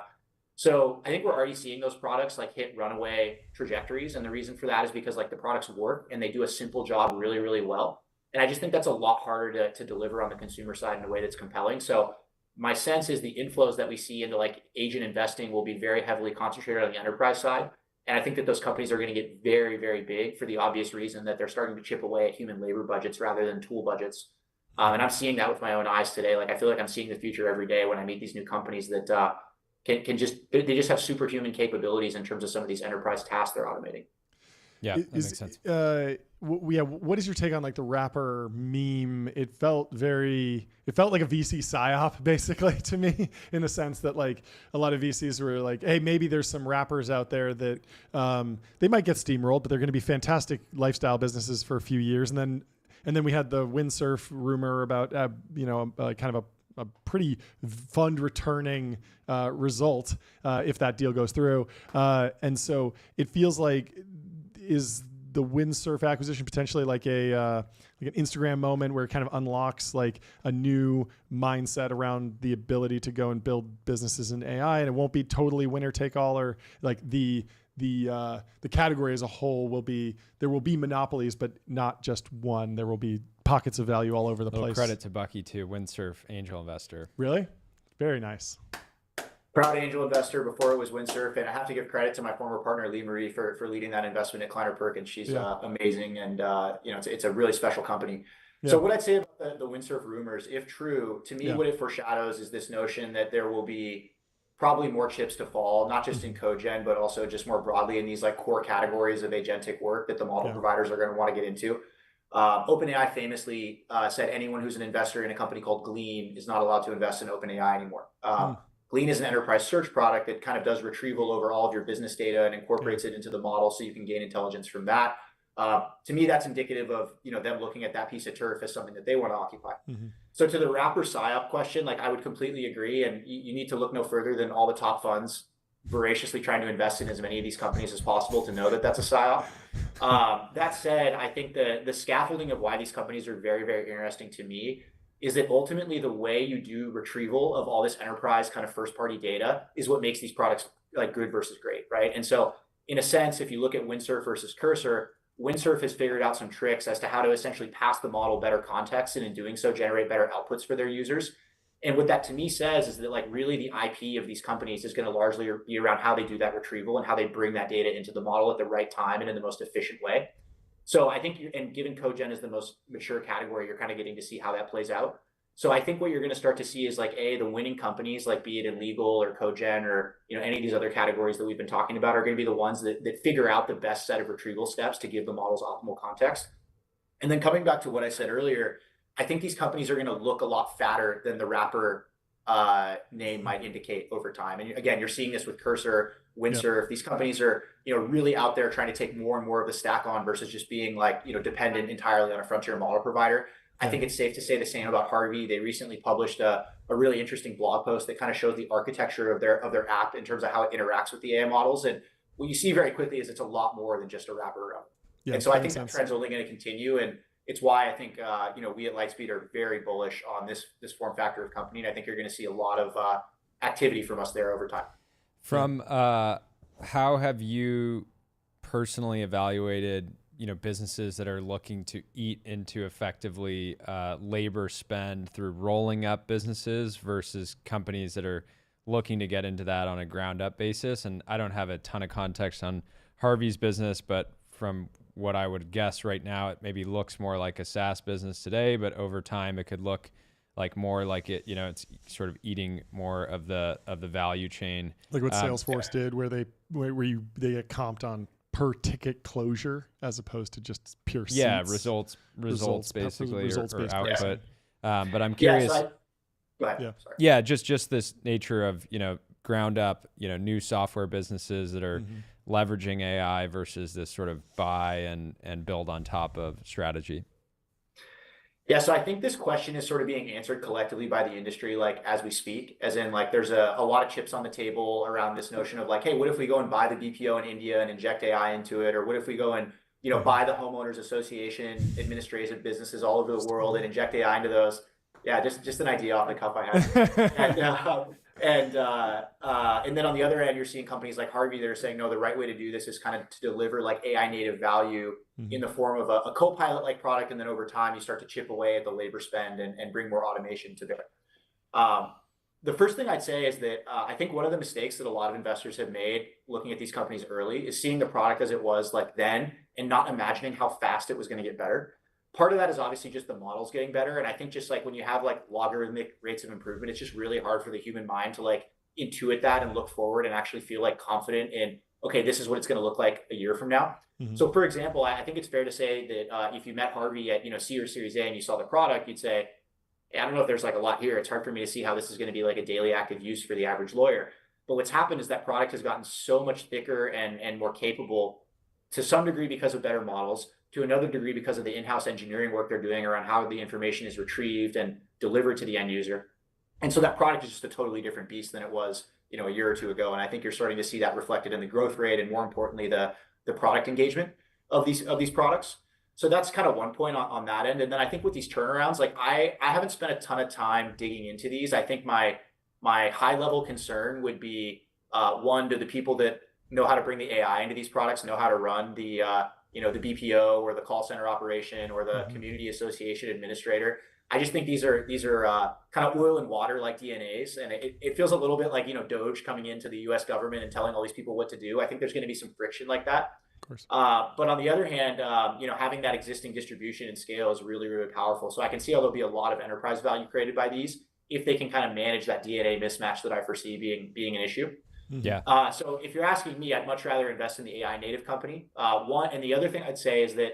Speaker 5: So I think we're already seeing those products like hit runaway trajectories. And the reason for that is because like the products work and they do a simple job really, really well. And I just think that's a lot harder to deliver on the consumer side in a way that's compelling. So my sense is the inflows that we see into like agent investing will be very heavily concentrated on the enterprise side. And I think that those companies are going to get very, very big for the obvious reason that they're starting to chip away at human labor budgets rather than tool budgets. And I'm seeing that with my own eyes today. Like I feel like I'm seeing the future every day when I meet these new companies that they just have superhuman capabilities in terms of some of these enterprise tasks they're automating.
Speaker 2: Yeah, that makes sense.
Speaker 1: What is your take on like the rapper meme? It felt like a VC psyop basically to me, in the sense that like a lot of VCs were like, hey, maybe there's some rappers out there that they might get steamrolled, but they're going to be fantastic lifestyle businesses for a few years. And then we had the windsurf rumor about, kind of a pretty fund returning result if that deal goes through. And so it feels like, is the windsurf acquisition potentially like an Instagram moment where it kind of unlocks like a new mindset around the ability to go and build businesses in AI, and it won't be totally winner take all, or like the category as a whole there will be monopolies, but not just one. There will be pockets of value all over the place.
Speaker 2: Credit to Bucky too, windsurf angel investor.
Speaker 1: Really? Very nice.
Speaker 5: Proud angel investor before it was windsurf, and I have to give credit to my former partner Lee Marie for leading that investment at Kleiner Perkins. She's amazing, and it's a really special company. Yeah. So what I'd say about the windsurf rumors, if true, to me, what it foreshadows is this notion that there will be probably more chips to fall, not just in code gen, but also just more broadly in these like core categories of agentic work that the model providers are going to want to get into. OpenAI famously said anyone who's an investor in a company called Glean is not allowed to invest in OpenAI anymore. Glean is an enterprise search product that kind of does retrieval over all of your business data and incorporates it into the model so you can gain intelligence from that. To me, that's indicative of them looking at that piece of turf as something that they want to occupy. Mm-hmm. So to the rapper psyop question, like I would completely agree, and you need to look no further than all the top funds voraciously trying to invest in as many of these companies as possible to know that that's a psyop. That said, I think the scaffolding of why these companies are very, very interesting to me is that ultimately the way you do retrieval of all this enterprise kind of first party data is what makes these products like good versus great, right? And so in a sense, if you look at Windsurf versus Cursor, Windsurf has figured out some tricks as to how to essentially pass the model better context, and in doing so generate better outputs for their users. And what that to me says is that like really the IP of these companies is going to largely be around how they do that retrieval and how they bring that data into the model at the right time and in the most efficient way. So I think, and given CodeGen is the most mature category, you're kind of getting to see how that plays out. So I think what you're going to start to see is like, the winning companies, like be it in legal or CodeGen or, any of these other categories that we've been talking about are going to be the ones that figure out the best set of retrieval steps to give the models optimal context. And then coming back to what I said earlier, I think these companies are going to look a lot fatter than the rapper name might indicate over time. And again, you're seeing this with Cursor, Windsurf. These companies are, really out there trying to take more and more of the stack on versus just being like, dependent entirely on a frontier model provider. I think it's safe to say the same about Harvey. They recently published a really interesting blog post that kind of shows the architecture of their app in terms of how it interacts with the AI models. And what you see very quickly is it's a lot more than just a wrapper around. And so I think that trend's only going to continue. And it's why I think, we at Lightspeed are very bullish on this form factor of company. And I think you're going to see a lot of activity from us there over time.
Speaker 2: From how have you personally evaluated, businesses that are looking to eat into effectively labor spend through rolling up businesses versus companies that are looking to get into that on a ground up basis? And I don't have a ton of context on Harvey's business, but from what I would guess right now, it maybe looks more like a SaaS business today, but over time it could look like more like it, it's sort of eating more of the value chain.
Speaker 1: Like what Salesforce did, where they get comped on per ticket closure as opposed to just pure seats.
Speaker 2: Yeah, results basically, or output. But I'm
Speaker 5: Yeah,
Speaker 2: curious.
Speaker 5: Go ahead.
Speaker 1: Yeah.
Speaker 5: Sorry.
Speaker 2: Yeah, just this nature of, ground up, new software businesses that are leveraging AI versus this sort of buy and build on top of strategy.
Speaker 5: Yeah, so I think this question is sort of being answered collectively by the industry, like as we speak, as in like there's a lot of chips on the table around this notion of like, hey, what if we go and buy the BPO in India and inject AI into it? Or what if we go and, buy the homeowners association administrative businesses all over the world and inject AI into those? Yeah, just an idea off the cuff I had. And then on the other end, you're seeing companies like Harvey that are saying, no, the right way to do this is kind of to deliver like AI native value in the form of a co-pilot like product. And then over time, you start to chip away at the labor spend and bring more automation to bear. The first thing I'd say is that I think one of the mistakes that a lot of investors have made looking at these companies early is seeing the product as it was like then and not imagining how fast it was going to get better. Part of that is obviously just the models getting better. And I think just like when you have like logarithmic rates of improvement, it's just really hard for the human mind to like intuit that and look forward and actually feel like confident in, okay, this is what it's going to look like a year from now. So for example, I think it's fair to say that if you met Harvey at, C or Series A and you saw the product, you'd say, hey, I don't know if there's like a lot here. It's hard for me to see how this is going to be like a daily active use for the average lawyer. But what's happened is that product has gotten so much thicker and more capable to some degree because of better models, to another degree because of the in-house engineering work they're doing around how the information is retrieved and delivered to the end user. And so that product is just a totally different beast than it was, a year or two ago. And I think you're starting to see that reflected in the growth rate and more importantly, the product engagement of these products. So that's kind of one point on that end. And then I think with these turnarounds, like I haven't spent a ton of time digging into these. I think my high level concern would be one, do the people that know how to bring the AI into these products know how to run the the BPO or the call center operation or the community association administrator? I just think these are kind of oil and water like DNAs, and it feels a little bit like Doge coming into the U.S. government and telling all these people what to do. I think there's going to be some friction like that.
Speaker 1: Of course.
Speaker 5: But on the other hand, having that existing distribution and scale is really, really powerful. So I can see how there'll be a lot of enterprise value created by these if they can kind of manage that DNA mismatch that I foresee being an issue.
Speaker 2: Yeah.
Speaker 5: So if you're asking me, I'd much rather invest in the AI native company. And the other thing I'd say is that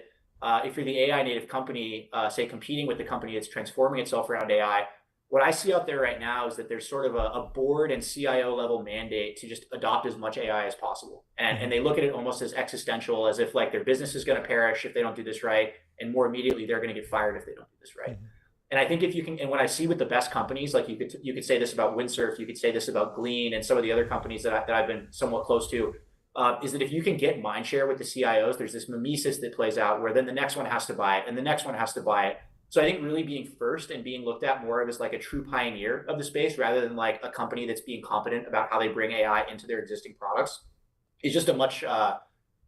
Speaker 5: if you're the AI native company, say competing with the company that's transforming itself around AI, what I see out there right now is that there's sort of a board and CIO level mandate to just adopt as much AI as possible. And they look at it almost as existential, as if like their business is going to perish if they don't do this right. And more immediately, they're going to get fired if they don't do this right. And I think if you can, and when I see with the best companies, like you could say this about Windsurf, you could say this about Glean and some of the other companies that I've been somewhat close to, is that if you can get mind share with the CIOs, there's this mimesis that plays out where then the next one has to buy it and the next one has to buy it. So I think really being first and being looked at more of as like a true pioneer of the space rather than like a company that's being competent about how they bring AI into their existing products is just a much,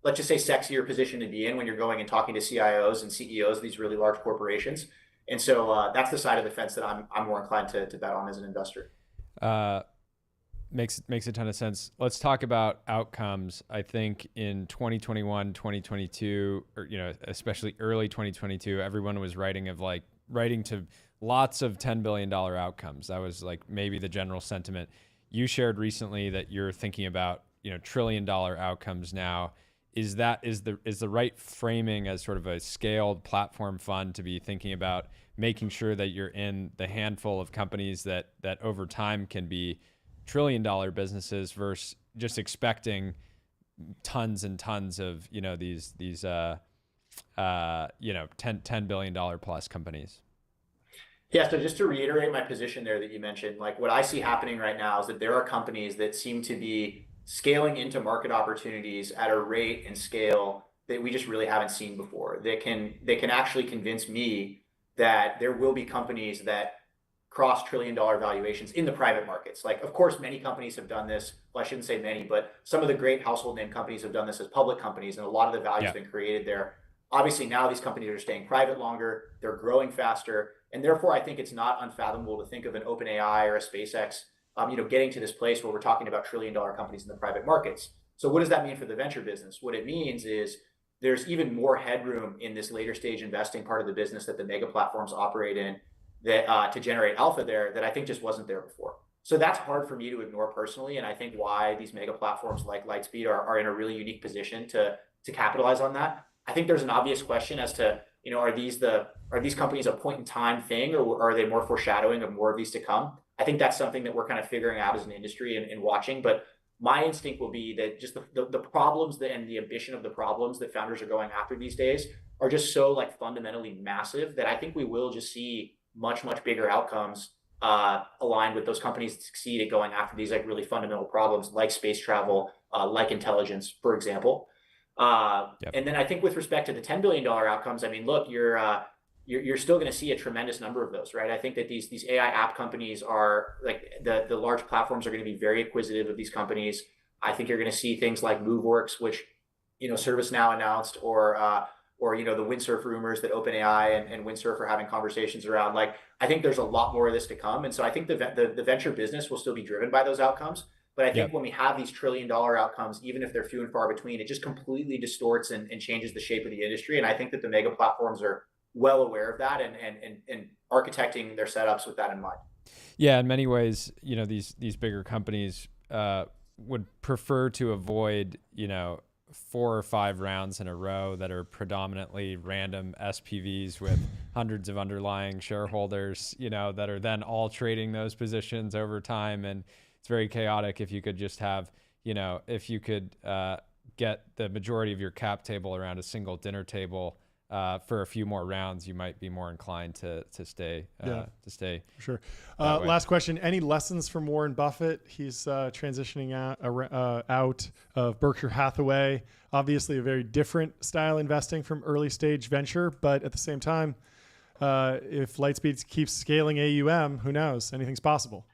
Speaker 5: let's just say, sexier position to be in when you're going and talking to CIOs and CEOs of these really large corporations. And so that's the side of the fence that I'm more inclined to bet on as an investor.
Speaker 2: Makes a ton of sense. Let's talk about outcomes. I think in 2021, 2022, or especially early 2022, everyone was writing to lots of $10 billion outcomes. That was like maybe the general sentiment. You shared recently that you're thinking about $1 trillion outcomes now. Is the right framing as sort of a scaled platform fund to be thinking about making sure that you're in the handful of companies that over time can be $1 trillion businesses versus just expecting tons and tons of these $10 billion plus companies?
Speaker 5: Yeah, so just to reiterate my position there that you mentioned, like what I see happening right now is that there are companies that seem to be scaling into market opportunities at a rate and scale that we just really haven't seen before. They can actually convince me that there will be companies that cross $1 trillion valuations in the private markets. Like, of course, many companies have done this. Well, I shouldn't say many, but some of the great household name companies have done this as public companies, and a lot of the value has been created there. Obviously, now these companies are staying private longer, they're growing faster, and therefore I think it's not unfathomable to think of an OpenAI or a SpaceX getting to this place where we're talking about $1 trillion companies in the private markets. So what does that mean for the venture business? What it means is there's even more headroom in this later stage investing part of the business that the mega platforms operate in that to generate alpha there that I think just wasn't there before. So that's hard for me to ignore personally, and I think why these mega platforms like Lightspeed are in a really unique position to capitalize on that. I think there's an obvious question as to, are these companies a point in time thing, or are they more foreshadowing of more of these to come? I think that's something that we're kind of figuring out as an industry and watching. But my instinct will be that just the problems and the ambition of the problems that founders are going after these days are just so like fundamentally massive that I think we will just see much bigger outcomes aligned with those companies that succeed at going after these like really fundamental problems like space travel, like intelligence, for example. And then I think with respect to the $10 billion outcomes, I mean, look, you're still going to see a tremendous number of those, right? I think that these AI app companies are like the large platforms are going to be very acquisitive of these companies. I think you're going to see things like MoveWorks, which ServiceNow announced, or the Windsurf rumors that OpenAI and Windsurf are having conversations around. Like, I think there's a lot more of this to come, and so I think the venture business will still be driven by those outcomes. But I think when we have these $1 trillion outcomes, even if they're few and far between, it just completely distorts and changes the shape of the industry. And I think that the mega platforms are well aware of that and architecting their setups with that in mind.
Speaker 2: Yeah, in many ways, these bigger companies would prefer to avoid, 4 or 5 rounds in a row that are predominantly random SPVs with hundreds of underlying shareholders, that are then all trading those positions over time. And it's very chaotic. If you could just have, if you could get the majority of your cap table around a single dinner table for a few more rounds, you might be more inclined to stay.
Speaker 1: Sure. Last question. Any lessons from Warren Buffett? He's transitioning out of Berkshire Hathaway. Obviously a very different style investing from early stage venture, but at the same time, if Lightspeed keeps scaling AUM, who knows? Anything's possible.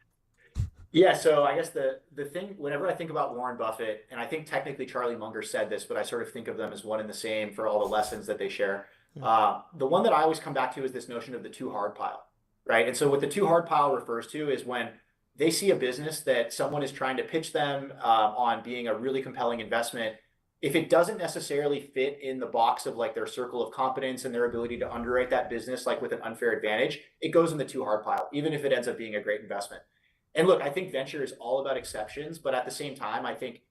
Speaker 5: Yeah, so I guess the thing, whenever I think about Warren Buffett, and I think technically Charlie Munger said this, but I sort of think of them as one and the same for all the lessons that they share. The one that I always come back to is this notion of the too hard pile, right? And so what the too hard pile refers to is when they see a business that someone is trying to pitch them on being a really compelling investment. If it doesn't necessarily fit in the box of like their circle of competence and their ability to underwrite that business like with an unfair advantage, it goes in the too hard pile, even if it ends up being a great investment. And look, I think venture is all about exceptions, but at the same time, I think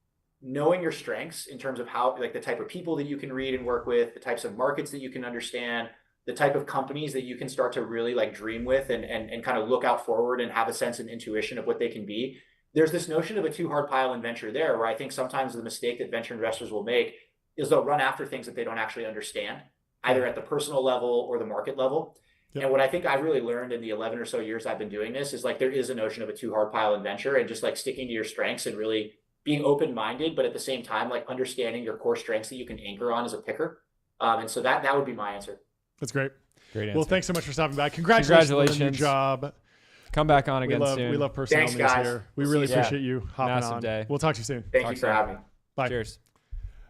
Speaker 5: knowing your strengths in terms of how, like the type of people that you can read and work with, the types of markets that you can understand, the type of companies that you can start to really like dream with and kind of look out forward and have a sense and intuition of what they can be. There's this notion of a too hard pile in venture there, where I think sometimes the mistake that venture investors will make is they'll run after things that they don't actually understand, either at the personal level or the market level. And what I think I've really learned in the 11 or so years I've been doing this is like there is a notion of a too hard pile in venture, and just like sticking to your strengths and really being open-minded, but at the same time, like understanding your core strengths that you can anchor on as a picker. And so that would be my answer.
Speaker 1: That's great.
Speaker 2: Great answer.
Speaker 1: Well, thanks so much for stopping by. Congratulations on the new job.
Speaker 2: Come back on again soon.
Speaker 1: We love personalities here. We really appreciate you hopping
Speaker 2: Massive
Speaker 1: on.
Speaker 2: Day.
Speaker 1: We'll talk to you soon.
Speaker 5: Thank you for having me.
Speaker 1: Bye.
Speaker 2: Cheers.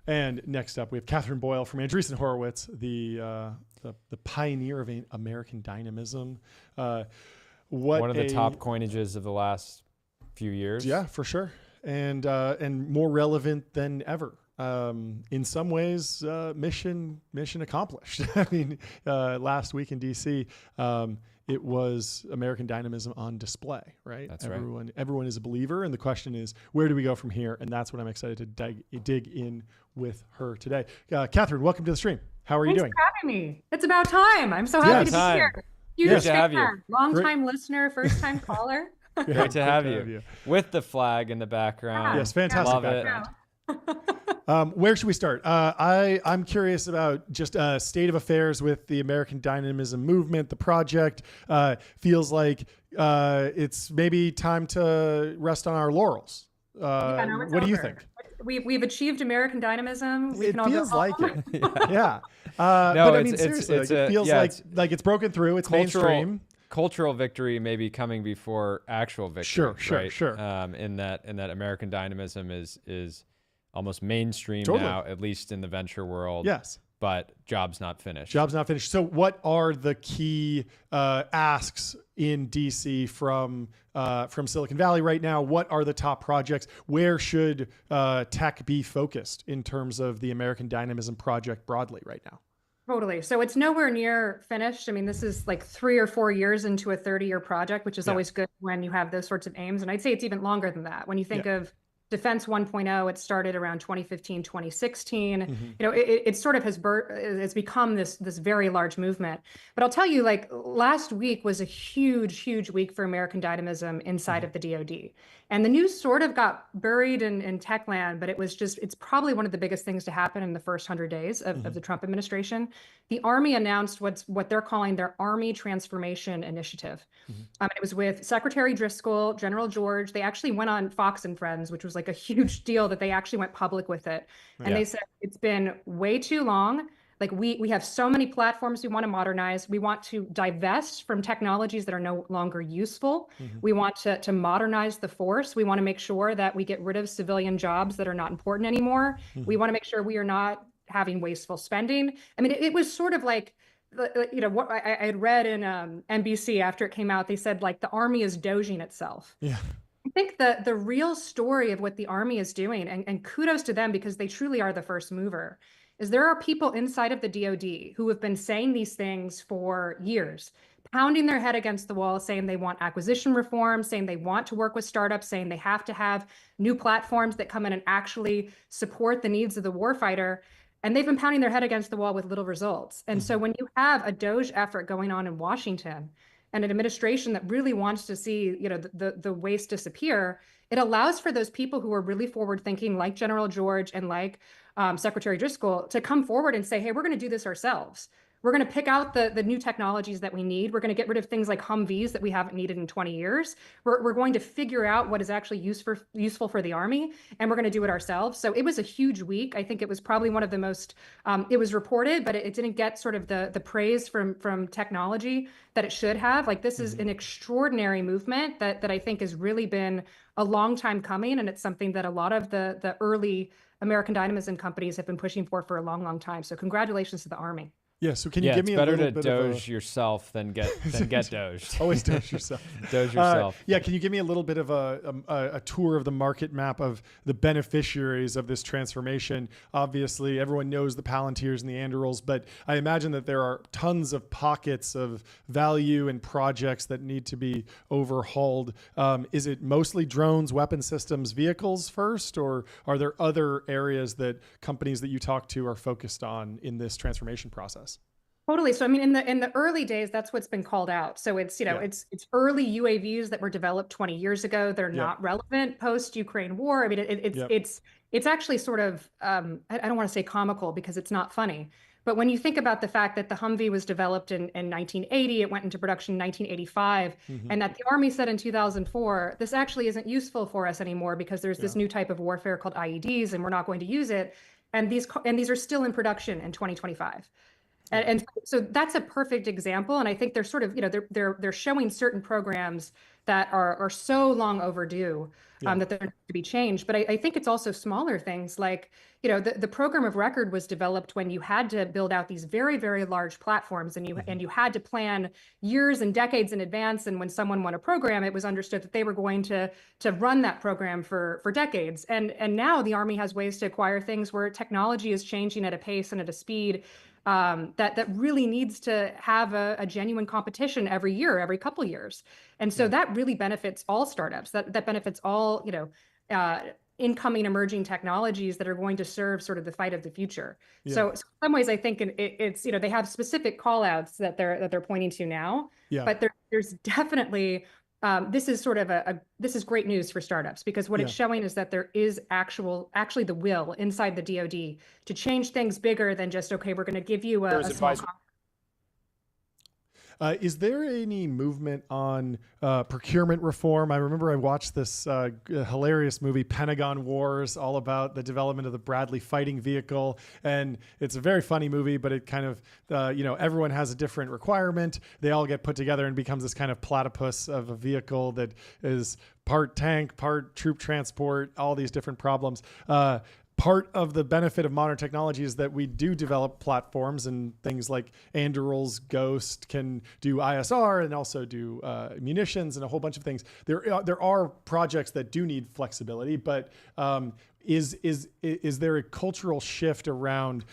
Speaker 1: And next up, we have Catherine Boyle from Andreessen Horowitz, the pioneer of American dynamism.
Speaker 2: One of the top coinages of the last few years.
Speaker 1: Yeah, for sure. And more relevant than ever. In some ways, mission accomplished. I mean, last week in DC, it was American dynamism on display, right?
Speaker 2: That's right.
Speaker 1: Everyone is a believer, and the question is, where do we go from here? And that's what I'm excited to dig in with her today. Catherine, welcome to the stream. How are you doing?
Speaker 6: Thanks for having me. It's about time. I'm so happy to be here.
Speaker 2: Huge to have you.
Speaker 6: Long-time listener, first-time caller.
Speaker 2: Great to have you. With the flag in the background.
Speaker 1: Yes, fantastic
Speaker 2: Love
Speaker 1: background. Where should we start? I'm curious about just state of affairs with the American Dynamism movement. The project feels like it's maybe time to rest on our laurels. What do you think?
Speaker 6: We've achieved American dynamism.
Speaker 1: It feels like it. Yeah. But I mean, seriously, it feels like it's broken through. It's mainstream.
Speaker 2: Cultural victory may be coming before actual victory.
Speaker 1: Sure.
Speaker 2: In that American dynamism is almost mainstream now, at least in the venture world.
Speaker 1: Yes.
Speaker 2: But job's not finished.
Speaker 1: So what are the key asks in DC from Silicon Valley right now? What are the top projects? Where should tech be focused in terms of the American Dynamism project broadly right now?
Speaker 6: Totally. So it's nowhere near finished. I mean, this is like 3 or 4 years into a 30-year project, which is always good when you have those sorts of aims. And I'd say it's even longer than that. When you think of Defense 1.0, it started around 2015, 2016. It sort of has become this very large movement. But I'll tell you, like last week was a huge week for American dynamism inside of the DoD. And the news sort of got buried in tech land, but it's probably one of the biggest things to happen in the first 100 days of the Trump administration. The Army announced what they're calling their Army Transformation Initiative. It was with Secretary Driscoll, General George. They actually went on Fox and Friends, which was like a huge deal that they actually went public with it. And they said, it's been way too long. Like we have so many platforms we want to modernize. We want to divest from technologies that are no longer useful. We want to modernize the force. We want to make sure that we get rid of civilian jobs that are not important anymore. We want to make sure we are not having wasteful spending. I mean, it was sort of like, what I had read in NBC after it came out, they said like the Army is doging itself. Yeah. I think the real story of what the Army is doing, and kudos to them because they truly are the first mover, is there are people inside of the DoD who have been saying these things for years, pounding their head against the wall, saying they want acquisition reform, saying they want to work with startups, saying they have to have new platforms that come in and actually support the needs of the warfighter. And they've been pounding their head against the wall with little results. And so when you have a DOGE effort going on in Washington and an administration that really wants to see, the waste disappear, it allows for those people who are really forward thinking, like General George and like Secretary Driscoll, to come forward and say, hey, we're going to do this ourselves. We're going to pick out the new technologies that we need. We're going to get rid of things like Humvees that we haven't needed in 20 years. We're going to figure out what is actually useful for the Army, and we're going to do it ourselves. So it was a huge week. I think it was probably one of the most, it was reported, but it didn't get sort of the praise from technology that it should have. Like this is an extraordinary movement that I think has really been a long time coming. And it's something that a lot of the early American dynamism companies have been pushing for a long time. So congratulations to the Army.
Speaker 1: Yeah, so can you give me a little bit of
Speaker 2: it's better to doge yourself than get doged.
Speaker 1: Always doge yourself.
Speaker 2: Doge yourself.
Speaker 1: Can you give me a little bit of a tour of the market map of the beneficiaries of this transformation? Obviously, everyone knows the Palantirs and the Andurils, but I imagine that there are tons of pockets of value and projects that need to be overhauled. Is it mostly drones, weapon systems, vehicles first, or are there other areas that companies that you talk to are focused on in this transformation process?
Speaker 6: Totally. So I mean, in the early days, that's what's been called out. So it's it's early UAVs that were developed 20 years ago. They're not relevant post-Ukraine war. I mean, it's actually sort of I don't want to say comical because it's not funny. But when you think about the fact that the Humvee was developed in 1980, it went into production in 1985, and that the Army said in 2004, this actually isn't useful for us anymore because there's this new type of warfare called IEDs, and we're not going to use it. And these are still in production in 2025. And so that's a perfect example. And I think they're sort of, they're showing certain programs that are so long overdue that they're to be changed. But I think it's also smaller things like, the program of record was developed when you had to build out these very, very large platforms and you had to plan years and decades in advance. And when someone won a program, it was understood that they were going to run that program for decades. And now the Army has ways to acquire things where technology is changing at a pace and at a speed that really needs to have a genuine competition every year, every couple years. And so that really benefits all startups, that benefits all, incoming emerging technologies that are going to serve sort of the fight of the future. So in some ways, I think it's, they have specific call outs that they're pointing to now, but there's definitely, this is sort of this is great news for startups because what it's showing is that there is actually the will inside the DoD to change things bigger than just, okay, we're going to give you a small.
Speaker 1: Is there any movement on procurement reform? I remember I watched this hilarious movie, Pentagon Wars, all about the development of the Bradley fighting vehicle. And it's a very funny movie, but it kind of, everyone has a different requirement. They all get put together and becomes this kind of platypus of a vehicle that is part tank, part troop transport, all these different problems. part of the benefit of modern technology is that we do develop platforms, and things like Anduril's Ghost can do ISR and also do munitions and a whole bunch of things. There are projects that do need flexibility, but is there a cultural shift around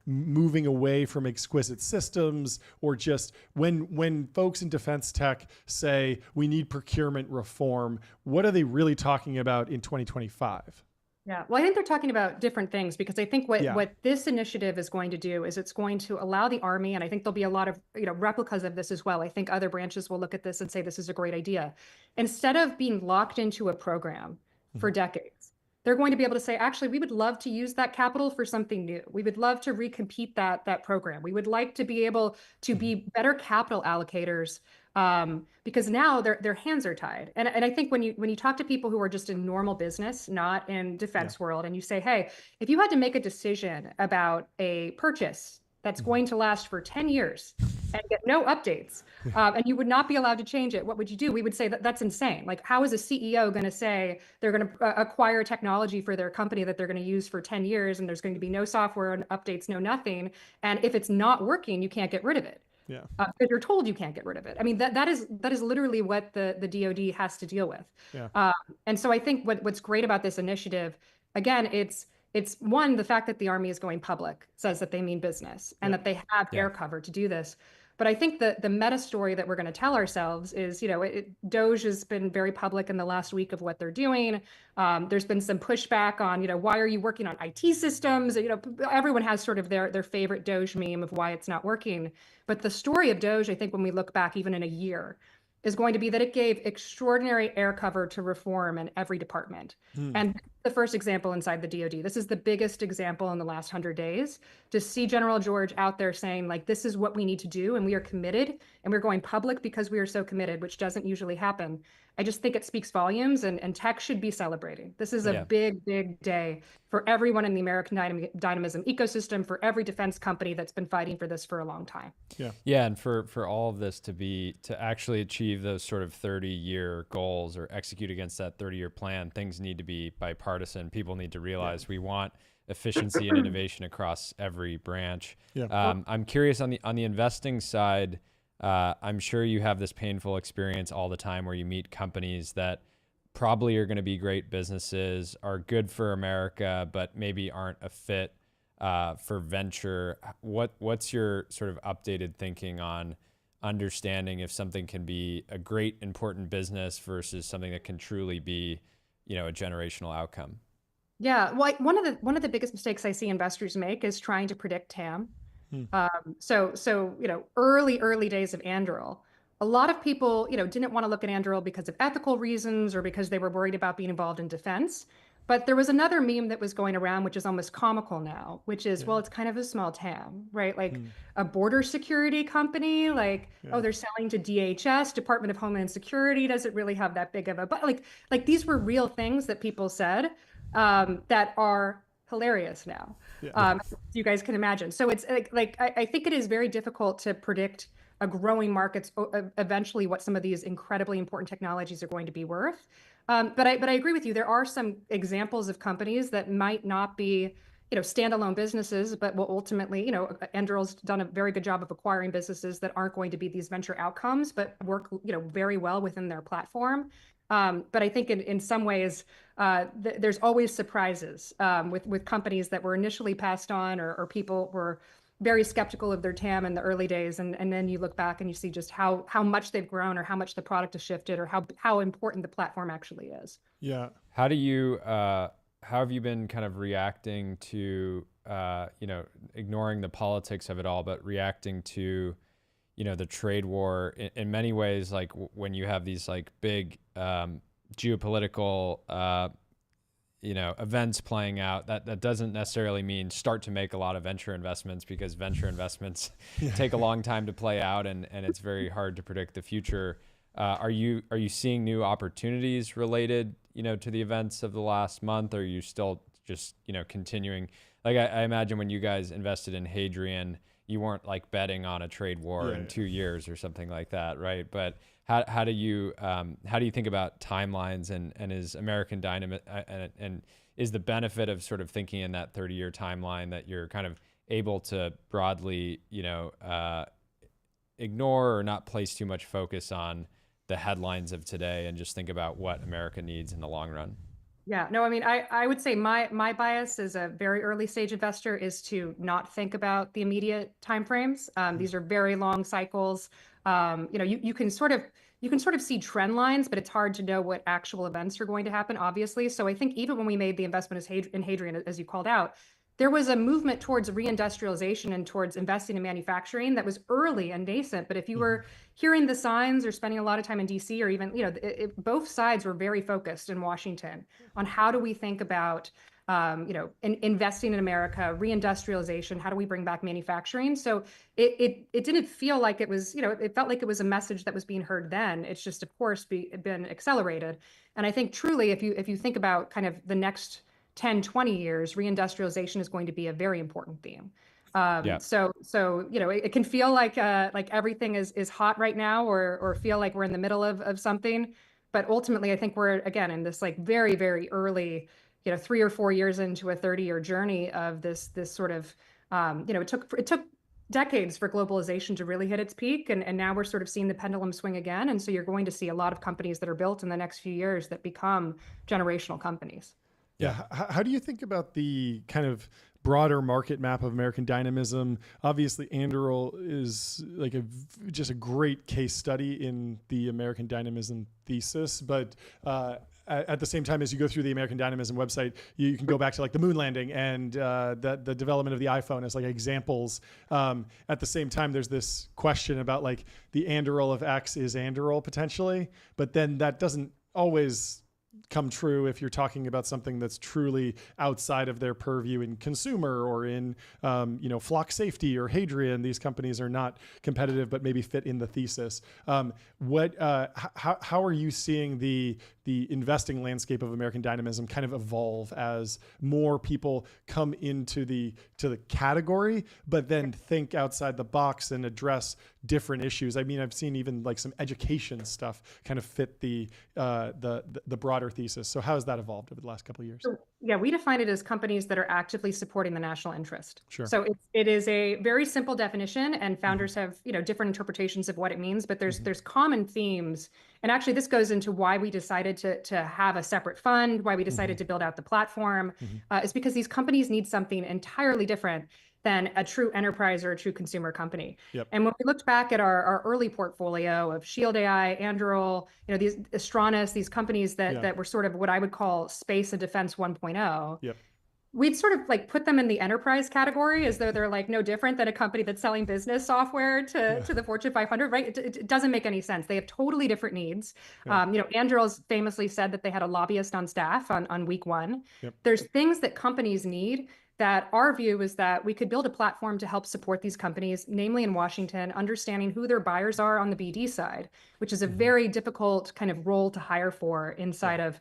Speaker 1: moving away from exquisite systems, or just when folks in defense tech say we need procurement reform, what are they really talking about in 2025?
Speaker 6: Yeah, well, I think they're talking about different things, because I think what this initiative is going to do is it's going to allow the Army, and I think there'll be a lot of replicas of this as well. I think other branches will look at this and say this is a great idea. Instead of being locked into a program for decades, they're going to be able to say, actually, we would love to use that capital for something new. We would love to recompete that program. We would like to be able to be better capital allocators, because now their hands are tied. And I think when you talk to people who are just in normal business, not in defense world, and you say, hey, if you had to make a decision about a purchase that's going to last for 10 years and get no updates, and you would not be allowed to change it, what would you do? We would say that's insane. Like, how is a CEO going to say they're going to acquire technology for their company that they're going to use for 10 years, and there's going to be no software and updates, no nothing, and if it's not working, you can't get rid of it?
Speaker 1: Yeah.
Speaker 6: Because you're told you can't get rid of it. I mean, that is literally what the DoD has to deal with.
Speaker 1: Yeah.
Speaker 6: And so I think what's great about this initiative, again, it's one, the fact that the Army is going public says that they mean business, and that they have air cover to do this. But I think the meta story that we're going to tell ourselves is, DOGE has been very public in the last week of what they're doing. There's been some pushback on, why are you working on IT systems? Everyone has sort of their favorite DOGE meme of why it's not working. But the story of DOGE, I think when we look back even in a year, is going to be that it gave extraordinary air cover to reform in every department. And the first example inside the DoD, this is the biggest example in the last 100 days, to see General George out there saying, like, this is what we need to do, and we are committed, and we're going public because we are so committed, which doesn't usually happen. I just think it speaks volumes, and tech should be celebrating. This is a big, big day for everyone in the American dynamism ecosystem, for every defense company that's been fighting for this for a long time.
Speaker 2: Yeah, and for all of this to actually achieve those sort of 30-year goals or execute against that 30-year plan, things need to be bipartisan. People need to realize we want efficiency and innovation across every branch. I'm curious on the investing side. I'm sure you have this painful experience all the time where you meet companies that probably are going to be great businesses, are good for America, but maybe aren't a fit for venture. What's your sort of updated thinking on understanding if something can be a great, important business versus something that can truly be, a generational outcome?
Speaker 6: Yeah, well, one of the biggest mistakes I see investors make is trying to predict TAM. So early days of Anduril, a lot of people, didn't want to look at Anduril because of ethical reasons or because they were worried about being involved in defense. But there was another meme that was going around, which is almost comical now, which is, well, it's kind of a small TAM, right? Like a border security company, oh, they're selling to DHS, Department of Homeland Security, doesn't really have that big of a, but like these were real things that people said that are hilarious now. You guys can imagine. So it's I think it is very difficult to predict a growing markets eventually what some of these incredibly important technologies are going to be worth. But I agree with you. There are some examples of companies that might not be standalone businesses, but will ultimately, Enduril's done a very good job of acquiring businesses that aren't going to be these venture outcomes, but work very well within their platform. But I think in some ways, there's always surprises with companies that were initially passed on or people were very skeptical of their TAM in the early days. And then you look back and you see just how much they've grown or how much the product has shifted or how important the platform actually is.
Speaker 1: Yeah.
Speaker 2: How have you been kind of reacting to, ignoring the politics of it all, but reacting to, the trade war in many ways, like when you have these like big geopolitical, events playing out, that doesn't necessarily mean start to make a lot of venture investments, because venture investments take a long time to play out and it's very hard to predict the future. Are you seeing new opportunities related, to the events of the last month? Or are you still just, continuing? Like I imagine when you guys invested in Hadrian, you weren't like betting on a trade war in
Speaker 1: Yeah.
Speaker 2: 2 years or something like that, right? But how do you think about timelines, and is American Dynamo and is the benefit of sort of thinking in that 30-year timeline that you're kind of able to broadly, ignore or not place too much focus on the headlines of today and just think about what America needs in the long run?
Speaker 6: Yeah, no, I mean, I would say my bias as a very early stage investor is to not think about the immediate timeframes. These are very long cycles. You can sort of see trend lines, but it's hard to know what actual events are going to happen, obviously. So I think even when we made the investment in Hadrian, as you called out, there was a movement towards reindustrialization and towards investing in manufacturing that was early and nascent. But if you were hearing the signs or spending a lot of time in DC, or even, both sides were very focused in Washington on how do we think about, investing in America, reindustrialization, how do we bring back manufacturing? So it didn't feel like it was, it felt like it was a message that was being heard then. It's just, of course, been accelerated. And I think truly, if you think about kind of the next 10, 20 years, reindustrialization is going to be a very important theme. So it can feel like everything is hot right now, or feel like we're in the middle of something. But ultimately, I think we're, again, in this like very, very early, 3 or 4 years into a 30-year journey of this sort of, it took decades for globalization to really hit its peak. And now we're sort of seeing the pendulum swing again. And so you're going to see a lot of companies that are built in the next few years that become generational companies.
Speaker 1: Yeah. How do you think about the kind of broader market map of American dynamism? Obviously, Anduril is like just a great case study in the American dynamism thesis, but at the same time, as you go through the American Dynamism website, you can go back to like the moon landing and the development of the iPhone as like examples. At the same time, there's this question about like the Anduril of X is Anduril potentially, but then that doesn't always come true if you're talking about something that's truly outside of their purview in consumer or in flock safety or Hadrian. These companies are not competitive but maybe fit in the thesis. How are you seeing the investing landscape of American dynamism kind of evolve as more people come into the category, but then think outside the box and address different issues? I mean, I've seen even like some education stuff kind of fit the broader thesis. So how has that evolved over the last couple of years?
Speaker 6: Yeah, we define it as companies that are actively supporting the national interest.
Speaker 1: Sure.
Speaker 6: So it is a very simple definition, and founders have different interpretations of what it means. But there's common themes, and actually this goes into why we decided to have a separate fund, why we decided to build out the platform, is because these companies need something entirely different than a true enterprise or a true consumer company.
Speaker 1: Yep.
Speaker 6: And when we looked back at our early portfolio of Shield AI, Anduril, these Astranis, these companies that were sort of what I would call space and defense 1.0,
Speaker 1: yep.
Speaker 6: we'd sort of like put them in the enterprise category as though they're like no different than a company that's selling business software to the Fortune 500, right? It doesn't make any sense. They have totally different needs.
Speaker 1: Yeah.
Speaker 6: Anduril's famously said that they had a lobbyist on staff on week one.
Speaker 1: Yep.
Speaker 6: There's things that companies need that our view is that we could build a platform to help support these companies, namely in Washington, understanding who their buyers are on the BD side, which is a very difficult kind of role to hire for inside of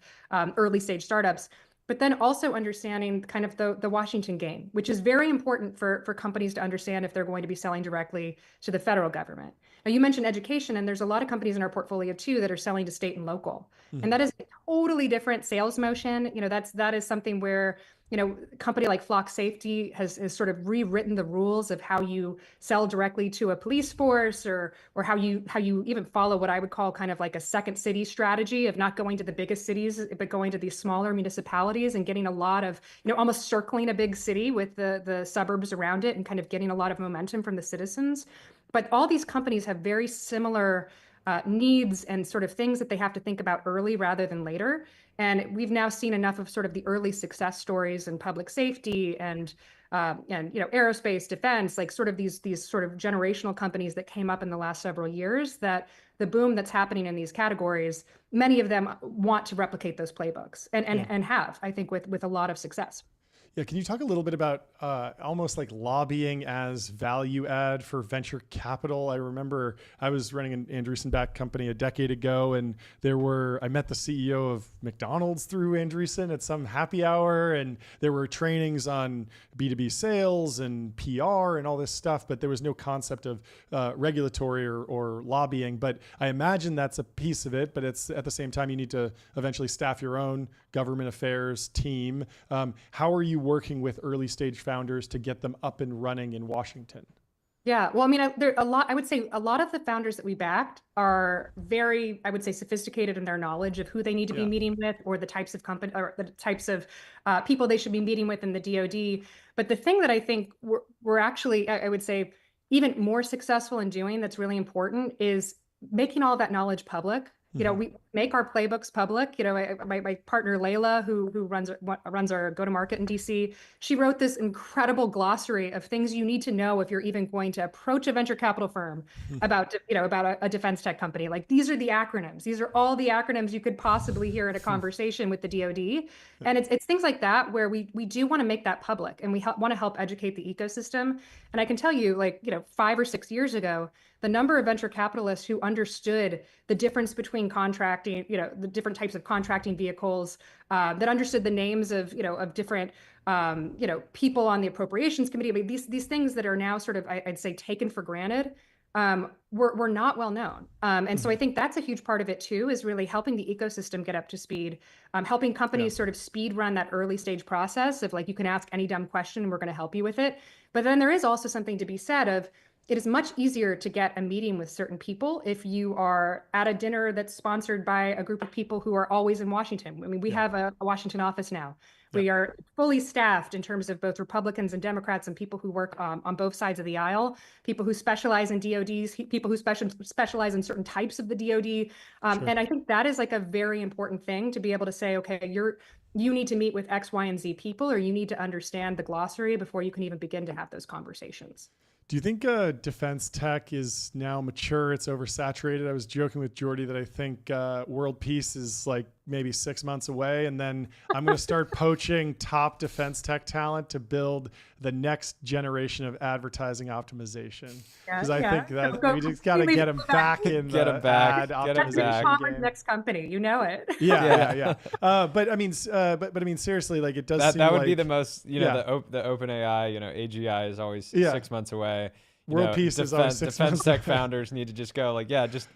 Speaker 6: early stage startups. But then also understanding kind of the Washington game, which is very important for companies to understand if they're going to be selling directly to the federal government. Now, you mentioned education, and there's a lot of companies in our portfolio too that are selling to state and local. And that is a totally different sales motion. That is something where a company like Flock Safety has sort of rewritten the rules of how you sell directly to a police force, or how you even follow what I would call kind of like a second city strategy of not going to the biggest cities, but going to these smaller municipalities and getting a lot of, almost circling a big city with the suburbs around it and kind of getting a lot of momentum from the citizens. But all these companies have very similar needs and sort of things that they have to think about early rather than later. And we've now seen enough of sort of the early success stories in public safety and aerospace, defense, like sort of these sort of generational companies that came up in the last several years, that the boom that's happening in these categories, many of them want to replicate those playbooks and have, I think, with a lot of success.
Speaker 1: Yeah, can you talk a little bit about almost like lobbying as value add for venture capital? I remember I was running an Andreessen-backed company a decade ago, and I met the CEO of McDonald's through Andreessen at some happy hour, and there were trainings on B2B sales and PR and all this stuff, but there was no concept of regulatory or lobbying. But I imagine that's a piece of it, but it's at the same time, you need to eventually staff your own government affairs team. How are you working with early stage founders to get them up and running in Washington?
Speaker 6: Yeah, well, I mean, I would say a lot of the founders that we backed are very, I would say, sophisticated in their knowledge of who they need to be meeting with, or the types of company, or the types of people they should be meeting with in the DoD. But the thing that I think we're actually, I would say, even more successful in doing that's really important is making all that knowledge public. You know, we make our playbooks public. You know, my partner Layla, who runs our go-to-market in DC, she wrote this incredible glossary of things you need to know if you're even going to approach a venture capital firm about a defense tech company. Like, these are the acronyms. These are all the acronyms you could possibly hear in a conversation with the DoD. And it's things like that where we do want to make that public, and we want to help educate the ecosystem. And I can tell you, like, 5 or 6 years ago, the number of venture capitalists who understood the difference between contracting, the different types of contracting vehicles, that understood the names of different, people on the appropriations committee. I mean, these things that are now sort of, I'd say, taken for granted, were not well known. And so I think that's a huge part of it too, is really helping the ecosystem get up to speed, helping companies sort of speed run that early stage process of, like, you can ask any dumb question and we're going to help you with it. But then there is also something to be said of, it is much easier to get a meeting with certain people if you are at a dinner that's sponsored by a group of people who are always in Washington. I mean, we have a Washington office now. We are fully staffed in terms of both Republicans and Democrats, and people who work on both sides of the aisle, people who specialize in DODs, people who specialize in certain types of the DOD. And I think that is like a very important thing to be able to say, okay, you need to meet with X, Y, and Z people, or you need to understand the glossary before you can even begin to have those conversations.
Speaker 1: Do you think defense tech is now mature? It's oversaturated. I was joking with Jordy that I think world peace is like maybe 6 months away, and then I'm going to start poaching top defense tech talent to build the next generation of advertising optimization. Because I think that we just got to get them back in the ad optimization game.
Speaker 6: Next company, you know it.
Speaker 1: Yeah. But I mean, seriously, like, it does seem
Speaker 2: that would
Speaker 1: like
Speaker 2: be the most, the OpenAI, AGI is always 6 months away.
Speaker 1: World peace is always 6 months.
Speaker 2: Defense tech founders need to just go like, just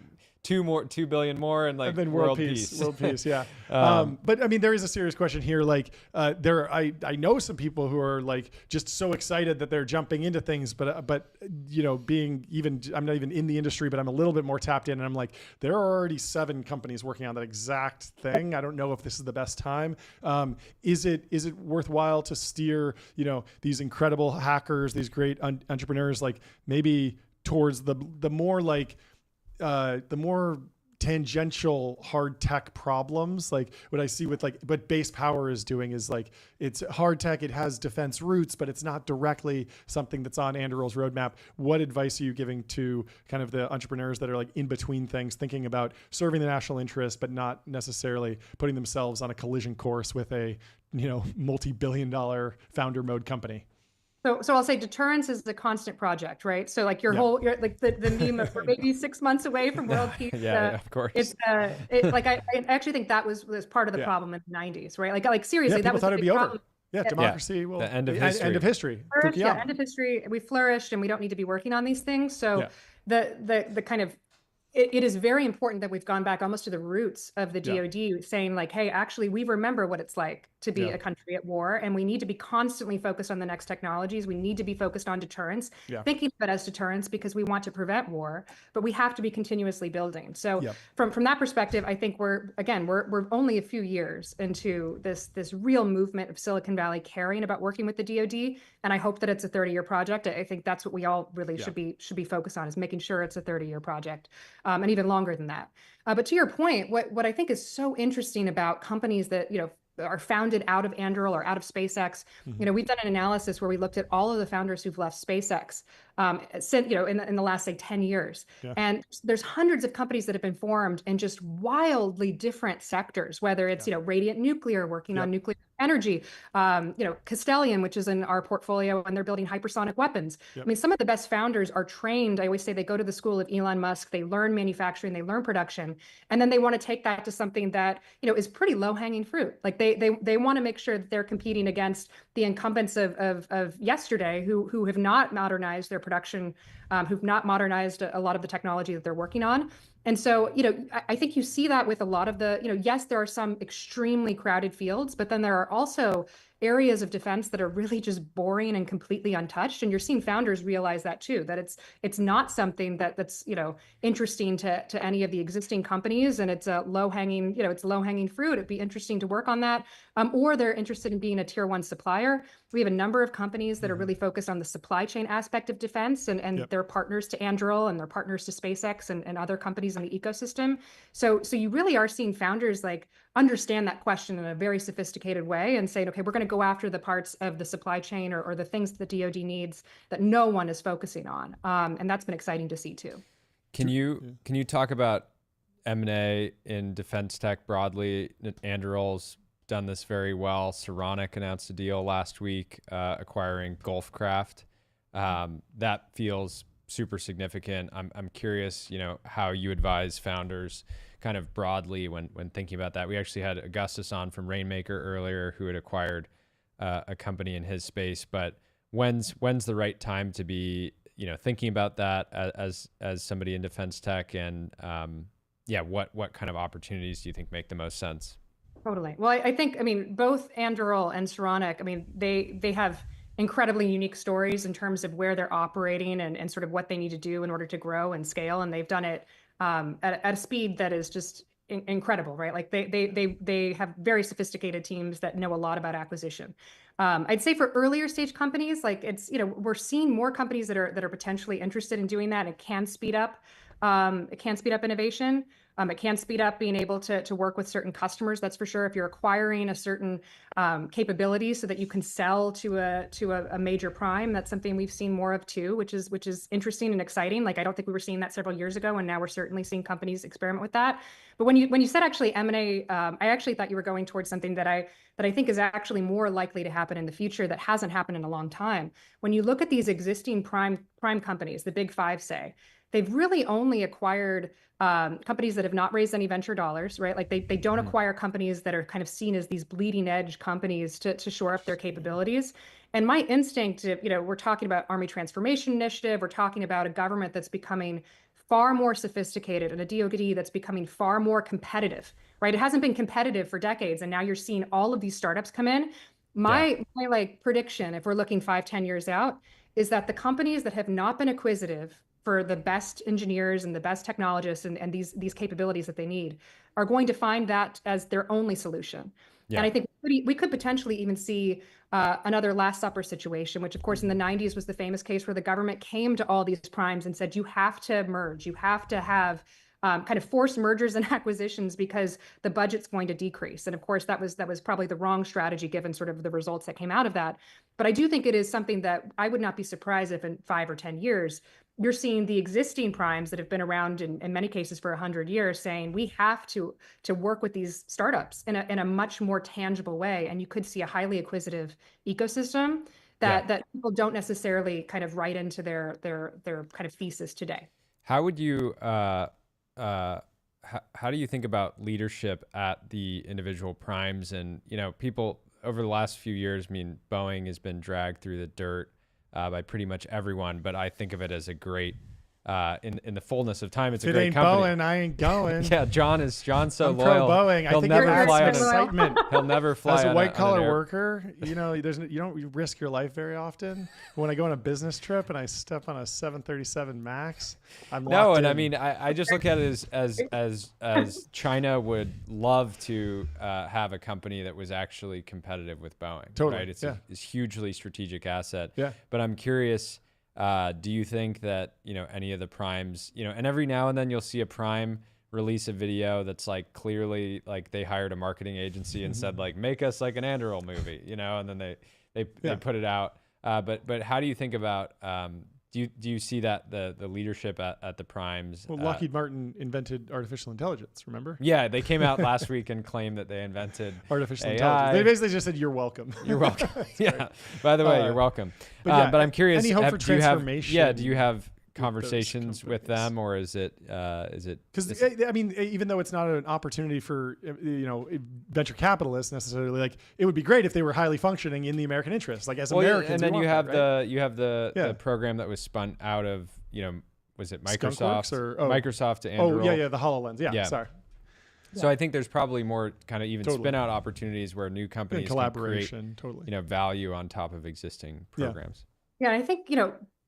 Speaker 2: 2 billion more, and like,
Speaker 1: and then
Speaker 2: world peace.
Speaker 1: World peace, yeah. But I mean, there is a serious question here. Like, I know some people who are like just so excited that they're jumping into things, but being even, I'm not even in the industry, but I'm a little bit more tapped in, and I'm like, there are already 7 companies working on that exact thing. I don't know if this is the best time. Is it worthwhile to steer these incredible hackers, these great entrepreneurs, like maybe towards the more like the more tangential hard tech problems? Like, what I see with what Base Power is doing is like, it's hard tech, it has defense roots, but it's not directly something that's on Anduril's roadmap. What advice are you giving to kind of the entrepreneurs that are like in between things, thinking about serving the national interest, but not necessarily putting themselves on a collision course with a multi-billion-dollar founder mode company?
Speaker 6: So I'll say deterrence is the constant project, right? So like you're like the meme of, we're maybe 6 months away from world peace.
Speaker 2: Of course.
Speaker 6: It's like I actually think that was part of the problem in the 90s, right? Like seriously, that was
Speaker 1: thought
Speaker 6: the
Speaker 1: it'd
Speaker 6: big
Speaker 1: be
Speaker 6: problem.
Speaker 1: over. Yeah, democracy. Well,
Speaker 2: the end of history.
Speaker 1: End of history.
Speaker 6: End of history. We flourished, and we don't need to be working on these things. So the kind of, it is very important that we've gone back almost to the roots of the DoD, saying like, hey, actually, we remember what it's like to be a country at war, and we need to be constantly focused on the next technologies. We need to be focused on deterrence, thinking of it as deterrence because we want to prevent war, but we have to be continuously building. So from that perspective, I think we're only a few years into this real movement of Silicon Valley caring about working with the DoD, and I hope that it's a 30-year project. I think that's what we all really should be focused on, is making sure it's a 30-year project, and even longer than that. But to your point, what I think is so interesting about companies that are founded out of Anduril or out of SpaceX, we've done an analysis where we looked at all of the founders who've left SpaceX, since, in the last, say, 10 years.
Speaker 1: Yeah.
Speaker 6: And there's hundreds of companies that have been formed in just wildly different sectors, whether it's, Radiant Nuclear working on nuclear energy, Castellian, which is in our portfolio, and they're building hypersonic weapons. I mean, some of the best founders are trained. I always say they go to the school of Elon Musk, they learn manufacturing, they learn production, and then they want to take that to something that, is pretty low hanging fruit. Like they want to make sure that they're competing against the incumbents of yesterday who have not modernized their production, who've not modernized a lot of the technology that they're working on. And so, I think you see that with a lot of the, yes, there are some extremely crowded fields, but then there are also areas of defense that are really just boring and completely untouched. And you're seeing founders realize that too, that it's not something that's, interesting to any of the existing companies, and it's a low-hanging, it's low-hanging fruit. It'd be interesting to work on that. Or they're interested in being a tier 1 supplier. We have a number of companies that are really focused on the supply chain aspect of defense, and they're partners to Anduril, and they're partners to SpaceX and other companies in the ecosystem. So you really are seeing founders like understand that question in a very sophisticated way and saying, okay, we're going to go after the parts of the supply chain or the things that the DoD needs that no one is focusing on. And that's been exciting to see too.
Speaker 2: Can you talk about M&A in defense tech broadly? Anduril's done this very well. Saronic announced a deal last week acquiring Gulfcraft. That feels super significant. I'm curious, how you advise founders kind of broadly when thinking about that. We actually had Augustus on from Rainmaker earlier, who had acquired a company in his space. But when's the right time to be thinking about that as somebody in defense tech, and what kind of opportunities do you think make the most sense?
Speaker 6: Totally. Well, I think both Anduril and Saronic, they have incredibly unique stories in terms of where they're operating and sort of what they need to do in order to grow and scale, and they've done it at a speed that is just incredible, right? Like they have very sophisticated teams that know a lot about acquisition. I'd say for earlier stage companies, like we're seeing more companies that are potentially interested in doing that. It can speed up innovation. It can speed up being able to work with certain customers. That's for sure. If you're acquiring a certain capability so that you can sell to a major prime, that's something we've seen more of too, which is interesting and exciting. Like I don't think we were seeing that several years ago, and now we're certainly seeing companies experiment with that. But when you said actually M&A, I actually thought you were going towards something that I think is actually more likely to happen in the future that hasn't happened in a long time. When you look at these existing prime companies, the big five, say, they've really only acquired companies that have not raised any venture dollars, right? Like they don't acquire companies that are kind of seen as these bleeding edge companies to shore up their capabilities. And my instinct, we're talking about Army Transformation Initiative, we're talking about a government that's becoming far more sophisticated and a DoD that's becoming far more competitive, right? It hasn't been competitive for decades, and now you're seeing all of these startups come in. My like prediction, if we're looking 5-10 years out, is that the companies that have not been acquisitive for the best engineers and the best technologists and these capabilities that they need are going to find that as their only solution. And I think we could potentially even see another Last Supper situation, which of course in the 90s was the famous case where the government came to all these primes and said, you have to merge, you have to have kind of forced mergers and acquisitions because the budget's going to decrease. And of course, that was probably the wrong strategy given sort of the results that came out of that. But I do think it is something that I would not be surprised if in 5 or 10 years, you're seeing the existing primes that have been around in many cases for 100 years saying we have to work with these startups in a much more tangible way. And you could see a highly acquisitive ecosystem that people don't necessarily kind of write into their kind of thesis today.
Speaker 2: How would you how do you think about leadership at the individual primes? And people over the last few years, Boeing has been dragged through the dirt by pretty much everyone, but I think of it as a great, in the fullness of time, it's a great company.
Speaker 1: Boeing, I ain't going.
Speaker 2: Yeah, John's so
Speaker 1: I'm
Speaker 2: loyal.
Speaker 1: Pro Boeing. I think it adds excitement.
Speaker 2: He'll never fly.
Speaker 1: As a white collar worker, you don't risk your life very often. When I go on a business trip and I step on a 737 Max, I'm locked in.
Speaker 2: I just look at it as China would love to have a company that was actually competitive with Boeing.
Speaker 1: Totally.
Speaker 2: Right? It's a hugely strategic asset.
Speaker 1: Yeah.
Speaker 2: But I'm curious. Do you think that, any of the primes, and every now and then you'll see a prime release a video that's like clearly like they hired a marketing agency and said like, make us like an Anduril movie, and then they put it out. But how do you think about Do you see that the leadership at the primes?
Speaker 1: Well, Lockheed Martin invented artificial intelligence, remember?
Speaker 2: Yeah, they came out last week and claimed that they invented
Speaker 1: artificial
Speaker 2: AI.
Speaker 1: intelligence. They basically just said, "You're welcome."
Speaker 2: You're welcome. Yeah. By the way, you're welcome. But I'm curious.
Speaker 1: Any hope for transformation?
Speaker 2: Do you have conversations with them, or is it?
Speaker 1: Because I mean, even though it's not an opportunity for venture capitalists necessarily, like it would be great if they were highly functioning in the American interest, like as Americans.
Speaker 2: And then you have
Speaker 1: that,
Speaker 2: the program that was spun out of was it Microsoft Microsoft to Anduril?
Speaker 1: The HoloLens. Yeah. Sorry.
Speaker 2: So I think there's probably more kind of even spin out opportunities where new companies
Speaker 1: collaboration
Speaker 2: can create, value on top of existing programs.
Speaker 6: Yeah, I think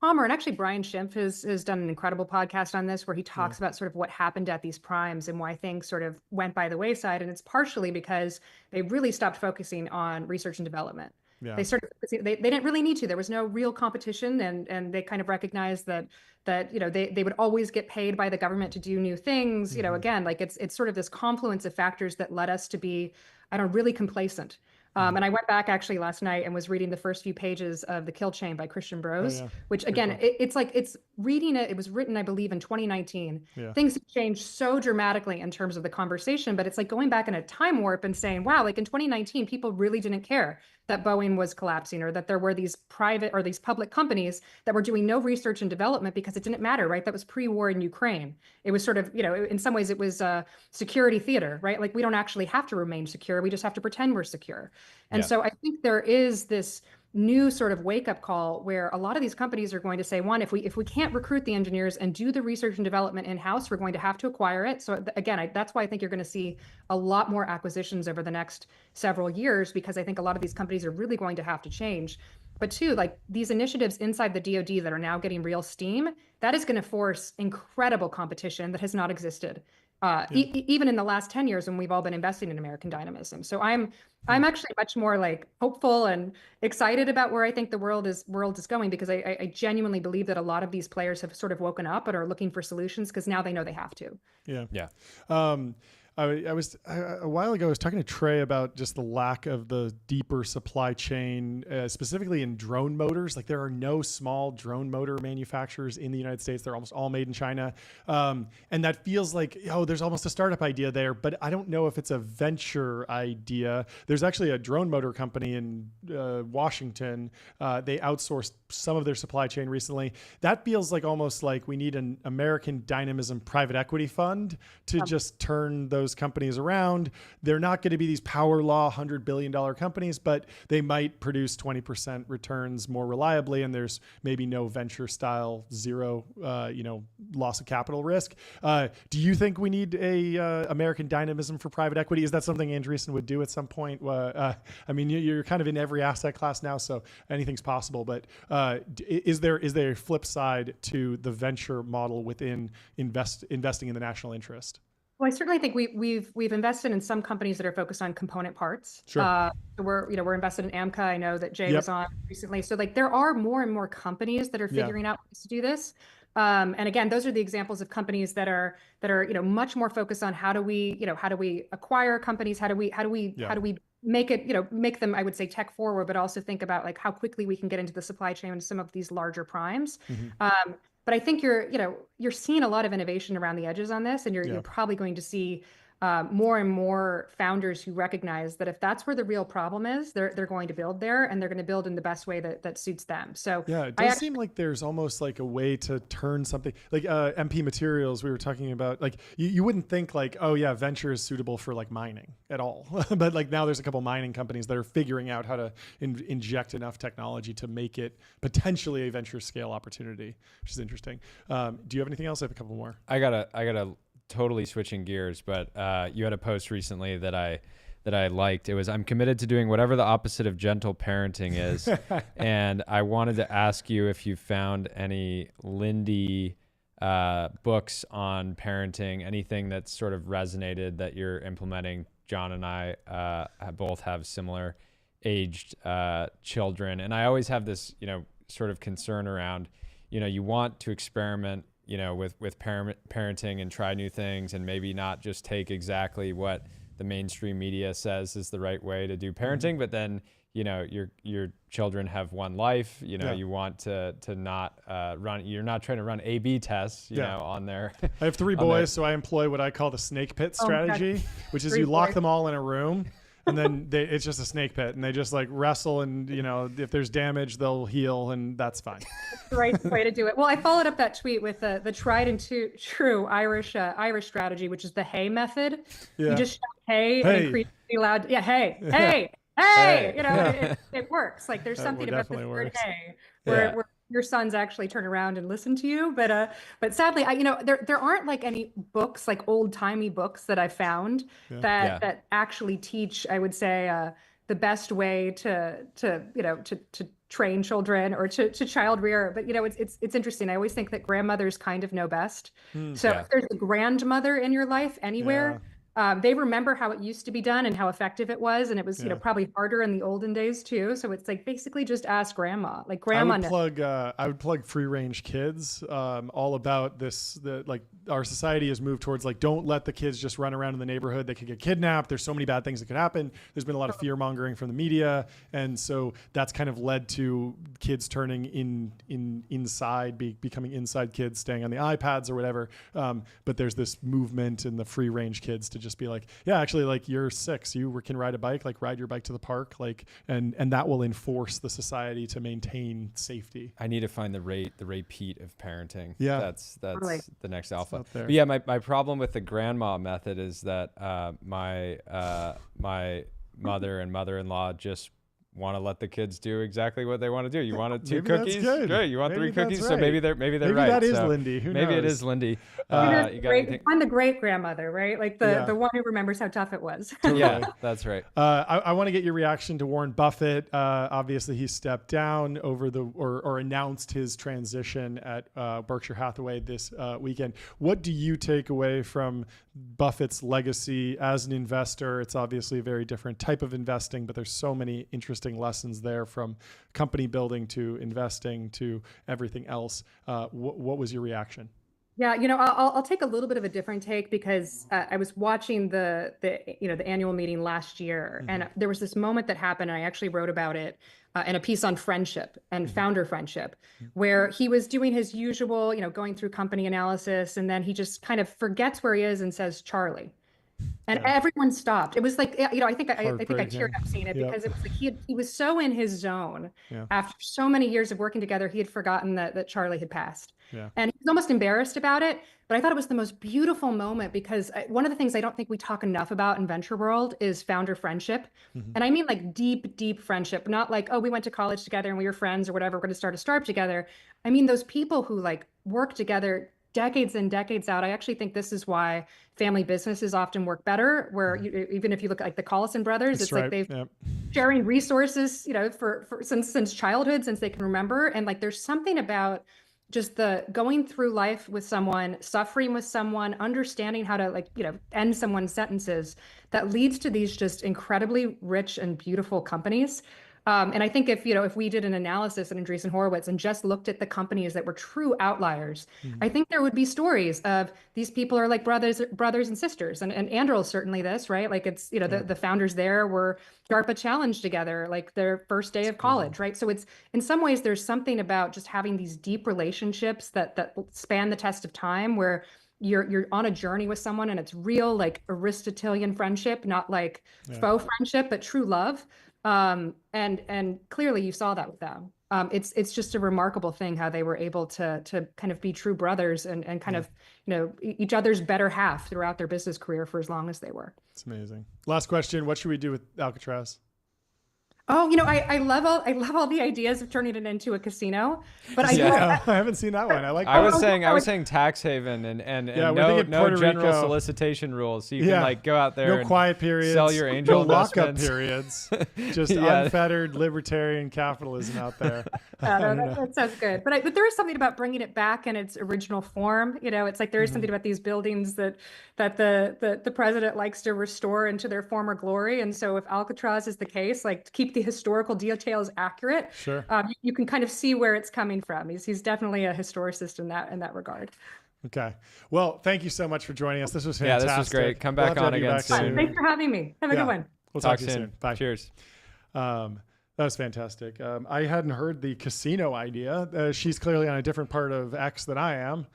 Speaker 6: Palmer and actually Brian Schimpf has done an incredible podcast on this where he talks about sort of what happened at these primes and why things sort of went by the wayside. And it's partially because they really stopped focusing on research and development. Yeah. They didn't really need to. There was no real competition, and they kind of recognized that they would always get paid by the government to do new things. Again, like it's sort of this confluence of factors that led us to be, really complacent. And I went back actually last night and was reading the first few pages of The Kill Chain by Christian Brose, which again, it's reading it. It was written, I believe, in 2019. Yeah. Things have changed so dramatically in terms of the conversation, but it's like going back in a time warp and saying, wow, like in 2019, people really didn't care that Boeing was collapsing or that there were these private or these public companies that were doing no research and development because it didn't matter, right? That was pre-war in Ukraine. It was sort of, in some ways it was security theater, right? Like we don't actually have to remain secure. We just have to pretend we're secure. And so I think there is this new sort of wake-up call where a lot of these companies are going to say, one, if we can't recruit the engineers and do the research and development in-house, we're going to have to acquire it. So again, that's why I think you're going to see a lot more acquisitions over the next several years, because I think a lot of these companies are really going to have to change. But two, like these initiatives inside the DoD that are now getting real steam, that is going to force incredible competition that has not existed. Even in the last 10 years when we've all been investing in American dynamism. So I'm actually much more like hopeful and excited about where I think the world is going, because I genuinely believe that a lot of these players have sort of woken up and are looking for solutions because now they know they have to.
Speaker 2: Yeah.
Speaker 1: I was a while ago, I was talking to Trey about just the lack of the deeper supply chain, specifically in drone motors. Like there are no small drone motor manufacturers in the United States. They're almost all made in China. And that feels like, there's almost a startup idea there, but I don't know if it's a venture idea. There's actually a drone motor company in Washington. They outsourced some of their supply chain recently. That feels like almost like we need an American dynamism private equity fund to just turn those companies around. They're not going to be these power law $100 billion companies, but they might produce 20% returns more reliably. And there's maybe no venture style zero, loss of capital risk. Do you think we need a American dynamism for private equity? Is that something Andreessen would do at some point? I mean, you're kind of in every asset class now, so anything's possible. But is there a flip side to the venture model within investing in the national interest?
Speaker 6: Well, I certainly think we've invested in some companies that are focused on component parts.
Speaker 1: Sure.
Speaker 6: We're invested in AMCA. I know that Jay was on recently. So like there are more and more companies that are figuring out ways to do this. And again, those are the examples of companies that are much more focused on how do we acquire companies? How do we make it, make them, I would say, tech forward, but also think about like how quickly we can get into the supply chain and some of these larger primes. Mm-hmm. But I think you're seeing a lot of innovation around the edges on this, and you're probably going to see more and more founders who recognize that if that's where the real problem is, they're going to build there, and they're going to build in the best way that suits them. So
Speaker 1: yeah, it does seem like there's almost like a way to turn something like MP Materials we were talking about. Like you wouldn't think like, oh yeah, venture is suitable for like mining at all, but like now there's a couple mining companies that are figuring out how to inject enough technology to make it potentially a venture scale opportunity, which is interesting. Do you have anything else? I have a couple more.
Speaker 2: I gotta totally switching gears, but you had a post recently that I liked. It was, I'm committed to doing whatever the opposite of gentle parenting is. And I wanted to ask you if you found any Lindy books on parenting, anything that sort of resonated that you're implementing. John and I both have similar aged children. And I always have this, sort of concern around, you want to experiment with parenting and try new things and maybe not just take exactly what the mainstream media says is the right way to do parenting, but then your children have one life. You want to not run. You're not trying to run A/B tests. On their.
Speaker 1: I have 3 boys, so I employ what I call the snake pit strategy, which is you lock them all in a room. And then it's just a snake pit, and they just like wrestle, and if there's damage, they'll heal, and that's fine.
Speaker 6: That's the right way to do it. Well, I followed up that tweet with the tried and true Irish strategy, which is the hey method. Yeah. You just shout hey and increasingly loud. Yeah, hey. It works. Like there's something about this word hey, where your sons actually turn around and listen to you. But sadly, there aren't like any books, like old timey books that I found that actually teach, I would say, the best way to train children or to child rear. But it's interesting. I always think that grandmothers kind of know best. So if there's a grandmother in your life anywhere, they remember how it used to be done and how effective it was, and it was probably harder in the olden days too. So it's like basically just ask grandma. Like grandma.
Speaker 1: I would plug Free Range Kids. All about this. Our society has moved towards like don't let the kids just run around in the neighborhood. They could get kidnapped. There's so many bad things that could happen. There's been a lot of fear mongering from the media, and so that's kind of led to kids turning inside, becoming inside kids, staying on the iPads or whatever. But there's this movement in the Free Range Kids to just be like, yeah, actually, like you're 6, you can ride a bike, like ride your bike to the park, like, and that will enforce the society to maintain safety.
Speaker 2: I need to find the Ray Pete of parenting.
Speaker 1: Yeah,
Speaker 2: that's
Speaker 6: totally.
Speaker 2: The next alpha. But yeah, my problem with the grandma method is that my mother and mother-in-law just want to let the kids do exactly what they want to do. You want 2 cookies? Great. You want 3 cookies? Right. So maybe they're right. Maybe
Speaker 1: that is Lindy. Who knows?
Speaker 2: Maybe it is Lindy.
Speaker 6: I'm the great grandmother, right? Like the one who remembers how tough it was.
Speaker 2: Yeah, that's right.
Speaker 1: I want to get your reaction to Warren Buffett. Obviously, he stepped down or announced his transition at Berkshire Hathaway this weekend. What do you take away from Buffett's legacy as an investor? It's obviously a very different type of investing, but there's so many interesting lessons there, from company building to investing to everything else. What was your reaction?
Speaker 6: Yeah, I'll take a little bit of a different take because I was watching the annual meeting last year, and there was this moment that happened, and I actually wrote about it in a piece on friendship and founder friendship, where he was doing his usual, going through company analysis, and then he just kind of forgets where he is and says, Charlie. And everyone stopped. It was like, I think I teared up seeing it because it was like he was so in his zone after so many years of working together. He had forgotten that Charlie had passed, and he was almost embarrassed about it. But I thought it was the most beautiful moment because one of the things I don't think we talk enough about in venture world is founder friendship, and I mean like deep, deep friendship, not like, oh, we went to college together and we were friends or whatever. We're going to start a startup together. I mean those people who like work together decades and decades out. I actually think this is why family businesses often work better, where even if you look at like the Collison brothers, it's like they've sharing resources, for since childhood, since they can remember. And like, there's something about just the going through life with someone, suffering with someone, understanding how to end someone's sentences that leads to these just incredibly rich and beautiful companies. And I think if we did an analysis at Andreessen Horowitz and just looked at the companies that were true outliers, I think there would be stories of these people are like brothers and sisters. And Anduril certainly this, right? Like it's, the founders there were DARPA challenged together, like their first day of college, right? So it's, in some ways, there's something about just having these deep relationships that span the test of time, where you're on a journey with someone and it's real, like Aristotelian friendship, not like faux friendship, but true love. And clearly you saw that with them. It's just a remarkable thing how they were able to kind of be true brothers and kind of, each other's better half throughout their business career for as long as they were.
Speaker 1: It's amazing. Last question. What should we do with Alcatraz?
Speaker 6: Oh, I love all the ideas of turning it into a casino, but I
Speaker 1: haven't seen that one. I
Speaker 2: was saying tax haven and no general solicitation rules. So you can like go out there,
Speaker 1: no quiet periods,
Speaker 2: sell your angel
Speaker 1: lockup periods, just unfettered libertarian capitalism out there.
Speaker 6: That sounds good. But there is something about bringing it back in its original form. It's like there is something about these buildings that the president likes to restore into their former glory. And so if Alcatraz is the case, like to keep the historical details accurate,
Speaker 1: sure,
Speaker 6: you can kind of see where it's coming from. He's definitely a historicist in that regard.
Speaker 1: Okay. Well, thank you so much for joining us. This was
Speaker 2: Yeah,
Speaker 1: fantastic.
Speaker 2: this was great. Come
Speaker 1: We'll
Speaker 2: back
Speaker 1: have to
Speaker 2: on
Speaker 1: have you
Speaker 2: again
Speaker 1: back
Speaker 2: soon.
Speaker 6: Thanks for having me. Have a good one.
Speaker 1: We'll
Speaker 2: Talk
Speaker 1: talk to you soon. Bye.
Speaker 2: Cheers.
Speaker 1: That was fantastic. I hadn't heard the casino idea. She's clearly on a different part of X than I am.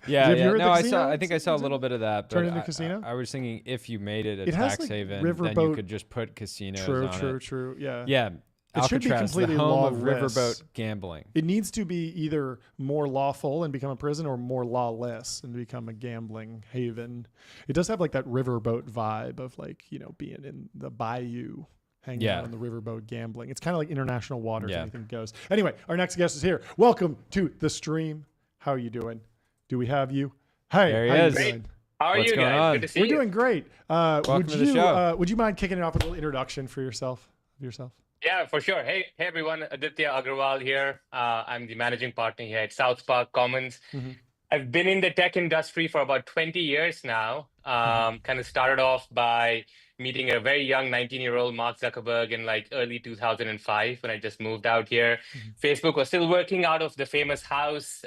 Speaker 2: Yeah,
Speaker 1: Have you heard
Speaker 2: no,
Speaker 1: the
Speaker 2: I
Speaker 1: casino?
Speaker 2: saw. I think I saw a little bit of that.
Speaker 1: Turn
Speaker 2: But
Speaker 1: into casino?
Speaker 2: I was thinking if you made it a
Speaker 1: It has,
Speaker 2: tax
Speaker 1: like,
Speaker 2: haven, then you
Speaker 1: riverboat-
Speaker 2: could just put casinos
Speaker 1: True,
Speaker 2: on
Speaker 1: true,
Speaker 2: it.
Speaker 1: true. Yeah.
Speaker 2: Yeah,
Speaker 1: It should be
Speaker 2: Alcatraz,
Speaker 1: completely
Speaker 2: the home of
Speaker 1: lawless.
Speaker 2: riverboat gambling.
Speaker 1: It needs to be either more lawful and become a prison or more lawless and become a gambling haven. It does have like that riverboat vibe of like, being in the bayou, hanging out on the riverboat gambling. It's kind of like international waters.
Speaker 2: Yeah.
Speaker 1: Anything goes. Anyway, our next guest is here. Welcome to the stream. How are you doing? Do we have you? Hey,
Speaker 2: There he
Speaker 1: how you
Speaker 2: is.
Speaker 1: doing?
Speaker 7: How are
Speaker 2: What's
Speaker 7: you
Speaker 2: going
Speaker 7: guys?
Speaker 2: on?
Speaker 7: Good to see
Speaker 1: We're
Speaker 7: you.
Speaker 1: doing great.
Speaker 2: Welcome
Speaker 1: Would
Speaker 2: to the
Speaker 1: you
Speaker 2: show.
Speaker 1: would you mind kicking it off with a little introduction for yourself?
Speaker 7: Yeah, for sure. Hey everyone. Aditya Agarwal here. I'm the managing partner here at South Park Commons.
Speaker 1: Mhm.
Speaker 7: I've been in the tech industry for about 20 years now. Kind of started off by meeting a very young 19-year-old Mark Zuckerberg in like early 2005 when I just moved out here. Facebook was still working out of the famous house.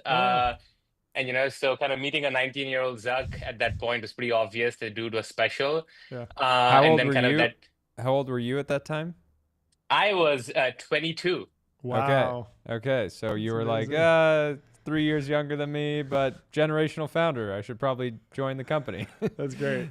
Speaker 7: And so kind of meeting a 19-year-old Zuck at that point was pretty obvious. The dude was special.
Speaker 1: Yeah.
Speaker 2: How
Speaker 7: and
Speaker 2: old
Speaker 7: then
Speaker 2: were
Speaker 7: kind
Speaker 2: you?
Speaker 7: of that
Speaker 2: How old were you at that time?
Speaker 7: I was 22.
Speaker 1: Wow.
Speaker 2: Okay, so you were
Speaker 1: amazing.
Speaker 2: like 3 years younger than me, but generational founder. I should probably join the company.
Speaker 1: That's great.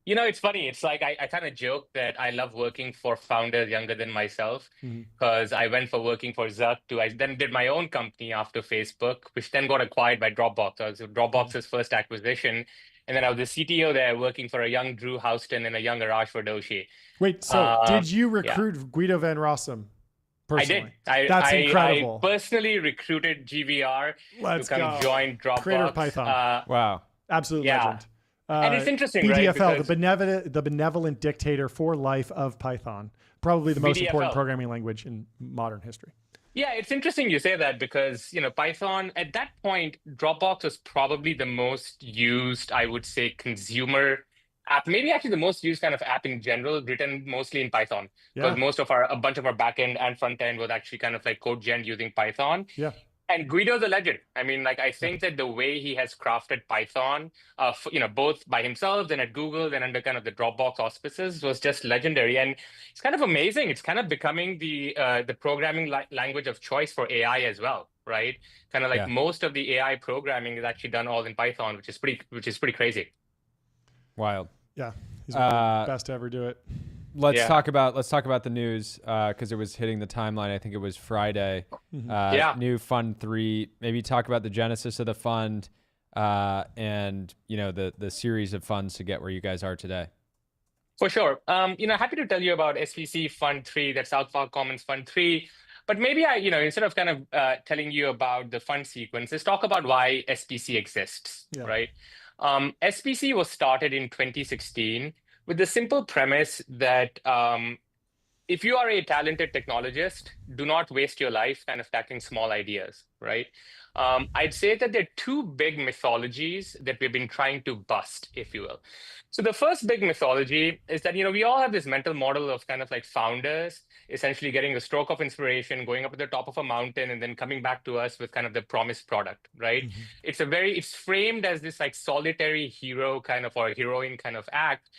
Speaker 7: It's funny. It's like I kind of joke that I love working for founders younger than myself because I went for working for Zuck too. I then did my own company after Facebook, which then got acquired by Dropbox. I was Dropbox's first acquisition. And then I was the CTO there working for a young Drew Houston and a young Arash Verdoshi.
Speaker 1: Wait, so did you recruit Guido Van Rossum personally?
Speaker 7: I did.
Speaker 1: That's
Speaker 7: I
Speaker 1: incredible.
Speaker 7: personally recruited GVR
Speaker 1: Let's
Speaker 7: to come
Speaker 1: go.
Speaker 7: join Dropbox.
Speaker 1: Creator of Python.
Speaker 2: Wow.
Speaker 1: Absolute
Speaker 7: yeah.
Speaker 1: legend.
Speaker 7: And it's interesting, right?
Speaker 1: BDFL,
Speaker 7: Because
Speaker 1: the benevolent dictator for life of Python. Probably the most important
Speaker 7: BDFL.
Speaker 1: programming language in modern history.
Speaker 7: Yeah, it's interesting you say that because, Python, at that point, Dropbox was probably the most used, I would say, consumer app, maybe actually the most used kind of app in general, written mostly in Python. Because a bunch of our backend and front end was actually kind of like code gen using Python.
Speaker 1: Yeah.
Speaker 7: And Guido's a legend. I mean, like, I think that the way he has crafted Python, both by himself, then at Google, then under kind of the Dropbox auspices, was just legendary. And it's kind of amazing. It's kind of becoming the programming language of choice for AI as well, right? Kind of like most of the AI programming is actually done all in Python, which is pretty crazy.
Speaker 2: Wild.
Speaker 1: Yeah. He's one of the best to ever do it.
Speaker 2: Let's talk about the news because it was hitting the timeline. I think it was Friday. New Fund 3. Maybe talk about the genesis of the fund and the series of funds to get where you guys are today.
Speaker 7: For sure. Happy to tell you about SPC Fund 3, that's South Park Commons Fund 3. But maybe instead of kind of telling you about the fund sequence, let's talk about why SPC exists, right? SPC was started in 2016 with the simple premise that if you are a talented technologist, do not waste your life kind of tackling small ideas, right? I'd say that there are two big mythologies that we've been trying to bust, if you will. So the first big mythology is that, we all have this mental model of kind of like founders essentially getting a stroke of inspiration, going up at the top of a mountain, and then coming back to us with kind of the promised product, right? It's framed as this like solitary hero kind of, or heroine kind of act.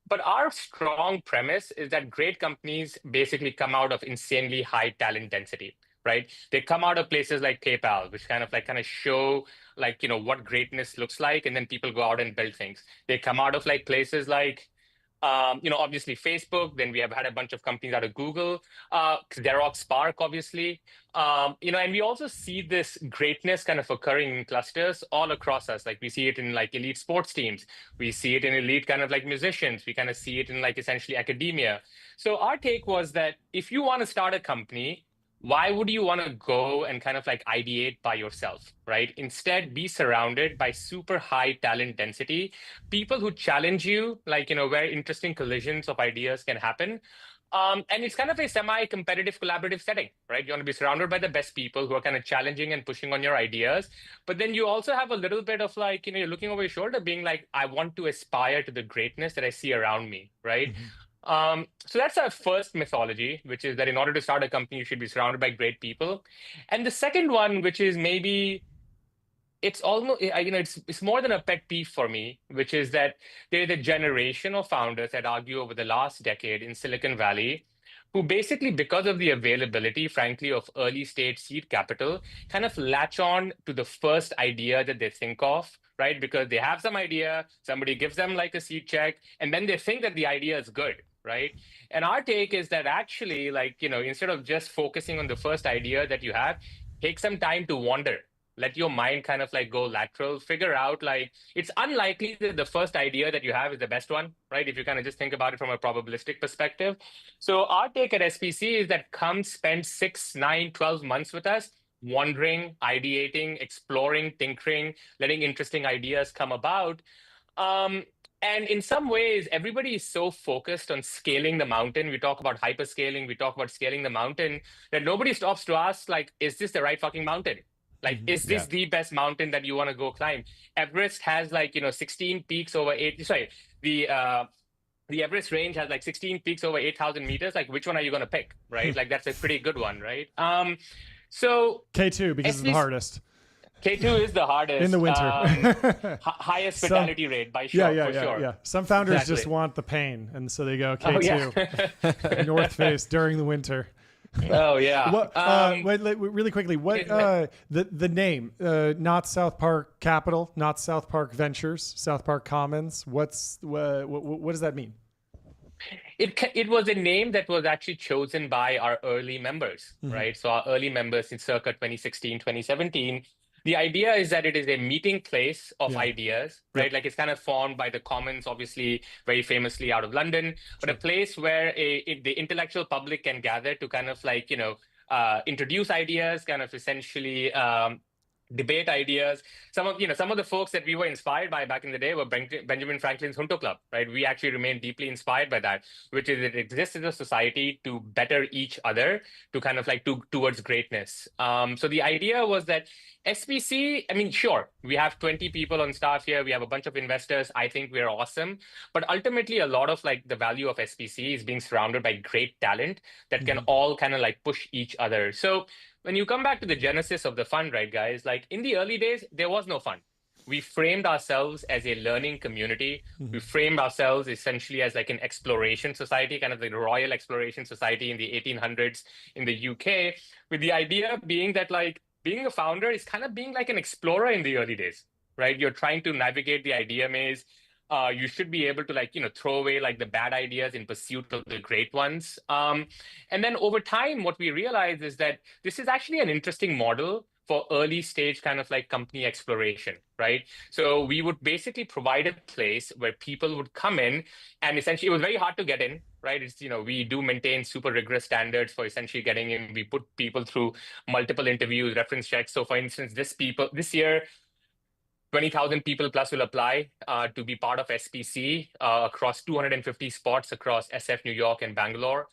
Speaker 7: But our strong premise is that great companies basically come out of insanely high talent density, right? They come out of places like PayPal, which kind of show like, what greatness looks like, and then people go out and build things. They come out of like places like, obviously Facebook, then we have had a bunch of companies out of Google, Xerox Spark, obviously, and we also see this greatness kind of occurring in clusters all across us. Like we see it in like elite sports teams. We see it in elite kind of like musicians. We kind of see it in like essentially academia. So our take was that if you want to start a company, why would you want to go and kind of like ideate by yourself, right? Instead, be surrounded by super high talent density, people who challenge you, like, where interesting collisions of ideas can happen. And it's kind of a semi-competitive collaborative setting, right? You want to be surrounded by the best people who are kind of challenging and pushing on your ideas. But then you also have a little bit of like, you're looking over your shoulder being like, I want to aspire to the greatness that I see around me, right? So that's our first mythology, which is that in order to start a company, you should be surrounded by great people. And the second one, which is maybe it's almost, it's more than a pet peeve for me, which is that there's a generation of founders that argue over the last decade in Silicon Valley who basically, because of the availability, frankly, of early stage seed capital, kind of latch on to the first idea that they think of, right? Because they have some idea, somebody gives them like a seed check, and then they think that the idea is good, right? And our take is that actually, like, instead of just focusing on the first idea that you have, take some time to wander. Let your mind kind of like go lateral, figure out like it's unlikely that the first idea that you have is the best one, right? If you kind of just think about it from a probabilistic perspective. So our take at SPC is that come spend 6, 9, 12 months with us, wandering, ideating, exploring, tinkering, letting interesting ideas come about. And in some ways, everybody is so focused on scaling the mountain. We talk about hyperscaling, we talk about scaling the mountain, that nobody stops to ask, like, is this the right fucking mountain? Like, is this the best mountain that you want to go climb? Everest has like, 16 peaks over 8, sorry, the Everest range has like 16 peaks over 8,000 meters. Like, which one are you going to pick, right? Like, that's a pretty good one, right? So
Speaker 1: K2, because it's the hardest.
Speaker 7: K2 is the hardest.
Speaker 1: In the winter.
Speaker 7: Highest fatality rate by sure, for sure.
Speaker 1: Yeah. Some founders just want the pain, and so they go K2, North Face during the winter.
Speaker 7: Oh yeah.
Speaker 1: Wait, really quickly, what the name? Not South Park Capital, not South Park Ventures, South Park Commons. What does that mean?
Speaker 7: It was a name that was actually chosen by our early members, right? So our early members in circa 2016, 2017. The idea is that it is a meeting place of ideas, right? Like it's kind of formed by the Commons, obviously very famously out of London, but a place where the intellectual public can gather to kind of like, introduce ideas, kind of essentially debate ideas. Some of the folks that we were inspired by back in the day were Benjamin Franklin's Junto Club, right? We actually remain deeply inspired by that, which is it exists as a society to better each other, to kind of like towards greatness. So the idea was that SPC, I mean, sure, we have 20 people on staff here. We have a bunch of investors. I think we're awesome. But ultimately, a lot of like the value of SPC is being surrounded by great talent that can all kind of like push each other. So when you come back to the genesis of the fund, right, guys, like in the early days, there was no fund. We framed ourselves as a learning community. We framed ourselves essentially as like an exploration society, kind of the Royal Exploration Society in the 1800s in the UK, with the idea being that like being a founder is kind of being like an explorer in the early days, right? You're trying to navigate the idea maze. You should be able to like, throw away like the bad ideas in pursuit of the great ones. And then over time, what we realize is that this is actually an interesting model for early stage kind of like company exploration, right? So we would basically provide a place where people would come in, and essentially it was very hard to get in, right? It's, we do maintain super rigorous standards for essentially getting in. We put people through multiple interviews, reference checks. So for instance, this year, 20,000 people plus will apply to be part of SPC across 250 spots across SF, New York, and Bangalore.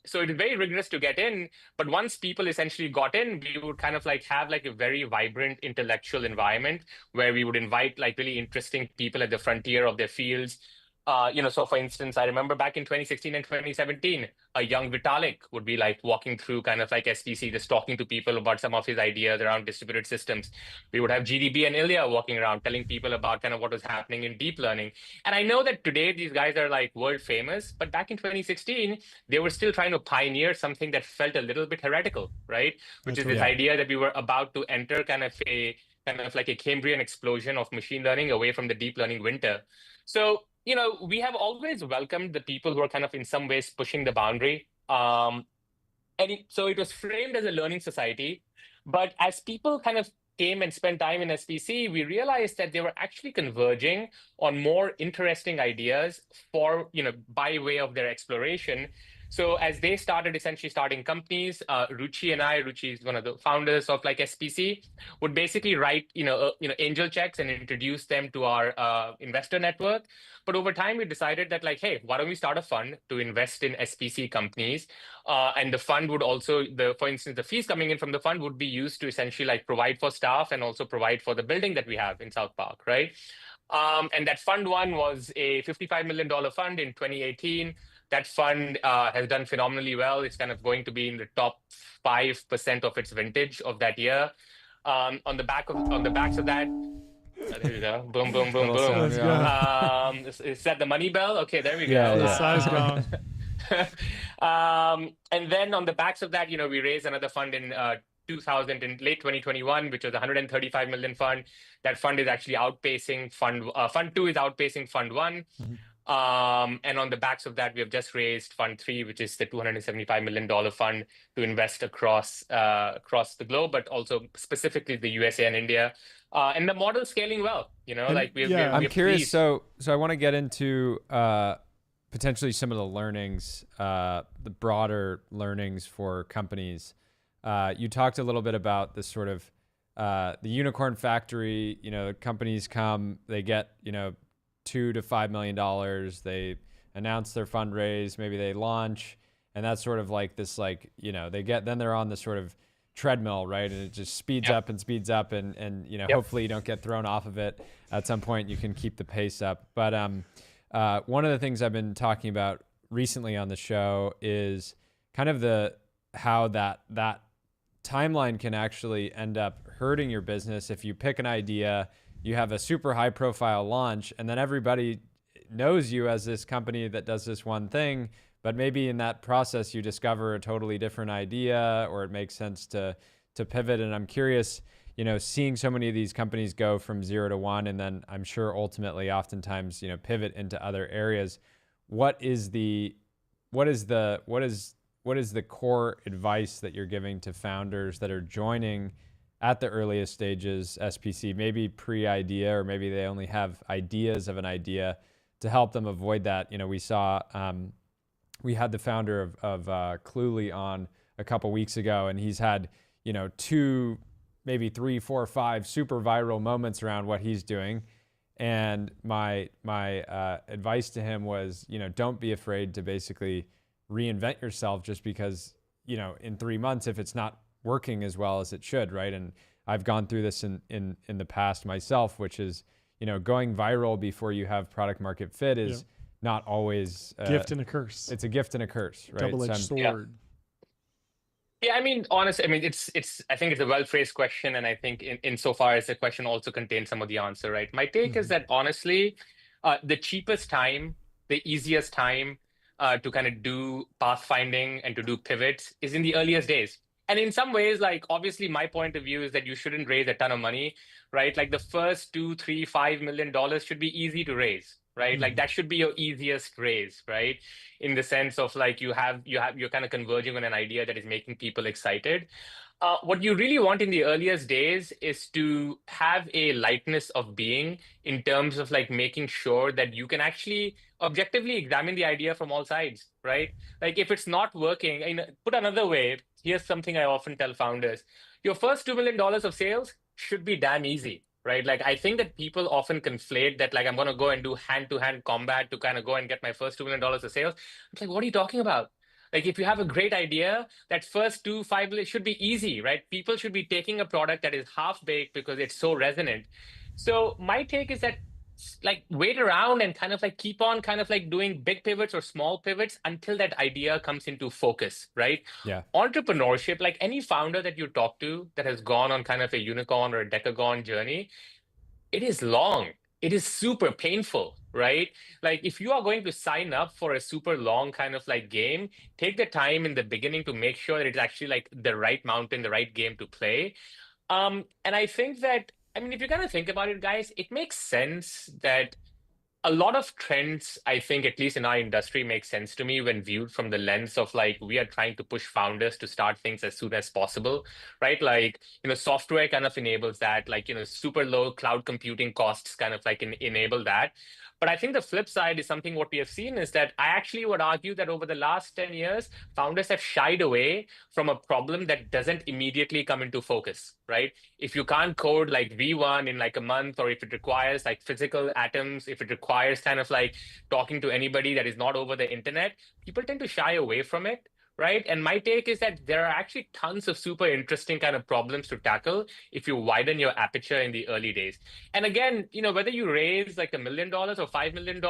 Speaker 7: So it is very rigorous to get in, but once people essentially got in, we would kind of like have like a very vibrant intellectual environment where we would invite like really interesting people at the frontier of their fields. So for instance, I remember back in 2016 and 2017, a young Vitalik would be like walking through kind of like SPC, just talking to people about some of his ideas around distributed systems. We would have GDB and Ilya walking around telling people about kind of what was happening in deep learning. And I know that today these guys are like world famous, but back in 2016, they were still trying to pioneer something that felt a little bit heretical, right? Which is this idea that we were about to enter kind of like a Cambrian explosion of machine learning away from the deep learning winter. So, we have always welcomed the people who are kind of in some ways pushing the boundary. So it was framed as a learning society. But as people kind of came and spent time in SPC, we realized that they were actually converging on more interesting ideas for, by way of their exploration. So as they started essentially starting companies, Ruchi is one of the founders of like SPC, would basically write, angel checks and introduce them to our investor network. But over time, we decided that like, hey, why don't we start a fund to invest in SPC companies? And the fund would also, for instance, the fees coming in from the fund would be used to essentially like provide for staff and also provide for the building that we have in South Park, right? And that fund one was a $55 million fund in 2018. That fund has done phenomenally well. It's kind of going to be in the top 5% of its vintage of that year. On the backs of that, there you go. Boom, boom, boom,
Speaker 2: Little
Speaker 7: boom.
Speaker 2: sound, yeah.
Speaker 7: Is that the money bell? Okay, there we go.
Speaker 2: Yeah,
Speaker 1: The size gong.
Speaker 7: And then on the backs of that, we raised another fund in in late 2021, which was a 135 million fund. That fund is actually outpacing fund 2 is outpacing fund 1. And on the backs of that, we have just raised fund 3, which is the $275 million fund to invest across the globe, but also specifically the USA and India. And the model's scaling well,
Speaker 2: I'm curious.
Speaker 7: Pleased.
Speaker 2: So I want to get into potentially some of the learnings, the broader learnings for companies. You talked a little bit about this sort of the unicorn factory. Companies come, they get $2 to $5 million. They announce their fundraise, maybe they launch, and that's sort of like this, then they're on this sort of treadmill, right? And it just speeds up and speeds up, and hopefully you don't get thrown off of it. At some point, you can keep the pace up. But one of the things I've been talking about recently on the show is kind of how that timeline can actually end up hurting your business if you pick an idea. You have a super high profile launch, and then everybody knows you as this company that does this one thing, but maybe in that process you discover a totally different idea, or it makes sense to pivot. And I'm curious, seeing so many of these companies go from 0 to 1, and then I'm sure ultimately oftentimes, pivot into other areas. What is the core advice that you're giving to founders that are joining at the earliest stages, SPC, maybe pre-idea, or maybe they only have ideas of an idea, to help them avoid that? We saw, we had the founder of Cluely on a couple weeks ago, and he's had, 2, maybe 3, 4, 5 super viral moments around what he's doing. And my advice to him was, don't be afraid to basically reinvent yourself just because, in 3 months, if it's not working as well as it should, right? And I've gone through this in the past myself, which is, going viral before you have product market fit is not always
Speaker 1: gift and a curse.
Speaker 2: It's a gift and a curse, right?
Speaker 1: Double-edged sword.
Speaker 7: Yeah, I mean, honestly, I think it's a well-phrased question, and I think insofar as the question also contains some of the answer, right? My take is that honestly, the cheapest time, the easiest time to kind of do pathfinding and to do pivots is in the earliest days. And in some ways, obviously my point of view is that you shouldn't raise a ton of money, right? Like the first $2, $3, $5 million should be easy to raise, right? Like that should be your easiest raise, right? In the sense of you're kind of converging on an idea that is making people excited. What you really want in the earliest days is to have a lightness of being in terms of making sure that you can actually objectively examine the idea from all sides, right? Like if it's not working, put another way, here's something I often tell founders: your first $2 million of sales should be damn easy, right? I think that people often conflate that I'm going to go and do hand-to-hand combat to kind of go and get my first $2 million of sales. It's what are you talking about? If you have a great idea, that first 2-5 million should be easy, right? People should be taking a product that is half-baked because it's so resonant. So my take is that wait around and kind of keep on kind of doing big pivots or small pivots until that idea comes into focus, right?
Speaker 2: Yeah.
Speaker 7: Entrepreneurship, any founder that you talk to that has gone on kind of a unicorn or a decagon journey, it is long. It is super painful, right? If you are going to sign up for a super long kind of game, take the time in the beginning to make sure that it's actually the right mountain, the right game to play. And I think that, if you're going to think about it, guys, it makes sense that a lot of trends, I think, at least in our industry, make sense to me when viewed from the lens of we are trying to push founders to start things as soon as possible, right? Software kind of enables that, super low cloud computing costs kind of enable that. But I think the flip side is something what we have seen is that I actually would argue that over the last 10 years, founders have shied away from a problem that doesn't immediately come into focus, right? If you can't code V1 in a month, or if it requires physical atoms, if it requires kind of talking to anybody that is not over the internet, people tend to shy away from it. Right. And my take is that there are actually tons of super interesting kind of problems to tackle if you widen your aperture in the early days. And again, whether you raise $1 million or $5 million,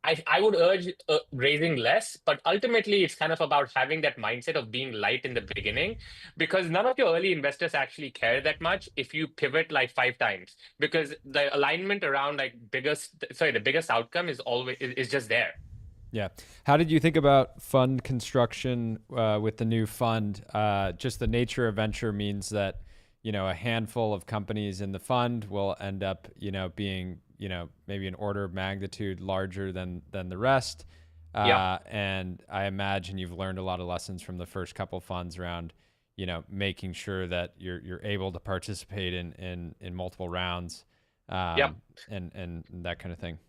Speaker 7: I would urge raising less, but ultimately it's kind of about having that mindset of being light in the beginning, because none of your early investors actually care that much if you pivot like 5 times, because the alignment around like the biggest outcome is always is just there.
Speaker 2: Yeah. How did you think about fund construction with the new fund? Just the nature of venture means that, a handful of companies in the fund will end up, being, maybe an order of magnitude larger than the rest. And I imagine you've learned a lot of lessons from the first couple funds around, making sure that you're able to participate in multiple rounds, and that kind of thing.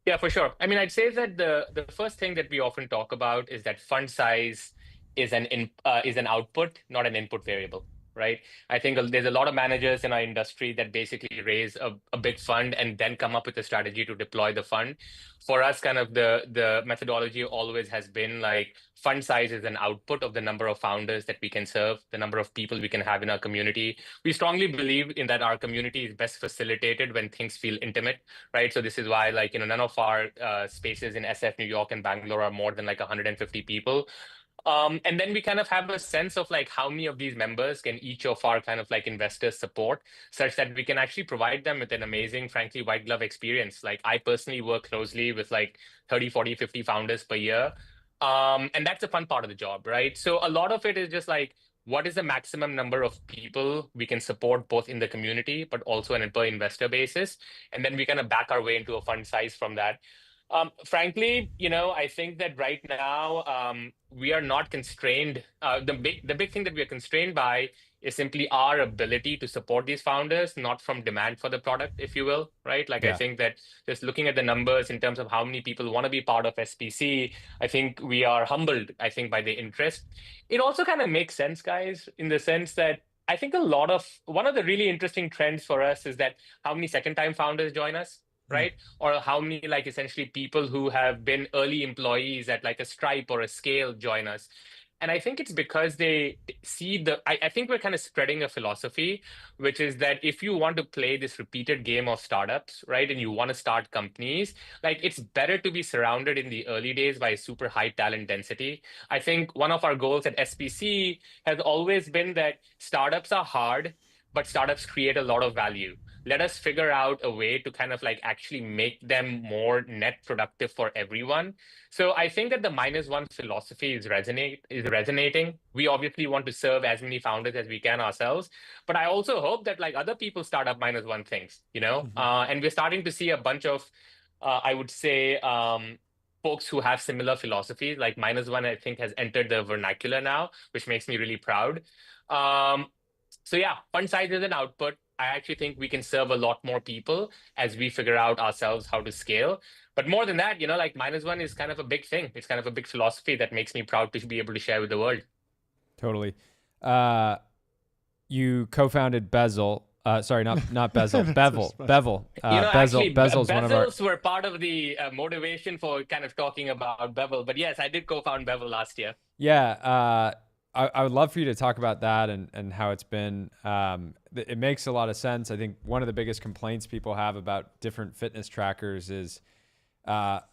Speaker 7: Yeah, for sure. I mean, I'd say that the first thing that we often talk about is that fund size is an output, not an input variable, right? I think there's a lot of managers in our industry that basically raise a big fund and then come up with a strategy to deploy the fund. For us, kind of the methodology always has been like fund size is an output of the number of founders that we can serve, the number of people we can have in our community. We strongly believe in that our community is best facilitated when things feel intimate, right? So this is why, like, none of our spaces in SF, New York, and Bangalore are more than like 150 people. And then we kind of have a sense of like how many of these members can each of our kind of like investors support, such that we can actually provide them with an amazing, frankly, white glove experience. Like I personally work closely with like 30, 40, 50 founders per year. And that's a fun part of the job, right? So a lot of it is just like, what is the maximum number of people we can support both in the community, but also on a per investor basis? And then we kind of back our way into a fund size from that. Frankly, I think that right now we are not constrained. The big thing that we are constrained by is simply our ability to support these founders, not from demand for the product, if you will, right? Like, I think that just looking at the numbers in terms of how many people want to be part of SPC, I think we are humbled, I think, by the interest. It also kind of makes sense, guys, in the sense that I think one of the really interesting trends for us is that how many second-time founders join us, right? Or how many like essentially people who have been early employees at like a Stripe or a Scale join us. And I think it's because they see I think we're kind of spreading a philosophy, which is that if you want to play this repeated game of startups, right, and you want to start companies, like it's better to be surrounded in the early days by super high talent density. I think one of our goals at SPC has always been that startups are hard, but startups create a lot of value. Let us figure out a way to kind of like actually make them more net productive for everyone. So I think that the -1 philosophy is resonating. We obviously want to serve as many founders as we can ourselves, but I also hope that like other people start up -1 things, and we're starting to see a bunch of, I would say, folks who have similar philosophies. Like -1, I think, has entered the vernacular now, which makes me really proud. So yeah, fund size is an output. I actually think we can serve a lot more people as we figure out ourselves how to scale. But more than that, like -1 is kind of a big thing. It's kind of a big philosophy that makes me proud to be able to share with the world.
Speaker 2: Totally. You co-founded Bezel. Sorry, not Bezel. Bevel. Bevel.
Speaker 7: Bezels
Speaker 2: one of our...
Speaker 7: were part of the motivation for kind of talking about Bevel. But yes, I did co-found Bevel last year.
Speaker 2: Yeah. I would love for you to talk about that and how it's been. It makes a lot of sense. I think one of the biggest complaints people have about different fitness trackers is the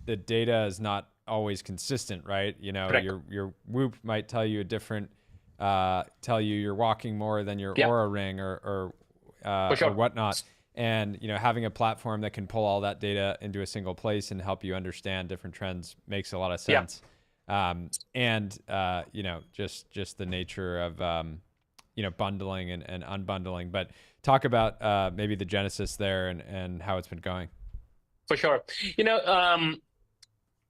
Speaker 2: data is not always consistent, right? Your Whoop might tell you a different, tell you you're walking more than your Oura Ring or whatnot. And having a platform that can pull all that data into a single place and help you understand different trends makes a lot of sense. Just the nature of bundling and unbundling. But talk about maybe the genesis there and how it's been going.
Speaker 7: For sure.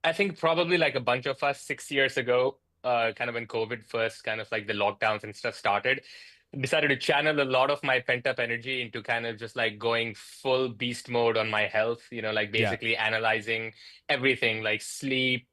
Speaker 7: I think probably like a bunch of us 6 years ago, kind of when COVID first, kind of like the lockdowns and stuff started, decided to channel a lot of my pent up energy into kind of just like going full beast mode on my health, like basically analyzing everything like sleep,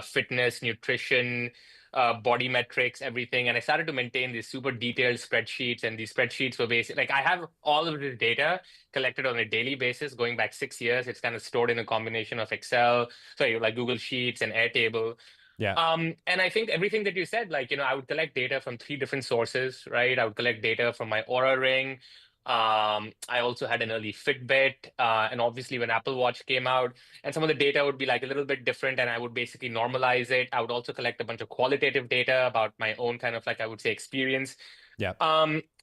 Speaker 7: fitness, nutrition, body metrics, everything. And I started to maintain these super detailed spreadsheets, and these spreadsheets were basically like I have all of this data collected on a daily basis going back 6 years. It's kind of stored in a combination of like Google Sheets and Airtable. And I think everything that you said, like, I would collect data from 3 different sources, right? I would collect data from my Oura Ring, I also had an early Fitbit, and obviously when Apple Watch came out, and some of the data would be like a little bit different, and I would basically normalize it. I would also collect a bunch of qualitative data about my own kind of like, I would say, experience.
Speaker 2: Yeah.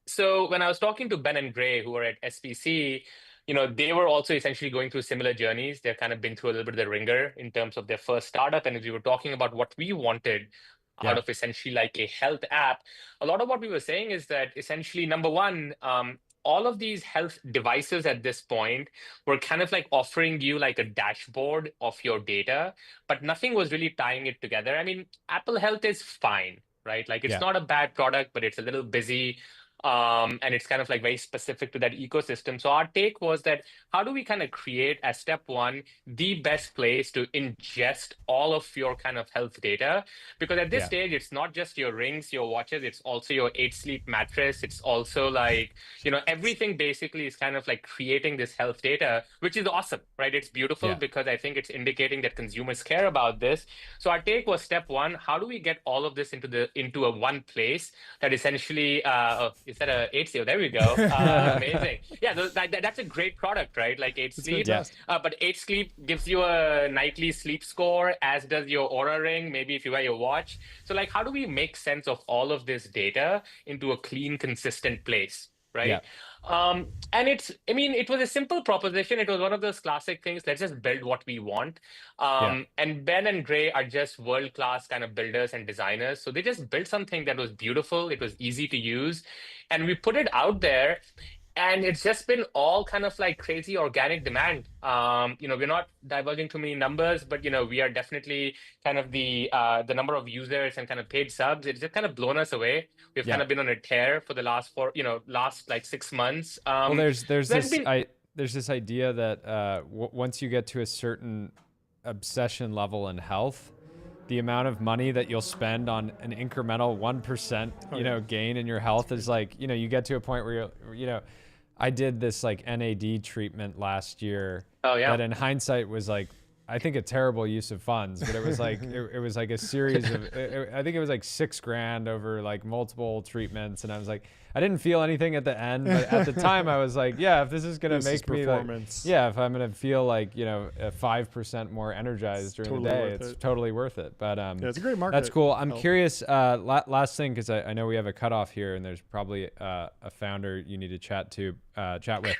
Speaker 7: So when I was talking to Ben and Gray, who were at SPC, they were also essentially going through similar journeys. They've kind of been through a little bit of the ringer in terms of their first startup. And as we were talking about what we wanted out of essentially like a health app, a lot of what we were saying is that essentially, number one, all of these health devices at this point were kind of like offering you like a dashboard of your data, but nothing was really tying it together. I mean, Apple Health is fine, right? Like it's not a bad product, but it's a little busy. And it's kind of like very specific to that ecosystem. So our take was that how do we kind of create, as step one, the best place to ingest all of your kind of health data? Because at this stage, it's not just your rings, your watches, it's also your 8 Sleep mattress. It's also like, everything basically is kind of like creating this health data, which is awesome, right? It's beautiful because I think it's indicating that consumers care about this. So our take was step one, how do we get all of this into a one place that essentially, is that a 8 Sleep? There we go. Amazing. Yeah, that's a great product, right? Like 8 Sleep. But 8 Sleep gives you a nightly sleep score, as does your Aura Ring, maybe if you wear your watch. So like, how do we make sense of all of this data into a clean, consistent place? Right. And it was a simple proposition. It was one of those classic things. Let's just build what we want. And Ben and Gray are just world-class kind of builders and designers. So they just built something that was beautiful. It was easy to use. And we put it out there. And it's just been all kind of like crazy organic demand. We're not divulging too many numbers, but we are definitely kind of the number of users and kind of paid subs. It's just kind of blown us away. We've kind of been on a tear for the last like 6 months.
Speaker 2: Well, there's this idea that once you get to a certain obsession level in health, the amount of money that you'll spend on an incremental 1%, gain in your health is like, you get to a point where I did this like NAD treatment last year. That in hindsight was like, I think a terrible use of funds, but it was like, it was like a series of, I think it was like $6,000 over like multiple treatments. And I was like, I didn't feel anything at the end, but at the time I was like, if this is going to make me like, if I'm going to feel like, 5% more energized during the day, it's totally worth it. But
Speaker 1: it's a great market.
Speaker 2: That's cool. I'm curious, last thing, because I know we have a cutoff here and there's probably a founder you need to chat with.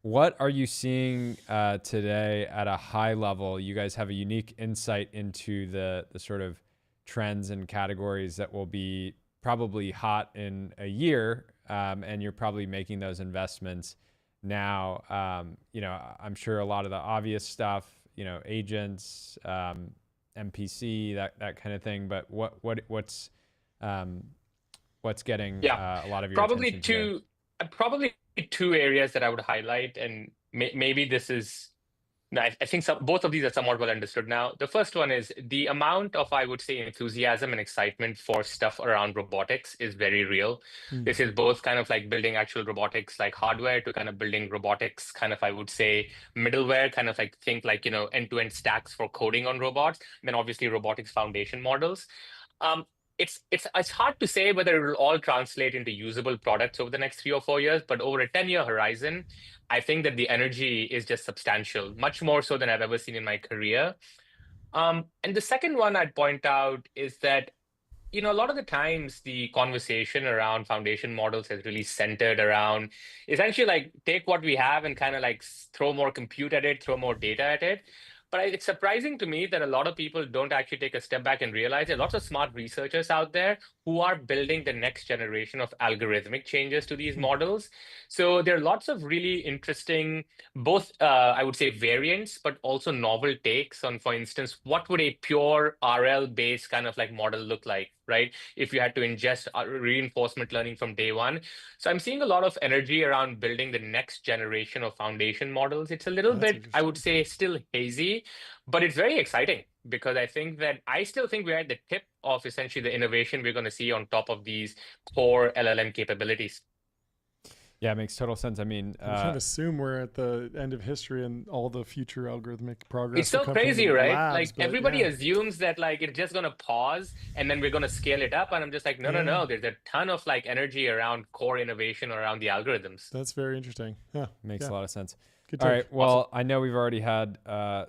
Speaker 2: What are you seeing today at a high level? You guys have a unique insight into the sort of trends and categories that will be probably hot in a year, and you're probably making those investments now. I'm sure a lot of the obvious stuff, agents, MPC, that kind of thing. But what's getting a lot of your attention today?
Speaker 7: Probably two areas that I would highlight, and maybe this is, I think both of these are somewhat well understood now. The first one is the amount of, I would say, enthusiasm and excitement for stuff around robotics is very real. This is both kind of like building actual robotics like hardware to kind of building robotics kind of, I would say, middleware, kind of like think like, end-to-end stacks for coding on robots, and then obviously robotics foundation models. It's hard to say whether it will all translate into usable products over the next 3 or 4 years, but over a 10-year horizon, I think that the energy is just substantial, much more so than I've ever seen in my career. And the second one I'd point out is that, a lot of the times the conversation around foundation models has really centered around essentially like take what we have and kind of like throw more compute at it, throw more data at it. But it's surprising to me that a lot of people don't actually take a step back and realize there are lots of smart researchers out there who are building the next generation of algorithmic changes to these models. So there are lots of really interesting, both, I would say, variants, but also novel takes on, for instance, what would a pure RL-based kind of like model look like, right? If you had to ingest reinforcement learning from day one. So I'm seeing a lot of energy around building the next generation of foundation models. It's a little bit, I would say, still hazy, but it's very exciting because I still think we're at the tip of essentially the innovation we're going to see on top of these core LLM capabilities.
Speaker 2: Yeah, it makes total sense. I mean,
Speaker 1: We kind of assume we're at the end of history and all the future algorithmic progress.
Speaker 7: It's so
Speaker 1: will come from
Speaker 7: crazy,
Speaker 1: the
Speaker 7: right?
Speaker 1: labs,
Speaker 7: Like
Speaker 1: but
Speaker 7: everybody
Speaker 1: yeah.
Speaker 7: assumes that like it's just gonna pause and then we're gonna scale it up. And I'm just like, no, no,
Speaker 1: Yeah.
Speaker 7: no. There's a ton of like energy around core innovation around the algorithms.
Speaker 1: That's very interesting. Yeah,
Speaker 2: makes a lot of sense.
Speaker 1: Good
Speaker 2: All
Speaker 1: take.
Speaker 2: right. Well, I know we've already had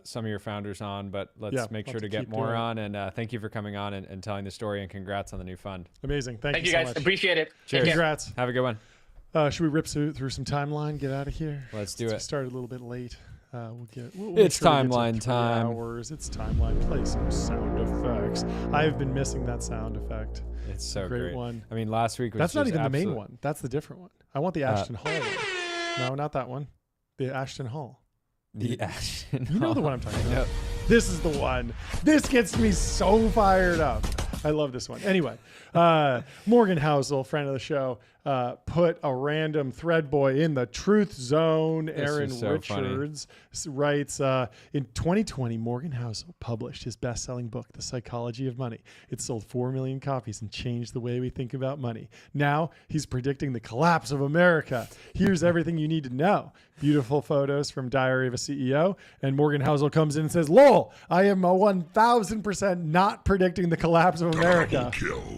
Speaker 2: some of your founders on, but let's make
Speaker 1: love
Speaker 2: sure
Speaker 1: to
Speaker 2: to get
Speaker 1: keep
Speaker 2: more
Speaker 1: doing it.
Speaker 2: on. And thank you for coming on and telling the story. And congrats on the new fund.
Speaker 1: Amazing. Thank
Speaker 7: Thank
Speaker 1: you
Speaker 7: you
Speaker 1: so
Speaker 7: guys.
Speaker 1: much.
Speaker 7: Appreciate it. Take
Speaker 2: Cheers.
Speaker 7: care.
Speaker 1: Congrats.
Speaker 2: Have a good one.
Speaker 1: Should we rip through some timeline? Get out of here.
Speaker 2: Let's do
Speaker 1: We
Speaker 2: it.
Speaker 1: started a little bit late. We'll make
Speaker 2: It's
Speaker 1: sure we get to
Speaker 2: timeline
Speaker 1: 3
Speaker 2: time.
Speaker 1: Hours. It's timeline. Play some sound effects. I've been missing that sound effect.
Speaker 2: It's so
Speaker 1: Great one.
Speaker 2: I mean, last week was
Speaker 1: That's not
Speaker 2: just
Speaker 1: even the main
Speaker 2: absolute-
Speaker 1: one. That's the different one. I want the Ashton Hall one. No, not that one. The Ashton Hall.
Speaker 2: The Ashton.
Speaker 1: You know the one I'm talking about.
Speaker 2: Yep.
Speaker 1: This is the one. This gets me so fired up. I love this one. Anyway, Morgan Housel, friend of the show, put a random thread boy in the truth zone.
Speaker 2: This
Speaker 1: Aaron
Speaker 2: was so funny.
Speaker 1: Richards writes, in 2020, Morgan Housel published his best-selling book, The Psychology of Money. It sold 4 million copies and changed the way we think about money. Now he's predicting the collapse of America. Here's everything you need to know. Beautiful photos from Diary of a CEO. And Morgan Housel comes in and says, lol, I am 1,000% not predicting the collapse of America.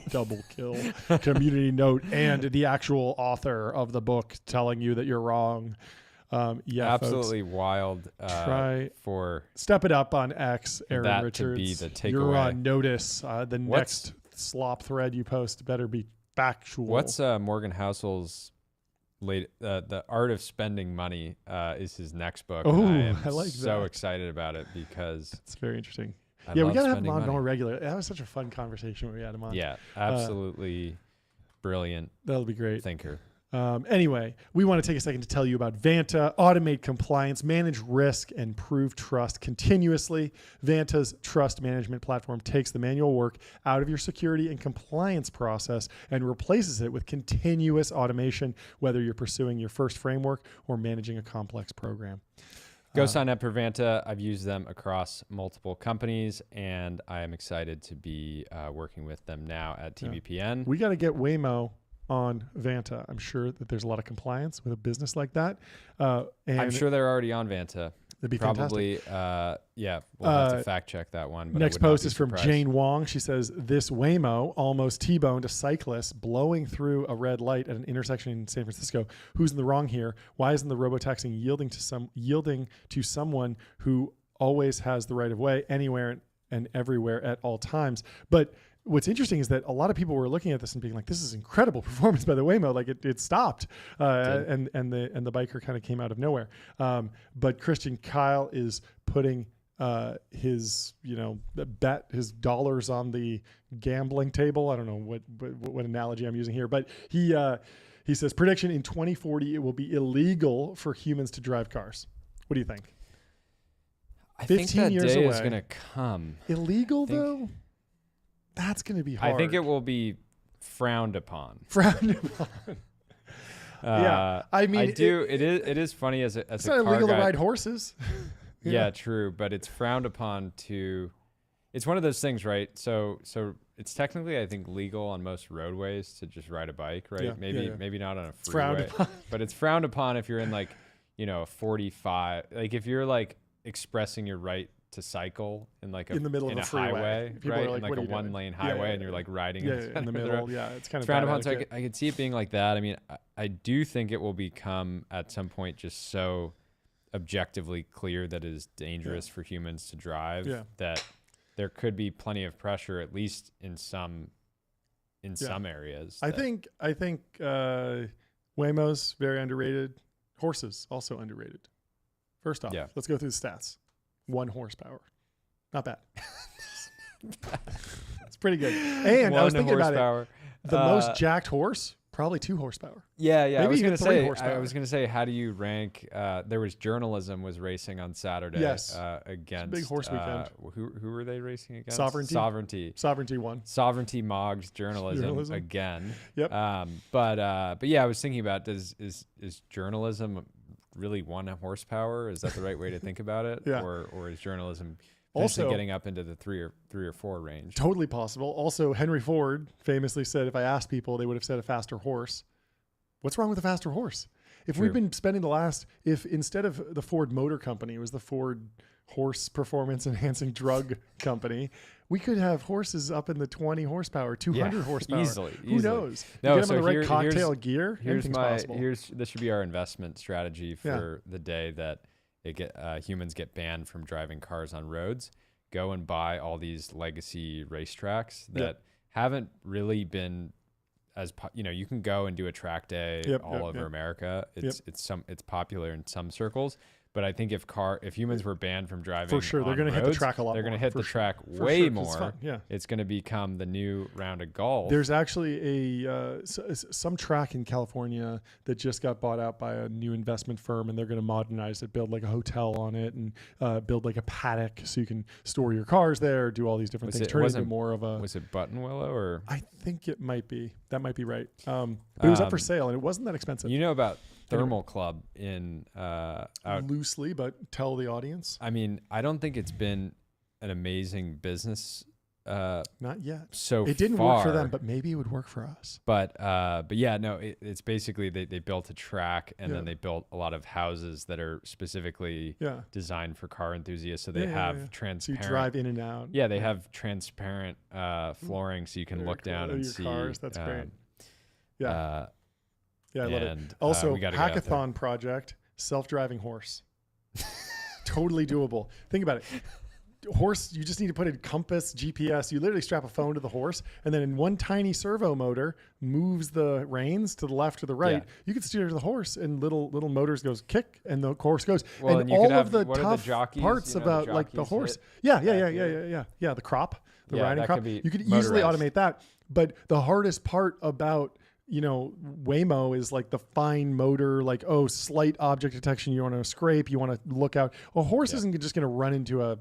Speaker 1: Double kill. Community note and the actual author of the book telling you that you're wrong. Yeah,
Speaker 2: Absolutely wild.
Speaker 1: Try-
Speaker 2: For
Speaker 1: step it up on X, Aaron
Speaker 2: that to
Speaker 1: Richards.
Speaker 2: be the takeaway.
Speaker 1: You're on notice. The
Speaker 2: What's-
Speaker 1: next slop thread you post better be factual.
Speaker 2: what's Morgan Housel's late? The Art of Spending Money is his next book. and
Speaker 1: Oh, I
Speaker 2: am
Speaker 1: like
Speaker 2: so
Speaker 1: that.
Speaker 2: excited about it because
Speaker 1: It's very interesting.
Speaker 2: I
Speaker 1: Yeah, we
Speaker 2: love
Speaker 1: gotta have him
Speaker 2: spending
Speaker 1: on
Speaker 2: money.
Speaker 1: more regular. That was such a fun conversation when we had him on.
Speaker 2: Yeah, absolutely brilliant
Speaker 1: That'll be great.
Speaker 2: thinker.
Speaker 1: Anyway, we want to take a second to tell you about Vanta. Automate compliance, manage risk, and prove trust continuously. Vanta's trust management platform takes the manual work out of your security and compliance process and replaces it with continuous automation, whether you're pursuing your first framework or managing a complex program.
Speaker 2: Go sign up for Vanta. I've used them across multiple companies, and I am excited to be working with them now at TBPN.
Speaker 1: We got to get Waymo on Vanta. I'm sure that there's a lot of compliance with a business like that. And
Speaker 2: I'm sure they're already on Vanta.
Speaker 1: it'd be
Speaker 2: Probably, yeah, we'll have to fact check that one. But I
Speaker 1: Next
Speaker 2: would not
Speaker 1: post
Speaker 2: be
Speaker 1: is from
Speaker 2: surprised.
Speaker 1: Jane Wong. She says, this Waymo almost T-boned a cyclist blowing through a red light at an intersection in San Francisco. Who's in the wrong here? Why isn't the robotaxi yielding to someone who always has the right of way anywhere and everywhere at all times? But what's interesting is that a lot of people were looking at this and being like, this is incredible performance by the Waymo. Like it stopped and the biker kind of came out of nowhere. But Christian Kyle is putting his his dollars on the gambling table. I don't know what analogy I'm using here, but he says prediction in 2040 it will be illegal for humans to drive cars. What do you think?
Speaker 2: I think
Speaker 1: 15
Speaker 2: that
Speaker 1: years
Speaker 2: day is
Speaker 1: away.
Speaker 2: going to come.
Speaker 1: Illegal
Speaker 2: think-
Speaker 1: though? That's going to be hard.
Speaker 2: I think it will be frowned upon.
Speaker 1: Frowned upon. Yeah, I mean,
Speaker 2: it is funny as a
Speaker 1: It's
Speaker 2: car
Speaker 1: not illegal
Speaker 2: guy.
Speaker 1: to ride horses.
Speaker 2: Yeah, true, but it's frowned upon to. It's one of those things, right? So it's technically, I think, legal on most roadways to just ride a bike, right?
Speaker 1: Yeah,
Speaker 2: maybe not on a
Speaker 1: It's frowned
Speaker 2: freeway,
Speaker 1: upon.
Speaker 2: but it's frowned upon if you're in like, a 45. Like if you're like expressing your right to cycle in like
Speaker 1: In the middle of
Speaker 2: a
Speaker 1: a freeway.
Speaker 2: highway,
Speaker 1: People are
Speaker 2: right?
Speaker 1: like,
Speaker 2: in like
Speaker 1: "What
Speaker 2: a
Speaker 1: are you doing?"
Speaker 2: 1-lane
Speaker 1: Yeah,
Speaker 2: highway,
Speaker 1: yeah,
Speaker 2: and you're like riding
Speaker 1: Yeah,
Speaker 2: in
Speaker 1: in the
Speaker 2: road.
Speaker 1: middle. Yeah, it's kind of
Speaker 2: It's frowned
Speaker 1: bad
Speaker 2: upon. So
Speaker 1: etiquette.
Speaker 2: I could see it being like that. I mean, I do think it will become at some point just so objectively clear that it is dangerous for humans to drive that there could be plenty of pressure, at least in some areas.
Speaker 1: I think Waymo's very underrated. Horses also underrated. First off, let's go through the stats. 1 horsepower. Not bad. It's pretty good. And I was thinking about it. The most jacked horse, probably 2 horsepower.
Speaker 2: Yeah. I
Speaker 1: Maybe
Speaker 2: was
Speaker 1: even
Speaker 2: gonna
Speaker 1: 3
Speaker 2: say.
Speaker 1: horsepower.
Speaker 2: I was gonna say, how do you rank? There was Journalism was racing on Saturday.
Speaker 1: Yes.
Speaker 2: Against
Speaker 1: big horse weekend.
Speaker 2: Who were they racing against?
Speaker 1: Sovereignty 1.
Speaker 2: Sovereignty Moggs Journalism again.
Speaker 1: Yep.
Speaker 2: But yeah, I was thinking about is journalism really 1 horsepower? Is that the right way to think about it?
Speaker 1: Yeah.
Speaker 2: Or is journalism
Speaker 1: Also
Speaker 2: getting up into the 3 or 4 range?
Speaker 1: Totally possible. Also, Henry Ford famously said, if I asked people, they would have said a faster horse. What's wrong with a faster horse? if we've been spending if instead of the Ford Motor Company, it was the Ford Horse Performance Enhancing Drug Company, we could have horses up in the 20 horsepower, 200 horsepower.
Speaker 2: Easily.
Speaker 1: Who knows?
Speaker 2: No,
Speaker 1: you get them
Speaker 2: so
Speaker 1: on the right cocktail gear.
Speaker 2: Here's
Speaker 1: possible.
Speaker 2: this should be our investment strategy for the day that humans get banned from driving cars on roads. Go and buy all these legacy racetracks that haven't really been you can go and do a track day all over America. It's popular in some circles, but I think if humans were banned from driving,
Speaker 1: for sure, they're going to hit the track a lot.
Speaker 2: They're going to hit the track way more. It's going to become the new round of golf.
Speaker 1: There's actually some track in California that just got bought out by a new investment firm, and they're going to modernize it, build like a hotel on it, and build like a paddock so you can store your cars there, do all these different things. Turn it into more of a.
Speaker 2: Was it Buttonwillow or?
Speaker 1: I think it might be. That might be right. But it was up for sale, and it wasn't that expensive.
Speaker 2: You know about Thermal Club in
Speaker 1: loosely, but tell the audience.
Speaker 2: I mean, I don't think it's been an amazing business.
Speaker 1: Not yet.
Speaker 2: So
Speaker 1: it didn't work for them, but maybe it would work for us.
Speaker 2: But yeah, no, it's basically they built a track and then they built a lot of houses that are specifically designed for car enthusiasts. So they have transparent.
Speaker 1: So you drive in and out.
Speaker 2: Yeah, they have transparent flooring, so you can look down and see
Speaker 1: cars. That's great. Yeah. I love it.
Speaker 2: And,
Speaker 1: Also, hackathon project, self-driving horse. Totally doable. Think about it. Horse, you just need to put in compass, GPS. You literally strap a phone to the horse, and then in one tiny servo motor moves the reins to the left or the right. You can steer the horse, and little motors goes kick, and the horse goes.
Speaker 2: Well,
Speaker 1: and all of the tough
Speaker 2: jockeys,
Speaker 1: parts about like the horse. Yeah. The crop, the riding crop. You could easily automate that. But the hardest part about Waymo is like the fine motor, like, slight object detection. You want to scrape, you want to look out. A horse isn't just going to run into a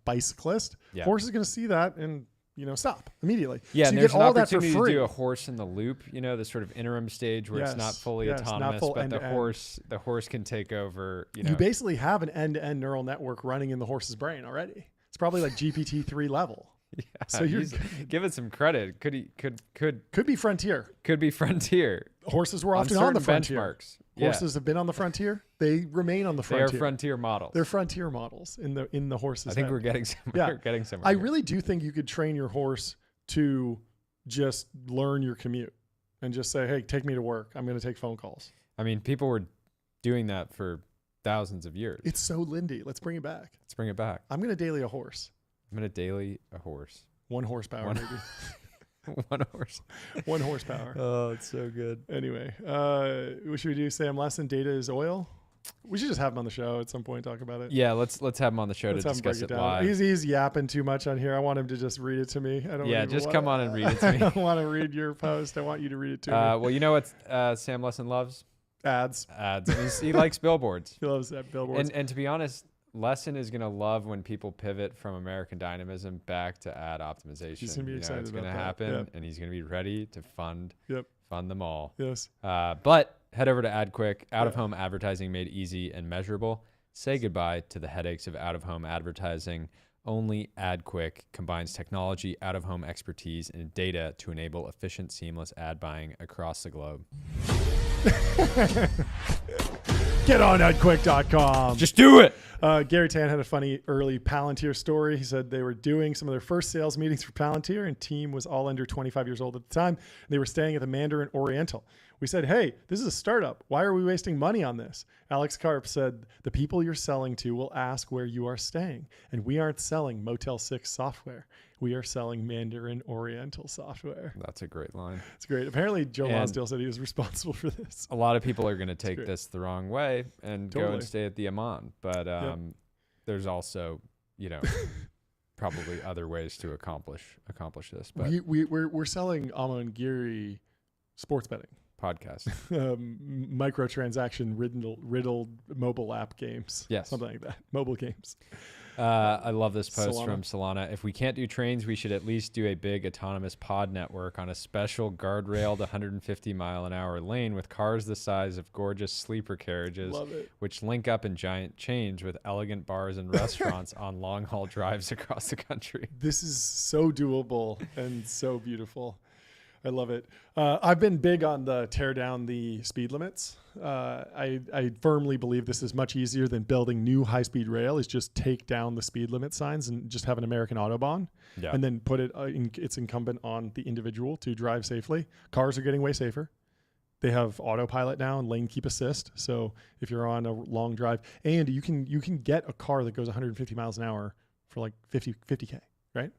Speaker 1: bicyclist. Horse is going to see that and, stop immediately.
Speaker 2: Yeah.
Speaker 1: So
Speaker 2: and
Speaker 1: you
Speaker 2: there's
Speaker 1: get all
Speaker 2: an
Speaker 1: that for
Speaker 2: opportunity
Speaker 1: free.
Speaker 2: to do a horse in the loop, the sort of interim stage where it's not fully autonomous, but the horse can take over,
Speaker 1: You basically have an end-to-end neural network running in the horse's brain already. It's probably like GPT-3 level.
Speaker 2: Yeah,
Speaker 1: so you're
Speaker 2: give it some credit. Could
Speaker 1: be frontier.
Speaker 2: Could be frontier.
Speaker 1: Horses were often on the frontier.
Speaker 2: Benchmarks.
Speaker 1: Horses have been on the frontier. They remain on the frontier.
Speaker 2: They are frontier models.
Speaker 1: They're frontier models in the horse's.
Speaker 2: I think
Speaker 1: head.
Speaker 2: we're getting somewhere. We're getting somewhere.
Speaker 1: I really do think you could train your horse to just learn your commute and just say, "Hey, take me to work. I'm going to take phone calls."
Speaker 2: I mean, people were doing that for thousands of years.
Speaker 1: It's so Lindy. Let's bring it back.
Speaker 2: I'm
Speaker 1: going to daily a horse.
Speaker 2: 1
Speaker 1: horsepower, maybe.
Speaker 2: 1 horse.
Speaker 1: 1 horsepower.
Speaker 2: Oh, it's so good.
Speaker 1: Anyway, what should we do? Sam Lesson, data is oil. We should just have him on the show at some point, talk about it.
Speaker 2: Yeah, let's have him on the show to discuss it live.
Speaker 1: He's yapping too much on here. I want him to just read it to me.
Speaker 2: Just come on and read it to me.
Speaker 1: I don't want to read your post. I want you to read it to me.
Speaker 2: Well, you know what Sam Lesson loves?
Speaker 1: Ads.
Speaker 2: He likes billboards.
Speaker 1: He loves billboards.
Speaker 2: And to be honest, Lesson is going to love when people pivot from American dynamism back to ad optimization.
Speaker 1: He's going to be excited
Speaker 2: it's
Speaker 1: about
Speaker 2: going to happen, and he's going to be ready to fund them all.
Speaker 1: Yes.
Speaker 2: But head over to AdQuick, out-of-home advertising made easy and measurable. Say goodbye to the headaches of out-of-home advertising. Only AdQuick combines technology, out-of-home expertise, and data to enable efficient, seamless ad buying across the globe.
Speaker 1: Get on adquick.com.
Speaker 2: Just do it.
Speaker 1: Gary Tan had a funny early Palantir story. He said they were doing some of their first sales meetings for Palantir, and team was all under 25 years old at the time. They were staying at the Mandarin Oriental. We said, "Hey, this is a startup. Why are we wasting money on this?" Alex Karp said, "The people you're selling to will ask where you are staying, and we aren't selling Motel 6 software. We are selling Mandarin Oriental software."
Speaker 2: That's a great line.
Speaker 1: It's great. Apparently, Joe Lonsdale said he was responsible for this.
Speaker 2: A lot of people are going to take this the wrong way and go and stay at the Aman. But there's also, probably other ways to accomplish this. But
Speaker 1: we're selling Amon-Giri sports betting
Speaker 2: podcast,
Speaker 1: microtransaction riddled mobile app games.
Speaker 2: Yes,
Speaker 1: something like that. Mobile games.
Speaker 2: I love this post from Solana. If we can't do trains, we should at least do a big autonomous pod network on a special guardrailed 150-mile-an-hour lane with cars the size of gorgeous sleeper carriages, which link up in giant chains with elegant bars and restaurants on long-haul drives across the country.
Speaker 1: This is so doable and so beautiful. I love it. I've been big on the tear down the speed limits. I firmly believe this is much easier than building new high-speed rail. Is just take down the speed limit signs and just have an American Autobahn, and then put it. It's incumbent on the individual to drive safely. Cars are getting way safer. They have autopilot now and lane keep assist. So if you're on a long drive, and you can get a car that goes 150 miles an hour for like 50K, right?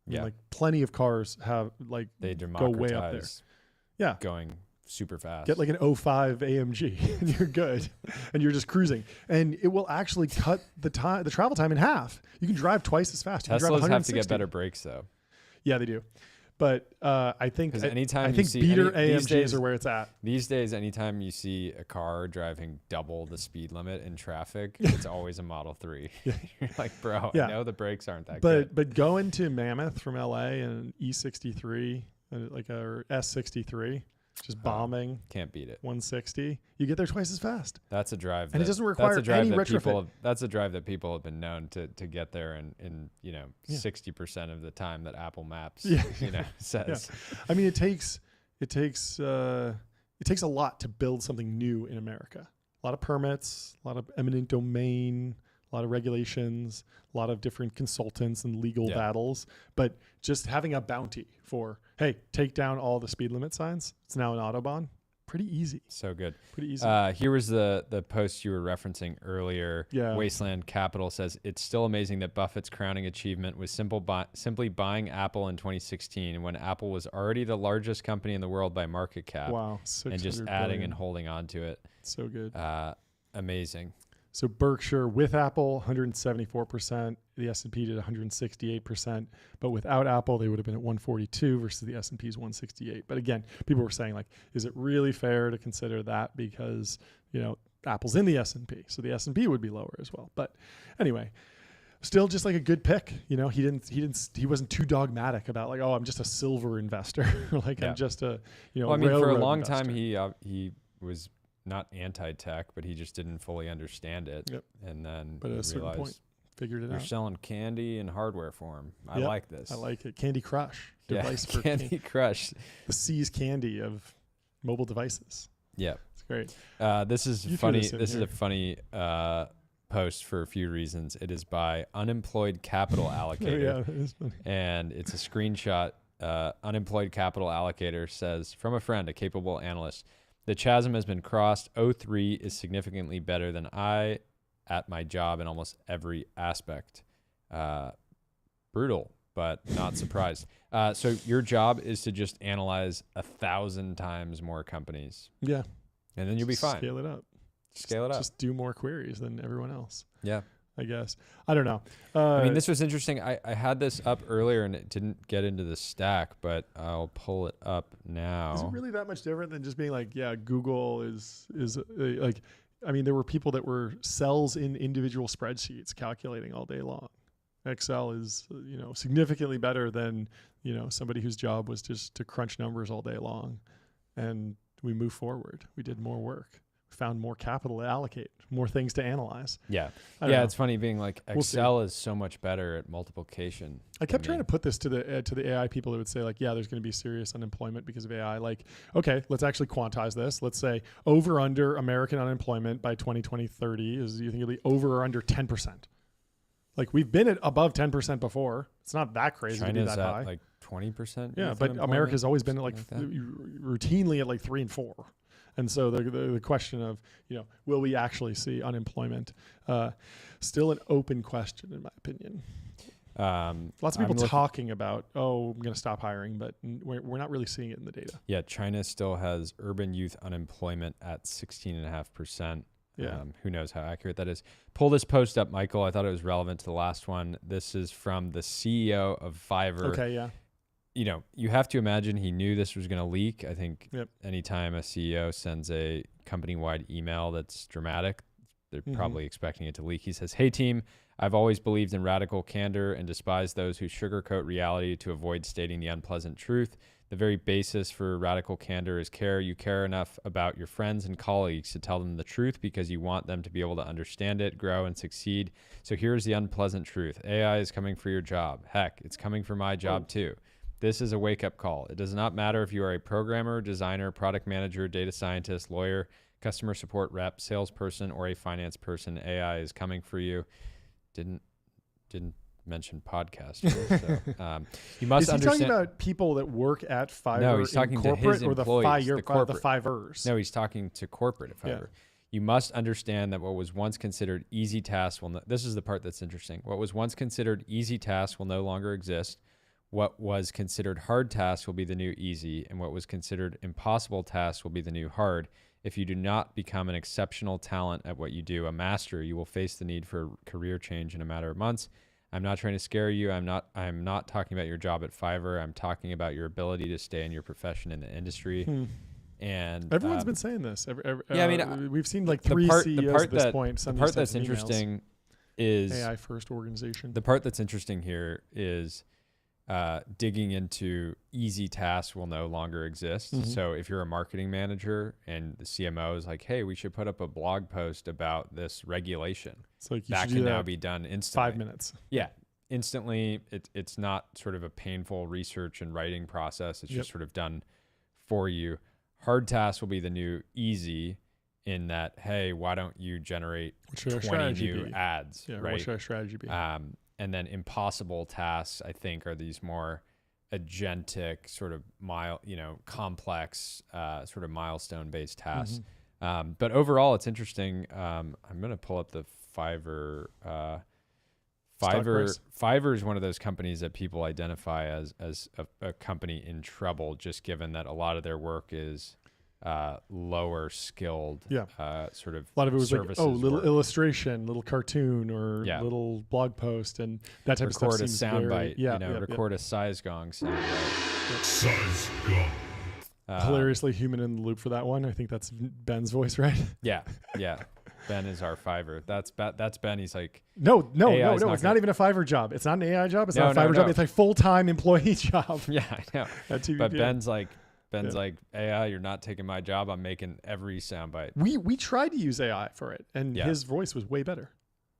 Speaker 2: Yeah.
Speaker 1: Like plenty of cars have like
Speaker 2: They
Speaker 1: go way up there.
Speaker 2: democratize
Speaker 1: Yeah.
Speaker 2: going super fast.
Speaker 1: Get like an 05 AMG and you're good. And you're just cruising. And it will actually cut the travel time in half. You can drive twice as fast. You can drive
Speaker 2: Teslas have to
Speaker 1: 160.
Speaker 2: get better brakes though.
Speaker 1: Yeah, they do. But I think
Speaker 2: Because anytime
Speaker 1: I
Speaker 2: you
Speaker 1: think
Speaker 2: see
Speaker 1: beater
Speaker 2: these
Speaker 1: AMGs
Speaker 2: days,
Speaker 1: are where it's at.
Speaker 2: These days, anytime you see a car driving double the speed limit in traffic, it's always a Model 3. You're like, bro, I know the brakes aren't that good.
Speaker 1: But going to Mammoth from LA and E63, like a S63, just bombing,
Speaker 2: can't beat it.
Speaker 1: 160, you get there twice as fast.
Speaker 2: That's a drive,
Speaker 1: and it doesn't require any retrofit.
Speaker 2: That's a drive that people have been known to get there in 60% of the time that Apple Maps says.
Speaker 1: Yeah. I mean, it takes a lot to build something new in America. A lot of permits, a lot of eminent domain, a lot of regulations, a lot of different consultants and legal battles. But just having a bounty for, hey, take down all the speed limit signs. It's now an Autobahn. Pretty easy.
Speaker 2: So good.
Speaker 1: Pretty easy.
Speaker 2: Here was the post you were referencing earlier.
Speaker 1: Yeah.
Speaker 2: Wasteland Capital says, it's still amazing that Buffett's crowning achievement was simply buying Apple in 2016 when Apple was already the largest company in the world by market cap.
Speaker 1: Wow.
Speaker 2: And just adding and holding on to it.
Speaker 1: So good.
Speaker 2: Amazing.
Speaker 1: So Berkshire with Apple, 174%. The S&P did 168%. But without Apple, they would have been at 142 versus the S&P's 168. But again, people were saying, like, is it really fair to consider that because, Apple's in the S&P. So the S&P would be lower as well. But anyway, still just like a good pick. He wasn't too dogmatic about like, oh, I'm just a silver investor. Like I'm just a,
Speaker 2: I mean, for a long
Speaker 1: investor.
Speaker 2: time, he was not anti-tech, but he just didn't fully understand it.
Speaker 1: Yep.
Speaker 2: And then
Speaker 1: but at a certain point, figured it
Speaker 2: you're
Speaker 1: out.
Speaker 2: selling candy in hardware form. I like this.
Speaker 1: I like it. Candy Crush.
Speaker 2: Device for Candy Crush.
Speaker 1: The C's candy of mobile devices.
Speaker 2: Yeah.
Speaker 1: It's great.
Speaker 2: This is funny. This is a funny post for a few reasons. It is by Unemployed Capital Allocator.
Speaker 1: Yeah, that is funny.
Speaker 2: And it's a screenshot. Unemployed Capital Allocator says, from a friend, a capable analyst, the chasm has been crossed. 03 is significantly better than I at my job in almost every aspect. Brutal, but not surprised. So your job is to just analyze 1,000 times more companies.
Speaker 1: Yeah.
Speaker 2: And then you'll be fine.
Speaker 1: Scale it up. Just do more queries than everyone else.
Speaker 2: Yeah.
Speaker 1: I guess. I don't know.
Speaker 2: I mean, this was interesting. I had this up earlier and it didn't get into the stack, but I'll pull it up now.
Speaker 1: Is it really that much different than just being like, yeah, Google is like, I mean, there were people that were cells in individual spreadsheets calculating all day long. Excel is, significantly better than, somebody whose job was just to crunch numbers all day long. And we moved forward. We did more work. Found more capital to allocate, more things to analyze.
Speaker 2: Yeah.
Speaker 1: Yeah,
Speaker 2: it's funny being like Excel is so much better at multiplication.
Speaker 1: I kept trying to put this to the AI people that would say like, yeah, there's going to be serious unemployment because of AI. Like, okay, let's actually quantize this. Let's say over under American unemployment by 2020-30 is, you think it'll be over or under 10%? Like we've been at above 10% before. It's not that crazy to be that high.
Speaker 2: Like 20%.
Speaker 1: Yeah, but America's always been at like routinely at like 3 and 4. And so the question of, will we actually see unemployment? Still an open question, in my opinion. Lots of people talking about, I'm going to stop hiring, but we're not really seeing it in the data.
Speaker 2: Yeah, China still has urban youth unemployment at 16.5%.
Speaker 1: Yeah.
Speaker 2: Who knows how accurate that is. Pull this post up, Michael. I thought it was relevant to the last one. This is from the CEO of Fiverr.
Speaker 1: Okay, yeah.
Speaker 2: You have to imagine he knew this was going to leak. I think anytime a CEO sends a company-wide email that's dramatic, they're probably expecting it to leak. He says, "Hey team, I've always believed in radical candor and despised those who sugarcoat reality to avoid stating the unpleasant truth. The very basis for radical candor is care. You care enough about your friends and colleagues to tell them the truth because you want them to be able to understand it, grow, and succeed. So here's the unpleasant truth. AI is coming for your job. Heck, it's coming for my job too. This is a wake-up call. It does not matter if you are a programmer, designer, product manager, data scientist, lawyer, customer support rep, salesperson, or a finance person. AI is coming for you. Didn't mention podcasters. So, you must understand.
Speaker 1: Is he talking about people that work at Fiverr?
Speaker 2: No, he's talking
Speaker 1: in
Speaker 2: to
Speaker 1: corporate
Speaker 2: his
Speaker 1: or
Speaker 2: employees,
Speaker 1: the Fivers.
Speaker 2: No, he's talking to corporate at Fiverr. You must understand that what was once considered easy tasks this is the part that's interesting. What was once considered easy tasks will no longer exist. What was considered hard tasks will be the new easy, and what was considered impossible tasks will be the new hard. If you do not become an exceptional talent at what you do, a master, you will face the need for career change in a matter of months. I'm not trying to scare you. I'm not talking about your job at Fiverr. I'm talking about your ability to stay in your profession in the industry. And
Speaker 1: everyone's been saying this.
Speaker 2: I mean,
Speaker 1: we've seen like three CEOs at this point.
Speaker 2: The part that's interesting is
Speaker 1: AI first organization.
Speaker 2: The part that's interesting here is digging into easy tasks will no longer exist. So if you're a marketing manager and the CMO is like, hey, we should put up a blog post about this regulation.
Speaker 1: It's like
Speaker 2: that can now be done instantly.
Speaker 1: 5 minutes.
Speaker 2: Yeah. Instantly. It's not sort of a painful research and writing process. It's just sort of done for you. Hard tasks will be the new easy in that, hey, why don't you generate 20 new ads?
Speaker 1: Yeah,
Speaker 2: right?
Speaker 1: what should our strategy be?
Speaker 2: And then impossible tasks, I think, are these more agentic, sort of complex, sort of milestone-based tasks. But overall, it's interesting. I'm going to pull up the Fiverr. Fiverr is one of those companies that people identify as a company in trouble, just given that a lot of their work is lower skilled, sort of.
Speaker 1: A lot of it was like, little
Speaker 2: work.
Speaker 1: Illustration, little cartoon, or little blog post, and that type of stuff.
Speaker 2: Record a soundbite, record a size gong sound.
Speaker 1: Size gong. Hilariously human in the loop for that one. I think that's Ben's voice, right?
Speaker 2: Yeah. Ben is our Fiverr. That's Ben. He's like,
Speaker 1: no. It's not even a Fiverr job. It's not an AI job. It's not a Fiverr job. It's a full-time employee job.
Speaker 2: Yeah, I know.
Speaker 1: At TBPN.
Speaker 2: But Ben's like, AI, you're not taking my job. I'm making every soundbite.
Speaker 1: We tried to use AI for it, and his voice was way better.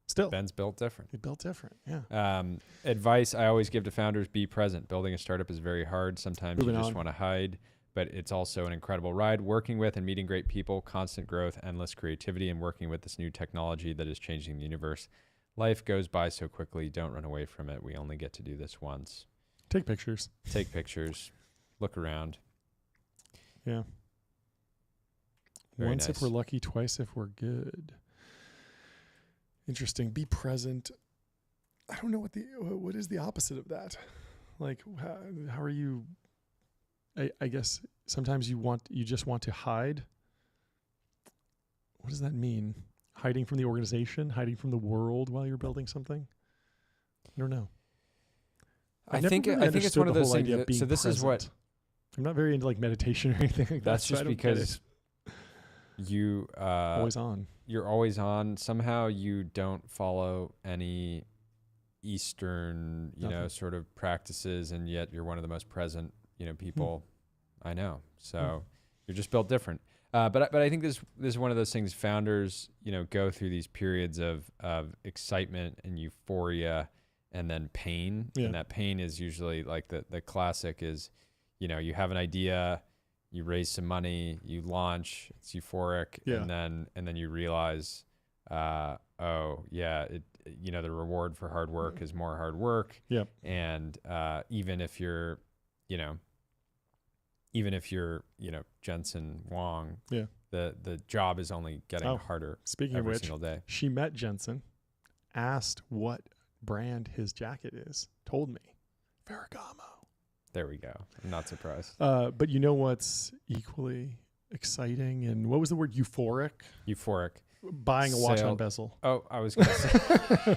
Speaker 1: Still,
Speaker 2: Ben's built different.
Speaker 1: He built different. Yeah.
Speaker 2: Advice I always give to founders: be present. Building a startup is very hard. Sometimes you just want to hide. But it's also an incredible ride. Working with and meeting great people, constant growth, endless creativity, and working with this new technology that is changing the universe. Life goes by so quickly. Don't run away from it. We only get to do this once.
Speaker 1: Take pictures.
Speaker 2: Look around.
Speaker 1: Yeah.
Speaker 2: Very
Speaker 1: Once
Speaker 2: nice.
Speaker 1: if we're lucky, twice if we're good. Interesting. Be present. I don't know what is the opposite of that. Like, how are you? I guess sometimes you just want to hide. What does that mean? Hiding from the organization, hiding from the world while you're building something? I don't know.
Speaker 2: I think it's one of those things. So this
Speaker 1: present.
Speaker 2: is what
Speaker 1: I'm not very into, like meditation or anything like that.
Speaker 2: That's just because you
Speaker 1: always on.
Speaker 2: You're always on. Somehow you don't follow any Eastern, sort of practices, and yet you're one of the most present, people I know. So you're just built different. But I think this is one of those things founders, go through these periods of excitement and euphoria and then pain. Yeah. And that pain is usually like the classic is, you have an idea, you raise some money, you launch, it's euphoric, and then you realize, the reward for hard work is more hard work.
Speaker 1: Yep.
Speaker 2: And even if you're Jensen Huang, the job is only getting harder.
Speaker 1: Speaking
Speaker 2: every
Speaker 1: of which,
Speaker 2: single day.
Speaker 1: She met Jensen, asked what brand his jacket is, told me Ferragamo.
Speaker 2: There we go. I'm not surprised.
Speaker 1: But you know what's equally exciting, and what was the word? Euphoric. Buying a watch on Bezel.
Speaker 2: Oh, I was going to say.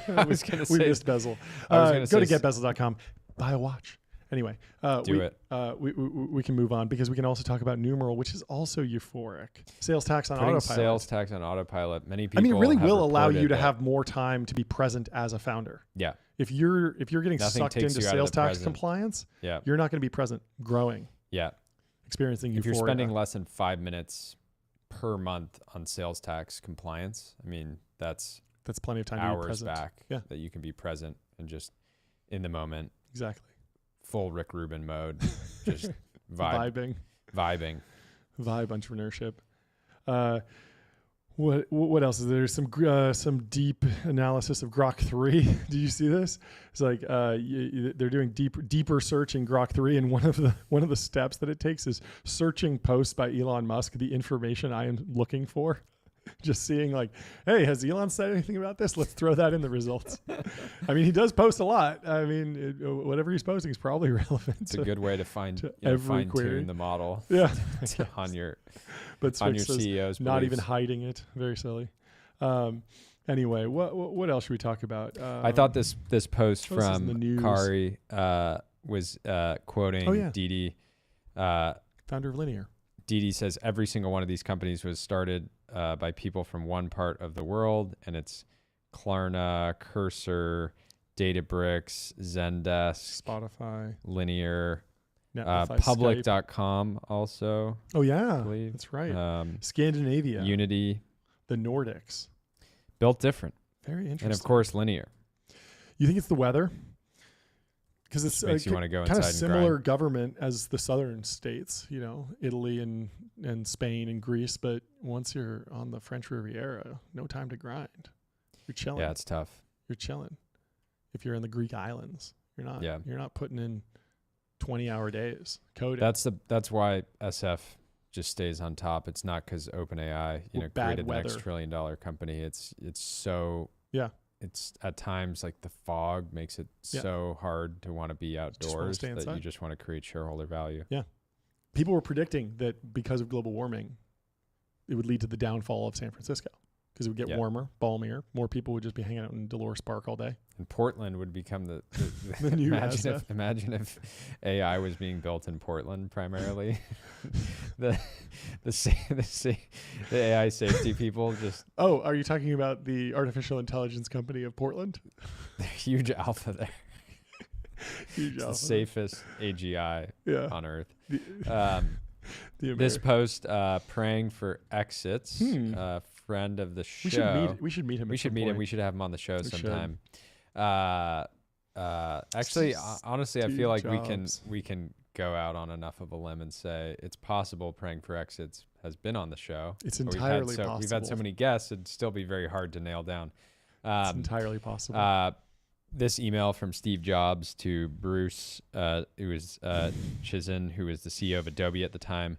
Speaker 1: We missed Bezel. Go to getbezel.com. Buy a watch. Anyway, we can move on because we can also talk about Numeral, which is also euphoric. Sales tax on autopilot.
Speaker 2: Sales tax on autopilot. Many people.
Speaker 1: I mean, it really will allow you to have more time to be present as a founder.
Speaker 2: Yeah.
Speaker 1: If you're getting sucked into sales tax compliance, you're not going to be present, growing.
Speaker 2: Yeah.
Speaker 1: Experiencing euphoria.
Speaker 2: If you're spending less than 5 minutes per month on sales tax compliance, I mean, that's
Speaker 1: plenty of time to be present.
Speaker 2: Hours back that you can be present and just in the moment.
Speaker 1: Exactly.
Speaker 2: full Rick Rubin mode, just vibing,
Speaker 1: vibe entrepreneurship. What else is there? Some deep analysis of Grok 3. Did you see this? It's like they're doing deeper search in Grok 3, and one of the steps that it takes is searching posts by Elon Musk, the information I am looking for. Just seeing like, hey, has Elon said anything about this? Let's throw that in the results. I mean, he does post a lot. I mean, whatever he's posting is probably relevant.
Speaker 2: It's a good way to fine tune the model.
Speaker 1: Yeah,
Speaker 2: on your
Speaker 1: CEO's not
Speaker 2: beliefs.
Speaker 1: even hiding it. Very silly. Anyway, what else should we talk about?
Speaker 2: I thought this post from Kari was quoting Didi,
Speaker 1: founder of Linear.
Speaker 2: Didi says every single one of these companies was started by people from one part of the world, and it's Klarna, Cursor, Databricks, Zendesk,
Speaker 1: Spotify,
Speaker 2: Linear,
Speaker 1: Netlify,
Speaker 2: Public.com also.
Speaker 1: Oh yeah, that's right. Scandinavia,
Speaker 2: Unity,
Speaker 1: the Nordics.
Speaker 2: Built different.
Speaker 1: Very interesting.
Speaker 2: And of course, Linear.
Speaker 1: You think it's the weather? Because it's
Speaker 2: makes you want to go
Speaker 1: kind of
Speaker 2: inside and
Speaker 1: similar
Speaker 2: grind.
Speaker 1: government as the southern states, Italy and Spain and Greece. But once you're on the French Riviera, no time to grind. You're chilling.
Speaker 2: Yeah, it's tough.
Speaker 1: You're chilling. If you're in the Greek islands, you're not.
Speaker 2: Yeah.
Speaker 1: You're not putting in 20-hour days coding.
Speaker 2: That's why SF just stays on top. It's not because OpenAI, created the next $1 trillion company. It's so.
Speaker 1: Yeah.
Speaker 2: It's at times like the fog makes it so hard to want to be outdoors that you just want to create shareholder value.
Speaker 1: Yeah. People were predicting that because of global warming, it would lead to the downfall of San Francisco because it would get warmer, balmier. More people would just be hanging out in Dolores Park all day.
Speaker 2: And Portland would become the
Speaker 1: new
Speaker 2: imagine if AI was being built in Portland primarily. the AI safety people just.
Speaker 1: Oh, are you talking about the artificial intelligence company of Portland?
Speaker 2: Huge alpha there.
Speaker 1: Huge alpha.
Speaker 2: The safest AGI on Earth. This post praying for exits. Friend of the show.
Speaker 1: We should meet him.
Speaker 2: We should meet him. We should have him on the show sometime. Actually, honestly, I feel like we can go out on enough of a limb and say it's possible praying for exits has been on the show.
Speaker 1: It's entirely possible.
Speaker 2: We've had so many guests, it'd still be very hard to nail down.
Speaker 1: It's entirely possible.
Speaker 2: This email from Steve Jobs to Bruce, who was Chizen, who was the CEO of Adobe at the time.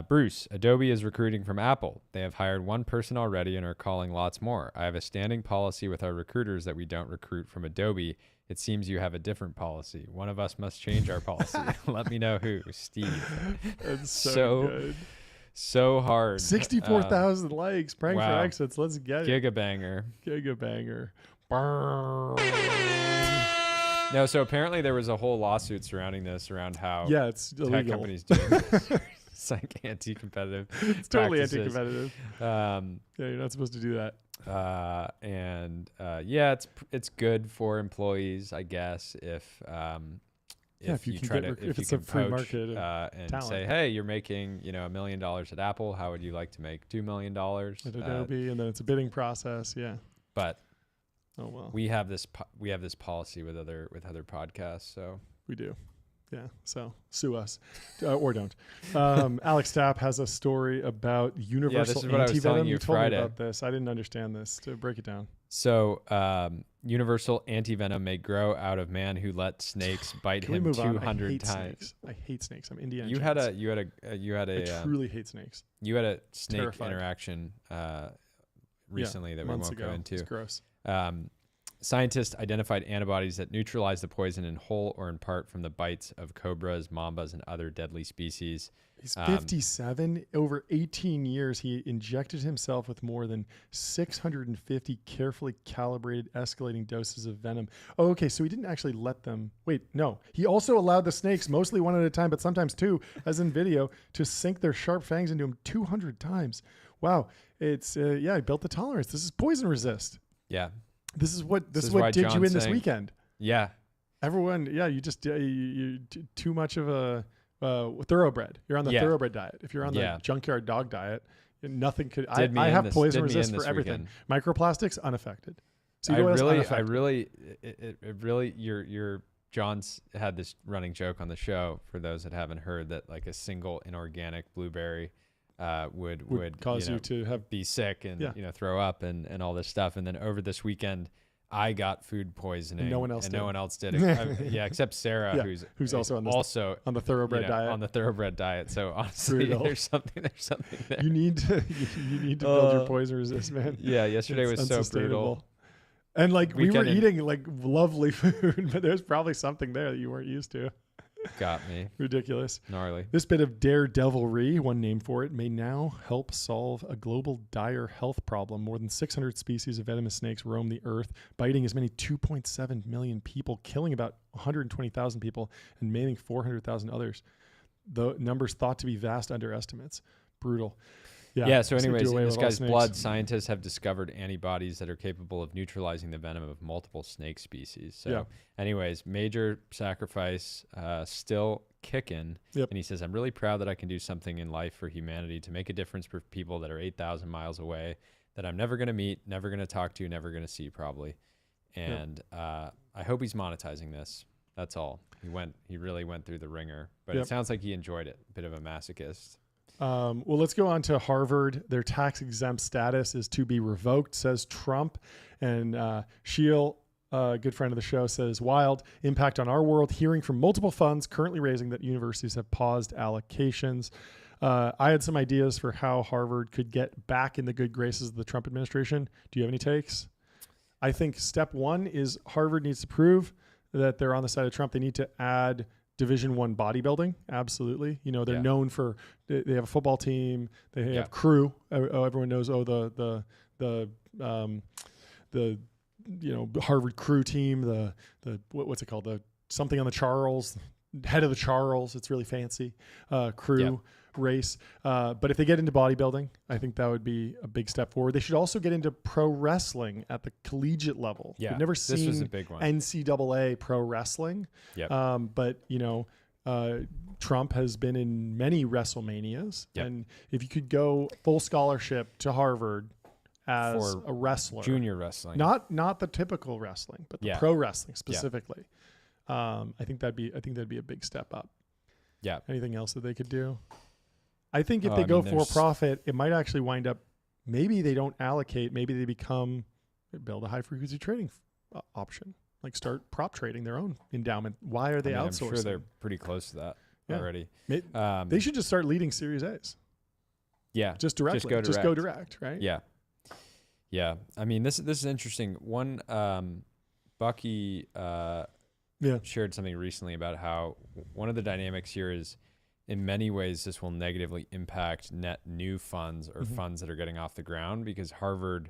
Speaker 2: Bruce, Adobe is recruiting from Apple. They have hired one person already and are calling lots more. I have a standing policy with our recruiters that we don't recruit from Adobe. It seems you have a different policy. One of us must change our policy. Let me know who. Steve.
Speaker 1: That's so good.
Speaker 2: So hard.
Speaker 1: 64,000 likes. Praying for exits. Let's get it.
Speaker 2: Gigabanger.
Speaker 1: Burn.
Speaker 2: No, so apparently there was a whole lawsuit surrounding this, around how
Speaker 1: it's illegal.
Speaker 2: tech companies do this. It's like anti-competitive.
Speaker 1: It's totally
Speaker 2: practices.
Speaker 1: anti-competitive. You're not supposed to do that.
Speaker 2: It's good for employees, I guess, if you
Speaker 1: it's a free market
Speaker 2: and
Speaker 1: talent.
Speaker 2: say, hey, you're making $1 million at Apple. How would you like to make $2 million
Speaker 1: at Adobe? And then it's a bidding process. Yeah,
Speaker 2: but
Speaker 1: we
Speaker 2: have this policy with other podcasts, so
Speaker 1: we do. Yeah, so sue us or don't. Alex Tapp has a story about universal anti-venom.
Speaker 2: You
Speaker 1: told
Speaker 2: Friday.
Speaker 1: me about this. I didn't understand this. To break it down.
Speaker 2: So, universal anti-venom may grow out of man who let snakes bite him 200 times.
Speaker 1: I hate snakes. I'm Indiana.
Speaker 2: You had a
Speaker 1: I truly hate snakes.
Speaker 2: You had a snake
Speaker 1: Terrified.
Speaker 2: interaction recently that we won't go into.
Speaker 1: It's gross.
Speaker 2: Scientists identified antibodies that neutralize the poison in whole or in part from the bites of cobras, mambas, and other deadly species.
Speaker 1: He's 57. Over 18 years, he injected himself with more than 650 carefully calibrated escalating doses of venom. Oh, okay, so he didn't actually let them... Wait, no. He also allowed the snakes, mostly one at a time, but sometimes two, as in video, to sink their sharp fangs into him 200 times. Wow. It's, he built the tolerance. This is poison resist.
Speaker 2: Yeah.
Speaker 1: This is what did you in this weekend.
Speaker 2: Yeah.
Speaker 1: Everyone, you just you too much of a thoroughbred. You're on the thoroughbred diet. If you're on the junkyard dog diet, nothing could. I have poison resist for everything. Microplastics unaffected.
Speaker 2: It really, you're John's had this running joke on the show, for those that haven't heard, that like a single inorganic blueberry would
Speaker 1: cause you to have
Speaker 2: be sick and throw up and all this stuff. And then over this weekend, I got food poisoning.
Speaker 1: And no one else did.
Speaker 2: No one else did. Except Sarah, who's
Speaker 1: also on the thoroughbred diet.
Speaker 2: On the thoroughbred diet. So honestly, there's something there.
Speaker 1: You need to build your poison resistance, man.
Speaker 2: Yeah, yesterday was so brutal.
Speaker 1: And like we were eating like lovely food, but there's probably something there that you weren't used to.
Speaker 2: Got me.
Speaker 1: Ridiculous.
Speaker 2: Gnarly.
Speaker 1: This bit of daredevilry, one name for it, may now help solve a global dire health problem. More than 600 species of venomous snakes roam the earth, biting as many 2.7 million people, killing about 120,000 people, and maiming 400,000 others. The numbers thought to be vast underestimates. Brutal.
Speaker 2: Yeah. So anyways, in this guy's blood, scientists have discovered antibodies that are capable of neutralizing the venom of multiple snake species. So anyways, major sacrifice, still kicking.
Speaker 1: Yep.
Speaker 2: And he says, I'm really proud that I can do something in life for humanity to make a difference for people that are 8,000 miles away, that I'm never going to meet, never going to talk to, never going to see probably. And I hope he's monetizing this. That's all. He really went through the ringer, but it sounds like he enjoyed it. A bit of a masochist.
Speaker 1: Well, let's go on to Harvard. Their tax-exempt status is to be revoked, says Trump. And Sheil, a good friend of the show, says, wild impact on our world. Hearing from multiple funds currently raising that universities have paused allocations. I had some ideas for how Harvard could get back in the good graces of the Trump administration. Do you have any takes? I think step one is Harvard needs to prove that they're on the side of Trump. They need to add Division I bodybuilding. Absolutely. You know, they're known for, they have a football team. They have crew. Everyone knows, the Harvard crew team, the what's it called? The something on the Charles, head of the Charles. It's really fancy. Crew race. But if they get into bodybuilding, I think that would be a big step forward. They should also get into pro wrestling at the collegiate level.
Speaker 2: Yeah,
Speaker 1: We've never seen
Speaker 2: this was a big one.
Speaker 1: NCAA pro wrestling. But Trump has been in many WrestleManias. And if you could go full scholarship to Harvard as a wrestler,
Speaker 2: junior wrestling,
Speaker 1: not the typical wrestling, but the pro wrestling specifically, I think that'd be a big step up.
Speaker 2: Yeah.
Speaker 1: Anything else that they could do? I think if they go for profit, it might actually wind up, maybe they don't allocate, maybe they build a high frequency trading option, like start prop trading their own endowment. Why are they outsourcing?
Speaker 2: I'm sure they're pretty close to that already.
Speaker 1: They should just start leading Series A's.
Speaker 2: Yeah.
Speaker 1: Just directly. Just go direct, right?
Speaker 2: Yeah. Yeah. I mean, this is interesting. One, Bucky shared something recently about how one of the dynamics here is, in many ways, this will negatively impact net new funds or funds that are getting off the ground, because Harvard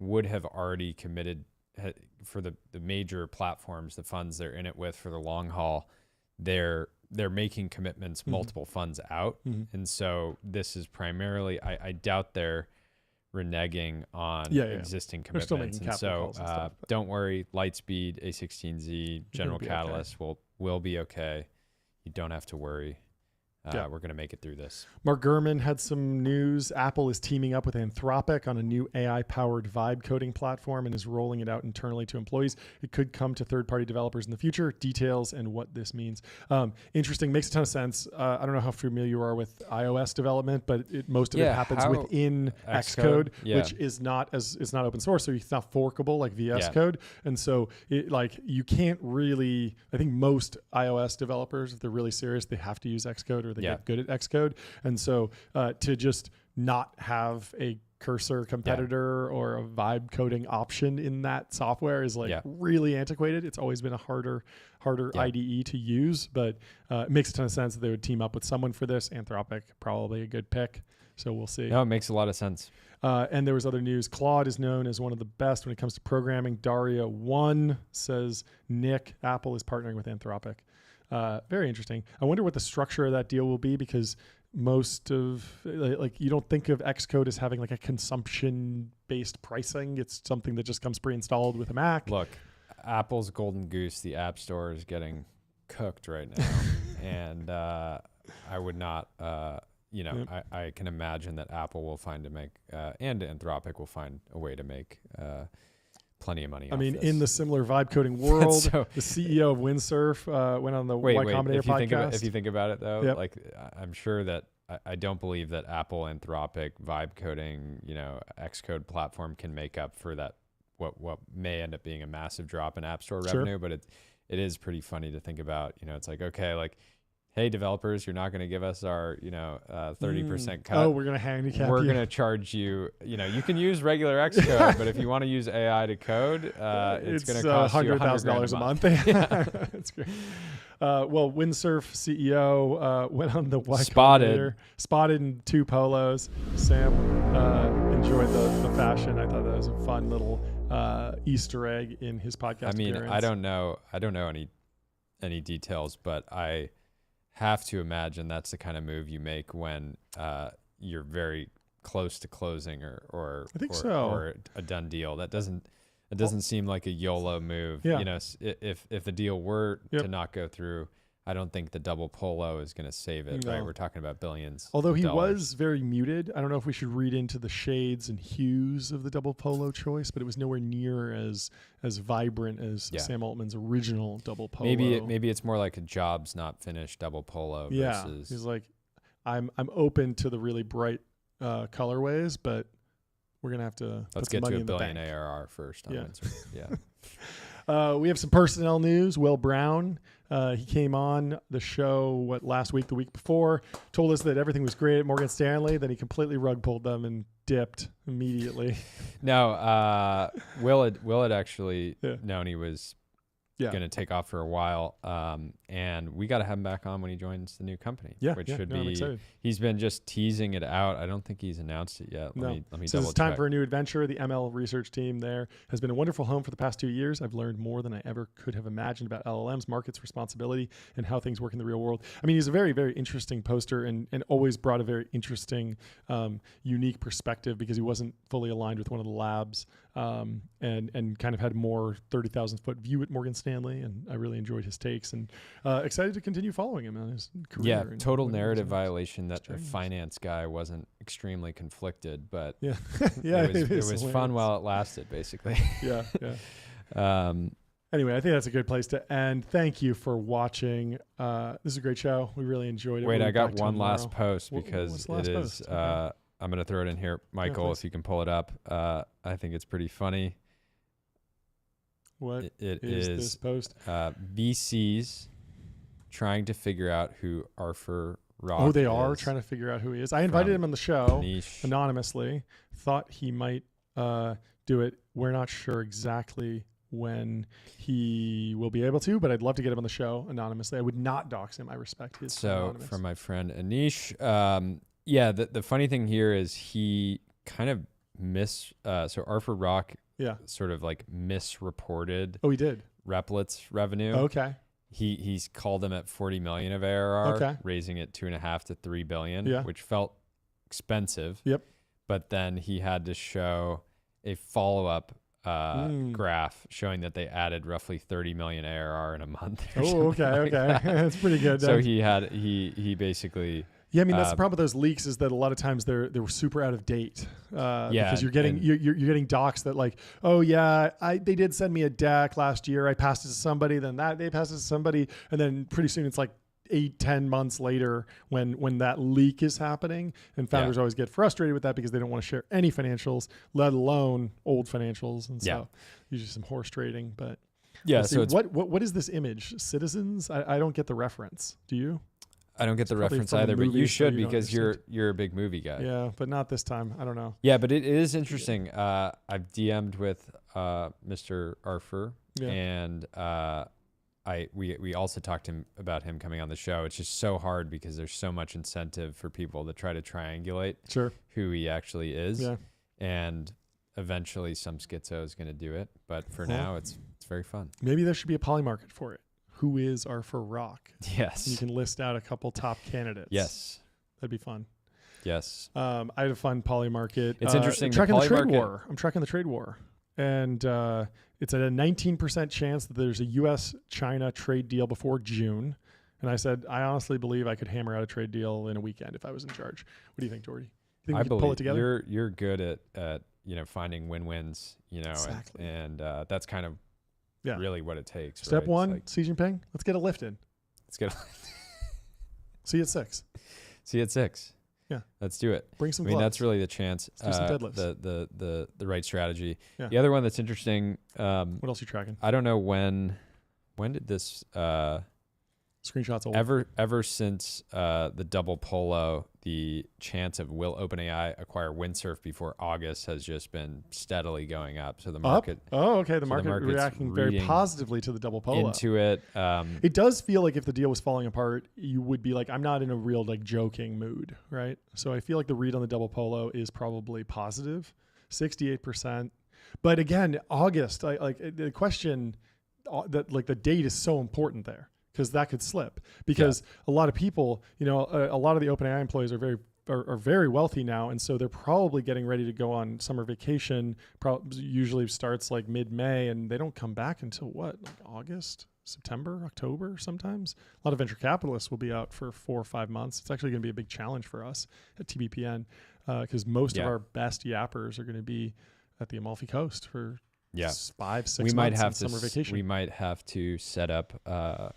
Speaker 2: would have already committed for the major platforms, the funds they're in it with for the long haul. They're making commitments, multiple funds out. And so this is primarily, I doubt they're reneging on existing commitments. And so don't worry, Lightspeed, A16Z, General Catalyst will be okay. You don't have to worry. We're going to make it through this.
Speaker 1: Mark Gurman had some news. Apple is teaming up with Anthropic on a new AI-powered vibe coding platform and is rolling it out internally to employees. It could come to third-party developers in the future. Details and what this means. Interesting. Makes a ton of sense. I don't know how familiar you are with iOS development, but most of it happens within Xcode, which is not open source, so it's not forkable like VS Code. And so you can't really, I think most iOS developers, if they're really serious, they have to use Xcode or they get good at Xcode. And so to just not have a cursor competitor or a vibe coding option in that software is really antiquated. It's always been a harder IDE to use, but it makes a ton of sense that they would team up with someone for this. Anthropic, probably a good pick. So we'll see.
Speaker 2: No, it makes a lot of sense.
Speaker 1: And there was other news. Claude is known as one of the best when it comes to programming. Daria 1 says Nick, Apple is partnering with Anthropic. Very interesting. I wonder what the structure of that deal will be, because most of you don't think of Xcode as having like a consumption-based pricing. It's something that just comes pre-installed with a Mac.
Speaker 2: Look, Apple's golden goose, the App Store, is getting cooked right now, and I would not. I can imagine that Apple will find and Anthropic will find a way to make plenty of money.
Speaker 1: I
Speaker 2: off
Speaker 1: mean,
Speaker 2: this.
Speaker 1: in the similar vibe coding world,
Speaker 2: So-
Speaker 1: the CEO of Windsurf went on the Y Combinator
Speaker 2: if you
Speaker 1: podcast.
Speaker 2: if you think about it though,
Speaker 1: Yep.
Speaker 2: like I'm sure that I don't believe that Apple Anthropic vibe coding, Xcode platform can make up for that what may end up being a massive drop in App Store
Speaker 1: Sure.
Speaker 2: revenue, but it is pretty funny to think about. It's like, okay, like, hey, developers, you're not going to give us our 30% cut.
Speaker 1: Oh, we're gonna handicap
Speaker 2: We're
Speaker 1: you.
Speaker 2: going to charge you. You can use regular Xcode, but if you want to use AI to code, it's going to cost you
Speaker 1: $100,000 a month. That's great. Well, Windsurf CEO went on the Y Combinator, spotted in 2 polos. Sam enjoyed the fashion. I thought that was a fun little Easter egg in his podcast.
Speaker 2: I mean,
Speaker 1: appearance.
Speaker 2: I don't know any details, but I have to imagine that's the kind of move you make when you're very close to closing or
Speaker 1: I think
Speaker 2: or a done deal. That doesn't seem like a YOLO move.
Speaker 1: Yeah.
Speaker 2: If the deal were
Speaker 1: Yep.
Speaker 2: to not go through, I don't think the double polo is going to save it.
Speaker 1: No.
Speaker 2: Right? We're talking about billions.
Speaker 1: Although he
Speaker 2: dollars.
Speaker 1: was very muted. I don't know if we should read into the shades and hues of the double polo choice, but it was nowhere near as vibrant as Sam Altman's original double polo.
Speaker 2: Maybe it's more like a jobs not finished double polo.
Speaker 1: Yeah,
Speaker 2: versus
Speaker 1: he's like, I'm open to the really bright colorways, but we're gonna have to
Speaker 2: let's
Speaker 1: put some
Speaker 2: get to
Speaker 1: money
Speaker 2: a
Speaker 1: in the
Speaker 2: billion
Speaker 1: bank.
Speaker 2: ARR first. On
Speaker 1: Yeah.
Speaker 2: Windsurf. Yeah.
Speaker 1: We have some personnel news. Will Brown, he came on the show last week, the week before, told us that everything was great at Morgan Stanley. Then he completely rug pulled them and dipped immediately.
Speaker 2: No, Will had actually
Speaker 1: Yeah.
Speaker 2: known he was
Speaker 1: Yeah.
Speaker 2: going to take off for a while, and we got to have him back on when he joins the new company.
Speaker 1: Yeah,
Speaker 2: which
Speaker 1: yeah,
Speaker 2: should
Speaker 1: no, I'm
Speaker 2: be.
Speaker 1: excited.
Speaker 2: He's been just teasing it out. I don't think he's announced it yet. Let me
Speaker 1: So
Speaker 2: double
Speaker 1: it's time
Speaker 2: check.
Speaker 1: for a new adventure. The ML research team there has been a wonderful home for the past 2 years. I've learned more than I ever could have imagined about LLMs, markets, responsibility, and how things work in the real world. I mean, he's a very, very interesting poster and always brought a very interesting, unique perspective because he wasn't fully aligned with one of the labs and kind of had more 30,000-foot view at Morgan Stanley. And I really enjoyed his takes and excited to continue following him on his career.
Speaker 2: Yeah,
Speaker 1: and
Speaker 2: total
Speaker 1: whatever
Speaker 2: narrative
Speaker 1: he's
Speaker 2: violation that the
Speaker 1: strange.
Speaker 2: finance guy wasn't extremely conflicted, but
Speaker 1: Yeah, yeah,
Speaker 2: it was
Speaker 1: hilarious.
Speaker 2: fun while it lasted, basically.
Speaker 1: Yeah, yeah. Anyway, I think that's a good place to end. Thank you for watching. This is a great show. We really enjoyed it.
Speaker 2: Wait,
Speaker 1: We'll
Speaker 2: I
Speaker 1: be
Speaker 2: got
Speaker 1: back
Speaker 2: one last
Speaker 1: tomorrow.
Speaker 2: post
Speaker 1: What's
Speaker 2: because
Speaker 1: the last
Speaker 2: it
Speaker 1: post?
Speaker 2: is.
Speaker 1: Okay.
Speaker 2: I'm going to throw it in here, Michael,
Speaker 1: please.
Speaker 2: if you can pull it up. I think it's pretty funny.
Speaker 1: What
Speaker 2: It
Speaker 1: is
Speaker 2: is
Speaker 1: this post?
Speaker 2: VCs trying to figure out who Arthur Rock
Speaker 1: Oh, they are
Speaker 2: is.
Speaker 1: trying to figure out who he is. I invited
Speaker 2: from
Speaker 1: him on the show
Speaker 2: Niche.
Speaker 1: anonymously. Thought he might do it. We're not sure exactly when he will be able to, but I'd love to get him on the show anonymously. I would not dox him. I respect his
Speaker 2: So
Speaker 1: anonymous.
Speaker 2: from my friend Anish, the funny thing here is he kind of so Arthur Rock
Speaker 1: Yeah.
Speaker 2: sort of like misreported
Speaker 1: Oh, he did.
Speaker 2: Replic's revenue.
Speaker 1: Okay.
Speaker 2: He's called them at 40 million of ARR,
Speaker 1: Okay.
Speaker 2: raising it 2.5 to 3 billion,
Speaker 1: Yeah.
Speaker 2: which felt expensive.
Speaker 1: Yep.
Speaker 2: But then he had to show a follow-up graph showing that they added roughly 30 million ARR in a month. Or
Speaker 1: Oh,
Speaker 2: something
Speaker 1: okay.
Speaker 2: like
Speaker 1: Okay.
Speaker 2: that.
Speaker 1: That's pretty good.
Speaker 2: So he basically.
Speaker 1: Yeah, I mean that's the problem with those leaks is that a lot of times they're super out of date. Because you're getting you're getting docs that like, oh yeah, they did send me a deck last year. I passed it to somebody, then they passed it to somebody, and then pretty soon it's like 8-10 months later when that leak is happening. And founders always get frustrated with that because they don't want to share any financials, let alone old financials. And so usually some horse trading, but
Speaker 2: yeah.
Speaker 1: we'll
Speaker 2: So
Speaker 1: see. What is this image? Citizens? I don't get the reference. Do you?
Speaker 2: I don't get the
Speaker 1: probably
Speaker 2: reference
Speaker 1: from a
Speaker 2: either, but
Speaker 1: movie,
Speaker 2: you
Speaker 1: so
Speaker 2: should
Speaker 1: you don't
Speaker 2: because
Speaker 1: understand.
Speaker 2: you're a big movie guy.
Speaker 1: Yeah, but not this time. I don't know.
Speaker 2: Yeah, but it is interesting. I've DM'd with Mr. Arthur, and we also talked to him about him coming on the show. It's just so hard because there's so much incentive for people to try to triangulate who he actually is.
Speaker 1: Yeah.
Speaker 2: And eventually some schizo is going to do it. But for now, it's very fun.
Speaker 1: Maybe there should be a poly market for it. Who is Arthur Rock?
Speaker 2: Yes.
Speaker 1: You can list out a couple top candidates.
Speaker 2: Yes.
Speaker 1: That'd be fun.
Speaker 2: Yes.
Speaker 1: I had a fun poly market.
Speaker 2: It's interesting.
Speaker 1: I'm tracking the trade
Speaker 2: market-
Speaker 1: war. I'm tracking the trade war. And it's at a 19% chance that there's a U.S.-China trade deal before June. And I said, I honestly believe I could hammer out a trade deal in a weekend if I was in charge. What do you think, Jordy? You think we could pull it together?
Speaker 2: You're good at finding win-wins,
Speaker 1: Exactly.
Speaker 2: and that's kind of really what it takes.
Speaker 1: Step
Speaker 2: right?
Speaker 1: one, Xi Jinping, let's get a lift in.
Speaker 2: Let's get
Speaker 1: See you at 6.
Speaker 2: see you at 6.
Speaker 1: Yeah.
Speaker 2: Let's do it.
Speaker 1: Bring some
Speaker 2: I mean,
Speaker 1: gloves.
Speaker 2: that's really the chance.
Speaker 1: Let's do some deadlifts.
Speaker 2: The right strategy.
Speaker 1: Yeah.
Speaker 2: The other one that's interesting.
Speaker 1: What else are you tracking?
Speaker 2: I don't know when did this
Speaker 1: Screenshots old.
Speaker 2: ever since the double polo, the chance of will OpenAI acquire Windsurf before August has just been steadily going up. So the market
Speaker 1: Oh, okay. The
Speaker 2: so the
Speaker 1: market
Speaker 2: market's
Speaker 1: reacting very
Speaker 2: reading
Speaker 1: positively to the double polo.
Speaker 2: into it.
Speaker 1: It does feel like if the deal was falling apart, you would be like, I'm not in a real like joking mood, right? So I feel like the read on the double polo is probably positive, 68%. But again, August, the question that like the date is so important there because that could slip because a lot of people, a lot of the OpenAI employees are very wealthy now, and so they're probably getting ready to go on summer vacation. Usually starts like mid-May, and they don't come back until what, like August, September, October sometimes. A lot of venture capitalists will be out for 4 or 5 months. It's actually going to be a big challenge for us at TBPN because most of our best yappers are going to be at the Amalfi Coast for 5-6 months on summer vacation.
Speaker 2: We might have to set up, a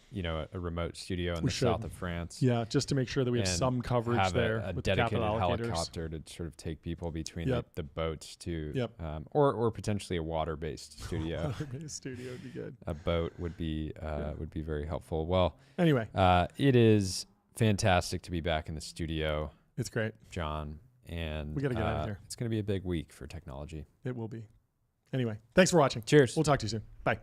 Speaker 2: remote studio in the south of France.
Speaker 1: Yeah, just to make sure that we have some coverage
Speaker 2: have
Speaker 1: there.
Speaker 2: a
Speaker 1: with
Speaker 2: dedicated
Speaker 1: capital allocators.
Speaker 2: helicopter to sort of take people between the boats to,
Speaker 1: Yep.
Speaker 2: or potentially a water-based studio.
Speaker 1: Water-based studio would be good.
Speaker 2: A boat would be very helpful. Well,
Speaker 1: anyway,
Speaker 2: it is fantastic to be back in the studio.
Speaker 1: It's great,
Speaker 2: John, and
Speaker 1: we got to get out of here.
Speaker 2: It's going to be a big week for technology.
Speaker 1: It will be. Anyway, thanks for watching.
Speaker 2: Cheers.
Speaker 1: We'll talk to you soon. Bye.